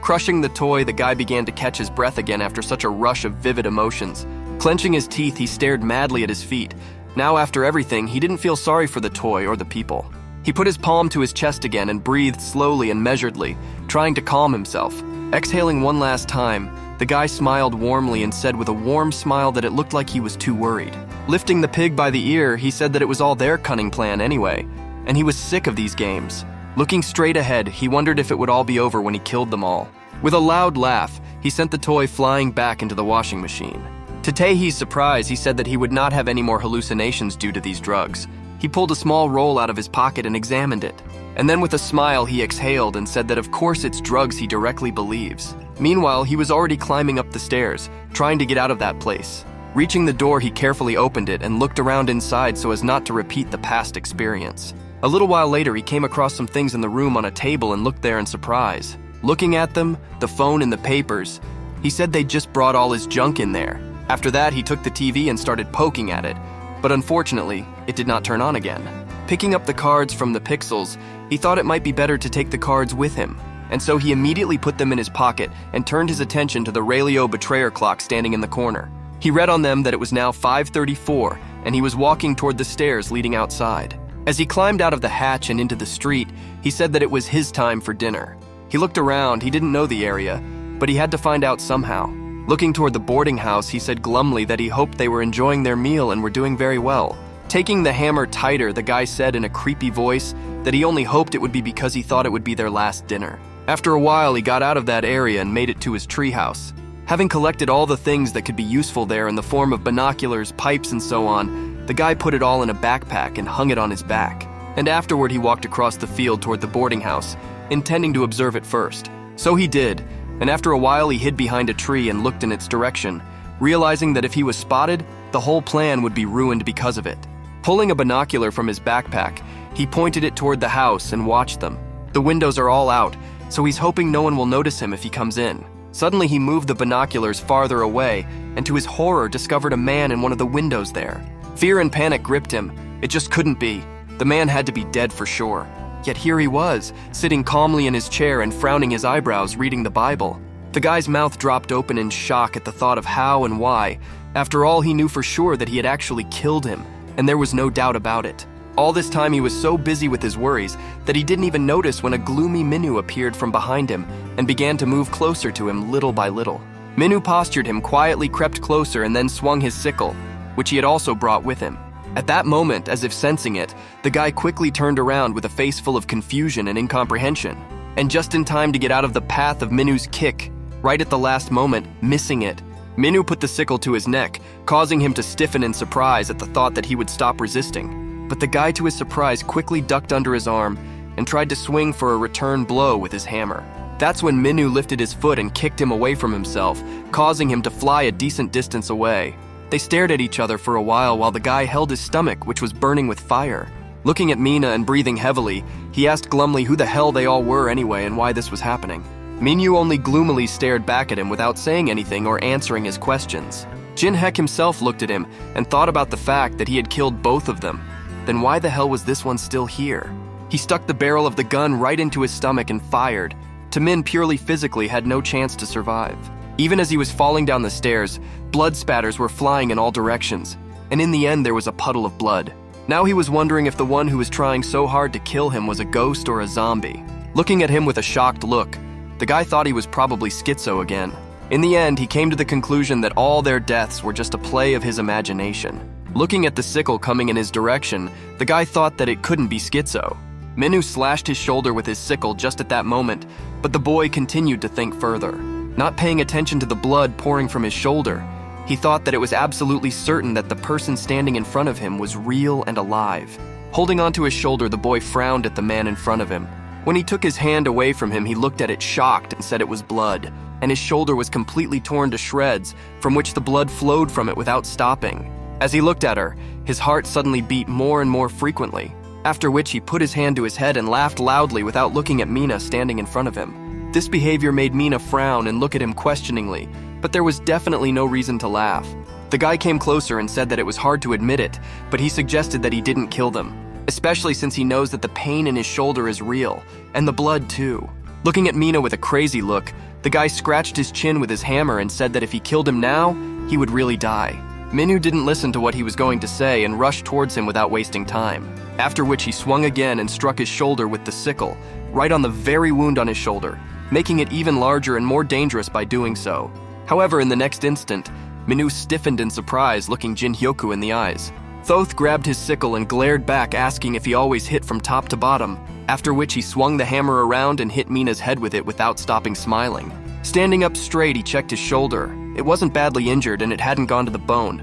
Crushing the toy, the guy began to catch his breath again after such a rush of vivid emotions. Clenching his teeth, he stared madly at his feet. Now, after everything, he didn't feel sorry for the toy or the people. He put his palm to his chest again and breathed slowly and measuredly, trying to calm himself. Exhaling one last time, the guy smiled warmly and said with a warm smile that it looked like he was too worried. Lifting the pig by the ear, he said that it was all their cunning plan anyway, and he was sick of these games. Looking straight ahead, he wondered if it would all be over when he killed them all. With a loud laugh, he sent the toy flying back into the washing machine. To Taehee's surprise, he said that he would not have any more hallucinations due to these drugs. He pulled a small roll out of his pocket and examined it. And then with a smile, he exhaled and said that of course it's drugs he directly believes. Meanwhile, he was already climbing up the stairs, trying to get out of that place. Reaching the door, he carefully opened it and looked around inside so as not to repeat the past experience. A little while later, he came across some things in the room on a table and looked there in surprise. Looking at them, the phone and the papers, he said they'd just brought all his junk in there. After that, he took the TV and started poking at it, but unfortunately, it did not turn on again. Picking up the cards from the pixels, he thought it might be better to take the cards with him, and so he immediately put them in his pocket and turned his attention to the Raylio betrayer clock standing in the corner. He read on them that it was now 5:34, and he was walking toward the stairs leading outside. As he climbed out of the hatch and into the street, he said that it was his time for dinner. He looked around, he didn't know the area, but he had to find out somehow. Looking toward the boarding house, he said glumly that he hoped they were enjoying their meal and were doing very well. Taking the hammer tighter, the guy said in a creepy voice that he only hoped it would be because he thought it would be their last dinner. After a while, he got out of that area and made it to his treehouse. Having collected all the things that could be useful there in the form of binoculars, pipes, and so on, the guy put it all in a backpack and hung it on his back. And afterward, he walked across the field toward the boarding house, intending to observe it first. So he did, and after a while, he hid behind a tree and looked in its direction, realizing that if he was spotted, the whole plan would be ruined because of it. Pulling a binocular from his backpack, he pointed it toward the house and watched them. The windows are all out, so he's hoping no one will notice him if he comes in. Suddenly, he moved the binoculars farther away, and to his horror, discovered a man in one of the windows there. Fear and panic gripped him. It just couldn't be. The man had to be dead for sure. Yet here he was, sitting calmly in his chair and frowning his eyebrows, reading the Bible. The guy's mouth dropped open in shock at the thought of how and why. After all, he knew for sure that he had actually killed him, and there was no doubt about it. All this time, he was so busy with his worries that he didn't even notice when a gloomy Minu appeared from behind him and began to move closer to him little by little. Minu postured him, quietly crept closer, and then swung his sickle, which he had also brought with him. At that moment, as if sensing it, the guy quickly turned around with a face full of confusion and incomprehension. And just in time to get out of the path of Minu's kick, right at the last moment, missing it, Minu put the sickle to his neck, causing him to stiffen in surprise at the thought that he would stop resisting. But the guy, to his surprise, quickly ducked under his arm and tried to swing for a return blow with his hammer. That's when Minu lifted his foot and kicked him away from himself, causing him to fly a decent distance away. They stared at each other for a while the guy held his stomach, which was burning with fire. Looking at Mina and breathing heavily, he asked glumly who the hell they all were anyway and why this was happening. Minyu only gloomily stared back at him without saying anything or answering his questions. Jinhek himself looked at him and thought about the fact that he had killed both of them. Then why the hell was this one still here? He stuck the barrel of the gun right into his stomach and fired. Taemin purely physically had no chance to survive. Even as he was falling down the stairs, blood spatters were flying in all directions, and in the end there was a puddle of blood. Now he was wondering if the one who was trying so hard to kill him was a ghost or a zombie. Looking at him with a shocked look, the guy thought he was probably schizo again. In the end, he came to the conclusion that all their deaths were just a play of his imagination. Looking at the sickle coming in his direction, the guy thought that it couldn't be schizo. Minu slashed his shoulder with his sickle just at that moment, but the boy continued to think further. Not paying attention to the blood pouring from his shoulder, he thought that it was absolutely certain that the person standing in front of him was real and alive. Holding onto his shoulder, the boy frowned at the man in front of him. When he took his hand away from him, he looked at it shocked and said it was blood, and his shoulder was completely torn to shreds, from which the blood flowed from it without stopping. As he looked at her, his heart suddenly beat more and more frequently, after which he put his hand to his head and laughed loudly without looking at Mina standing in front of him. This behavior made Mina frown and look at him questioningly, but there was definitely no reason to laugh. The guy came closer and said that it was hard to admit it, but he suggested that he didn't kill them, especially since he knows that the pain in his shoulder is real, and the blood too. Looking at Mina with a crazy look, the guy scratched his chin with his hammer and said that if he killed him now, he would really die. Minu didn't listen to what he was going to say and rushed towards him without wasting time, after which he swung again and struck his shoulder with the sickle, right on the very wound on his shoulder, making it even larger and more dangerous by doing so. However, in the next instant, Minu stiffened in surprise, looking Jin Hyoku in the eyes. Thoth grabbed his sickle and glared back, asking if he always hit from top to bottom, after which he swung the hammer around and hit Mina's head with it without stopping smiling. Standing up straight, he checked his shoulder. It wasn't badly injured and it hadn't gone to the bone.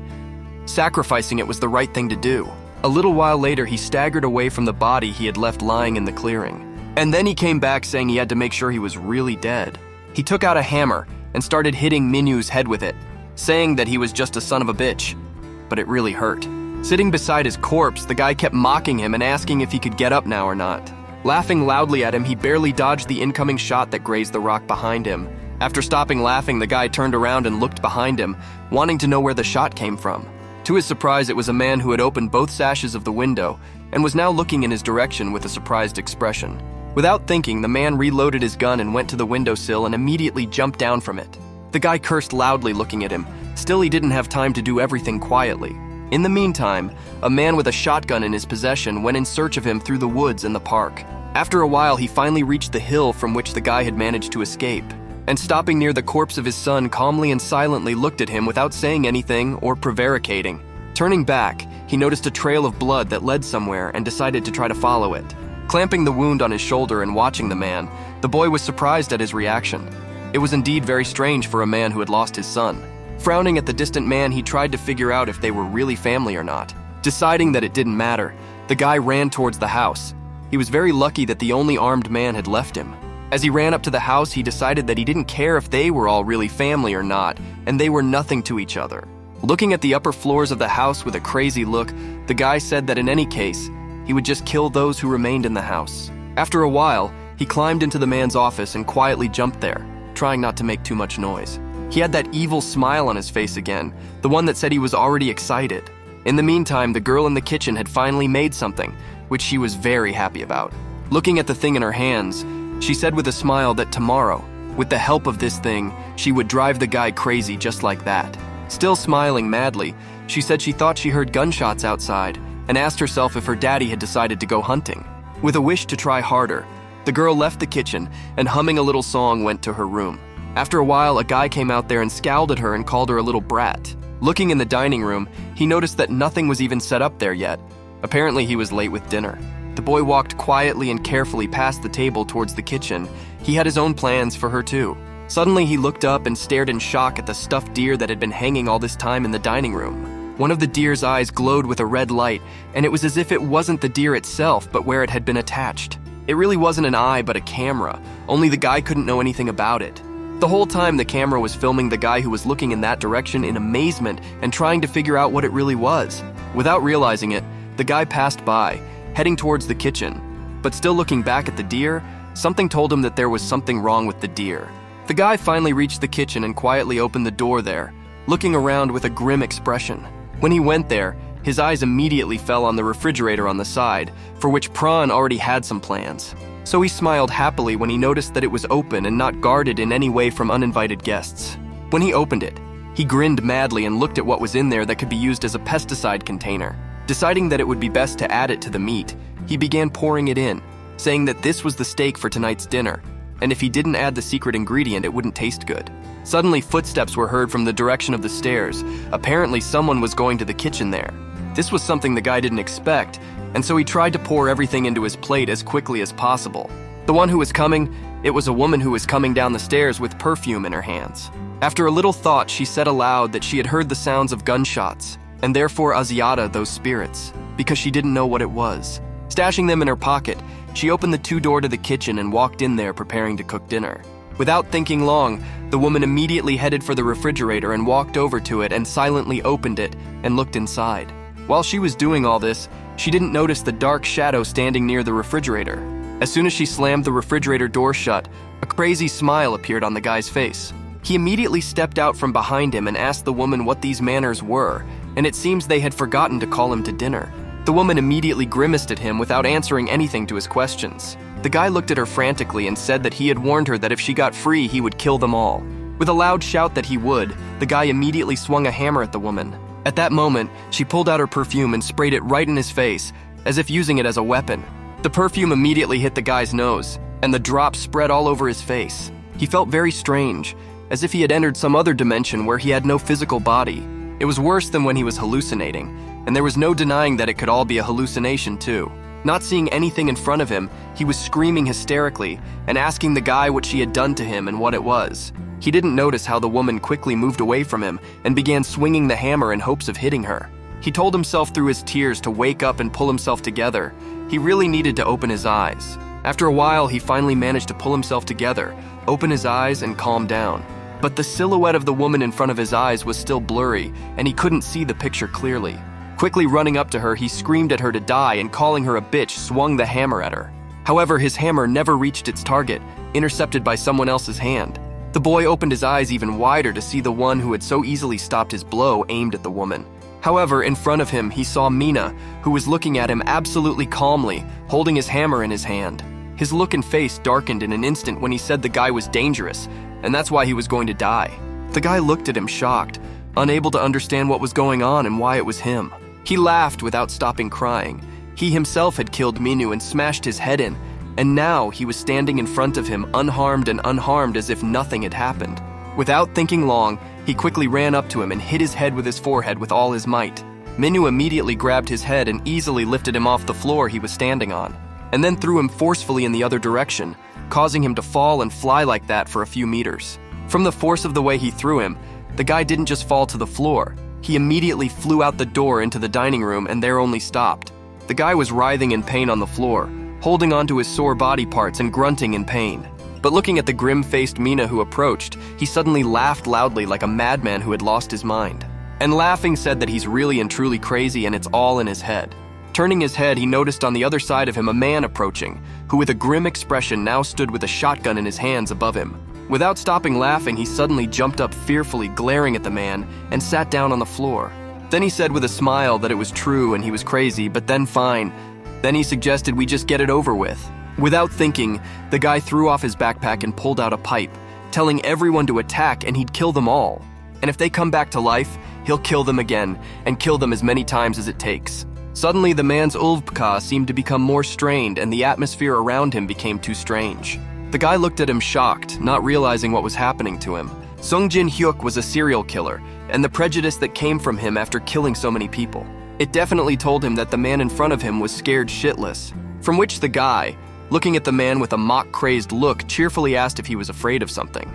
Sacrificing it was the right thing to do. A little while later, he staggered away from the body he had left lying in the clearing. And then he came back saying he had to make sure he was really dead. He took out a hammer and started hitting Minu's head with it, saying that he was just a son of a bitch. But it really hurt. Sitting beside his corpse, the guy kept mocking him and asking if he could get up now or not. Laughing loudly at him, he barely dodged the incoming shot that grazed the rock behind him. After stopping laughing, the guy turned around and looked behind him, wanting to know where the shot came from. To his surprise, it was a man who had opened both sashes of the window and was now looking in his direction with a surprised expression. Without thinking, the man reloaded his gun and went to the windowsill and immediately jumped down from it. The guy cursed loudly, looking at him. Still, he didn't have time to do everything quietly. In the meantime, a man with a shotgun in his possession went in search of him through the woods and the park. After a while, he finally reached the hill from which the guy had managed to escape, and stopping near the corpse of his son, calmly and silently looked at him without saying anything or prevaricating. Turning back, he noticed a trail of blood that led somewhere and decided to try to follow it. Clamping the wound on his shoulder and watching the man, the boy was surprised at his reaction. It was indeed very strange for a man who had lost his son. Frowning at the distant man, he tried to figure out if they were really family or not. Deciding that it didn't matter, the guy ran towards the house. He was very lucky that the only armed man had left him. As he ran up to the house, he decided that he didn't care if they were all really family or not, and they were nothing to each other. Looking at the upper floors of the house with a crazy look, the guy said that in any case, he would just kill those who remained in the house. After a while, he climbed into the man's office and quietly jumped there, trying not to make too much noise. He had that evil smile on his face again, the one that said he was already excited. In the meantime, the girl in the kitchen had finally made something, which she was very happy about. Looking at the thing in her hands, she said with a smile that tomorrow, with the help of this thing, she would drive the guy crazy just like that. Still smiling madly, she said she thought she heard gunshots outside and asked herself if her daddy had decided to go hunting. With a wish to try harder, the girl left the kitchen and, humming a little song, went to her room. After a while, a guy came out there and scowled at her and called her a little brat. Looking in the dining room, he noticed that nothing was even set up there yet. Apparently, he was late with dinner. The boy walked quietly and carefully past the table towards the kitchen. He had his own plans for her too. Suddenly, he looked up and stared in shock at the stuffed deer that had been hanging all this time in the dining room. One of the deer's eyes glowed with a red light, and it was as if it wasn't the deer itself, but where it had been attached. It really wasn't an eye, but a camera, only the guy couldn't know anything about it. The whole time, the camera was filming the guy who was looking in that direction in amazement and trying to figure out what it really was. Without realizing it, the guy passed by, heading towards the kitchen. But still looking back at the deer, something told him that there was something wrong with the deer. The guy finally reached the kitchen and quietly opened the door there, looking around with a grim expression. When he went there, his eyes immediately fell on the refrigerator on the side, for which Prawn already had some plans. So he smiled happily when he noticed that it was open and not guarded in any way from uninvited guests. When he opened it, he grinned madly and looked at what was in there that could be used as a pesticide container. Deciding that it would be best to add it to the meat, he began pouring it in, saying that this was the steak for tonight's dinner, and if he didn't add the secret ingredient, it wouldn't taste good. Suddenly, footsteps were heard from the direction of the stairs. Apparently, someone was going to the kitchen there. This was something the guy didn't expect, and so he tried to pour everything into his plate as quickly as possible. The one who was coming, it was a woman who was coming down the stairs with perfume in her hands. After a little thought, she said aloud that she had heard the sounds of gunshots, and therefore Asiata those spirits, because she didn't know what it was. Stashing them in her pocket, she opened the door to the kitchen and walked in there preparing to cook dinner. Without thinking long, the woman immediately headed for the refrigerator and walked over to it and silently opened it and looked inside. While she was doing all this, she didn't notice the dark shadow standing near the refrigerator. As soon as she slammed the refrigerator door shut, a crazy smile appeared on the guy's face. He immediately stepped out from behind him and asked the woman what these manners were, and it seems they had forgotten to call him to dinner. The woman immediately grimaced at him without answering anything to his questions. The guy looked at her frantically and said that he had warned her that if she got free, he would kill them all. With a loud shout that he would, the guy immediately swung a hammer at the woman. At that moment, she pulled out her perfume and sprayed it right in his face, as if using it as a weapon. The perfume immediately hit the guy's nose, and the drops spread all over his face. He felt very strange, as if he had entered some other dimension where he had no physical body. It was worse than when he was hallucinating, and there was no denying that it could all be a hallucination too. Not seeing anything in front of him, he was screaming hysterically and asking the guy what she had done to him and what it was. He didn't notice how the woman quickly moved away from him and began swinging the hammer in hopes of hitting her. He told himself through his tears to wake up and pull himself together. He really needed to open his eyes. After a while, he finally managed to pull himself together, open his eyes, and calm down. But the silhouette of the woman in front of his eyes was still blurry, and he couldn't see the picture clearly. Quickly running up to her, he screamed at her to die and calling her a bitch, swung the hammer at her. However, his hammer never reached its target, intercepted by someone else's hand. The boy opened his eyes even wider to see the one who had so easily stopped his blow aimed at the woman. However, in front of him, he saw Mina, who was looking at him absolutely calmly, holding his hammer in his hand. His look and face darkened in an instant when he said the guy was dangerous, and that's why he was going to die. The guy looked at him shocked, unable to understand what was going on and why it was him. He laughed without stopping crying. He himself had killed Minu and smashed his head in, and now he was standing in front of him unharmed and unharmed as if nothing had happened. Without thinking long, he quickly ran up to him and hit his head with his forehead with all his might. Minu immediately grabbed his head and easily lifted him off the floor he was standing on, and then threw him forcefully in the other direction, causing him to fall and fly like that for a few meters. From the force of the way he threw him, the guy didn't just fall to the floor. He immediately flew out the door into the dining room and there only stopped. The guy was writhing in pain on the floor, holding onto his sore body parts and grunting in pain. But looking at the grim-faced Mina who approached, he suddenly laughed loudly like a madman who had lost his mind. And laughing said that he's really and truly crazy and it's all in his head. Turning his head, he noticed on the other side of him a man approaching, who with a grim expression now stood with a shotgun in his hands above him. Without stopping laughing, he suddenly jumped up fearfully, glaring at the man, and sat down on the floor. Then he said with a smile that it was true and he was crazy, but then fine. Then he suggested we just get it over with. Without thinking, the guy threw off his backpack and pulled out a pipe, telling everyone to attack and he'd kill them all. And if they come back to life, he'll kill them again, and kill them as many times as it takes. Suddenly, the man's ulvka seemed to become more strained and the atmosphere around him became too strange. The guy looked at him shocked, not realizing what was happening to him. Sung Jin Hyuk was a serial killer, and the prejudice that came from him after killing so many people. It definitely told him that the man in front of him was scared shitless, from which the guy, looking at the man with a mock-crazed look, cheerfully asked if he was afraid of something.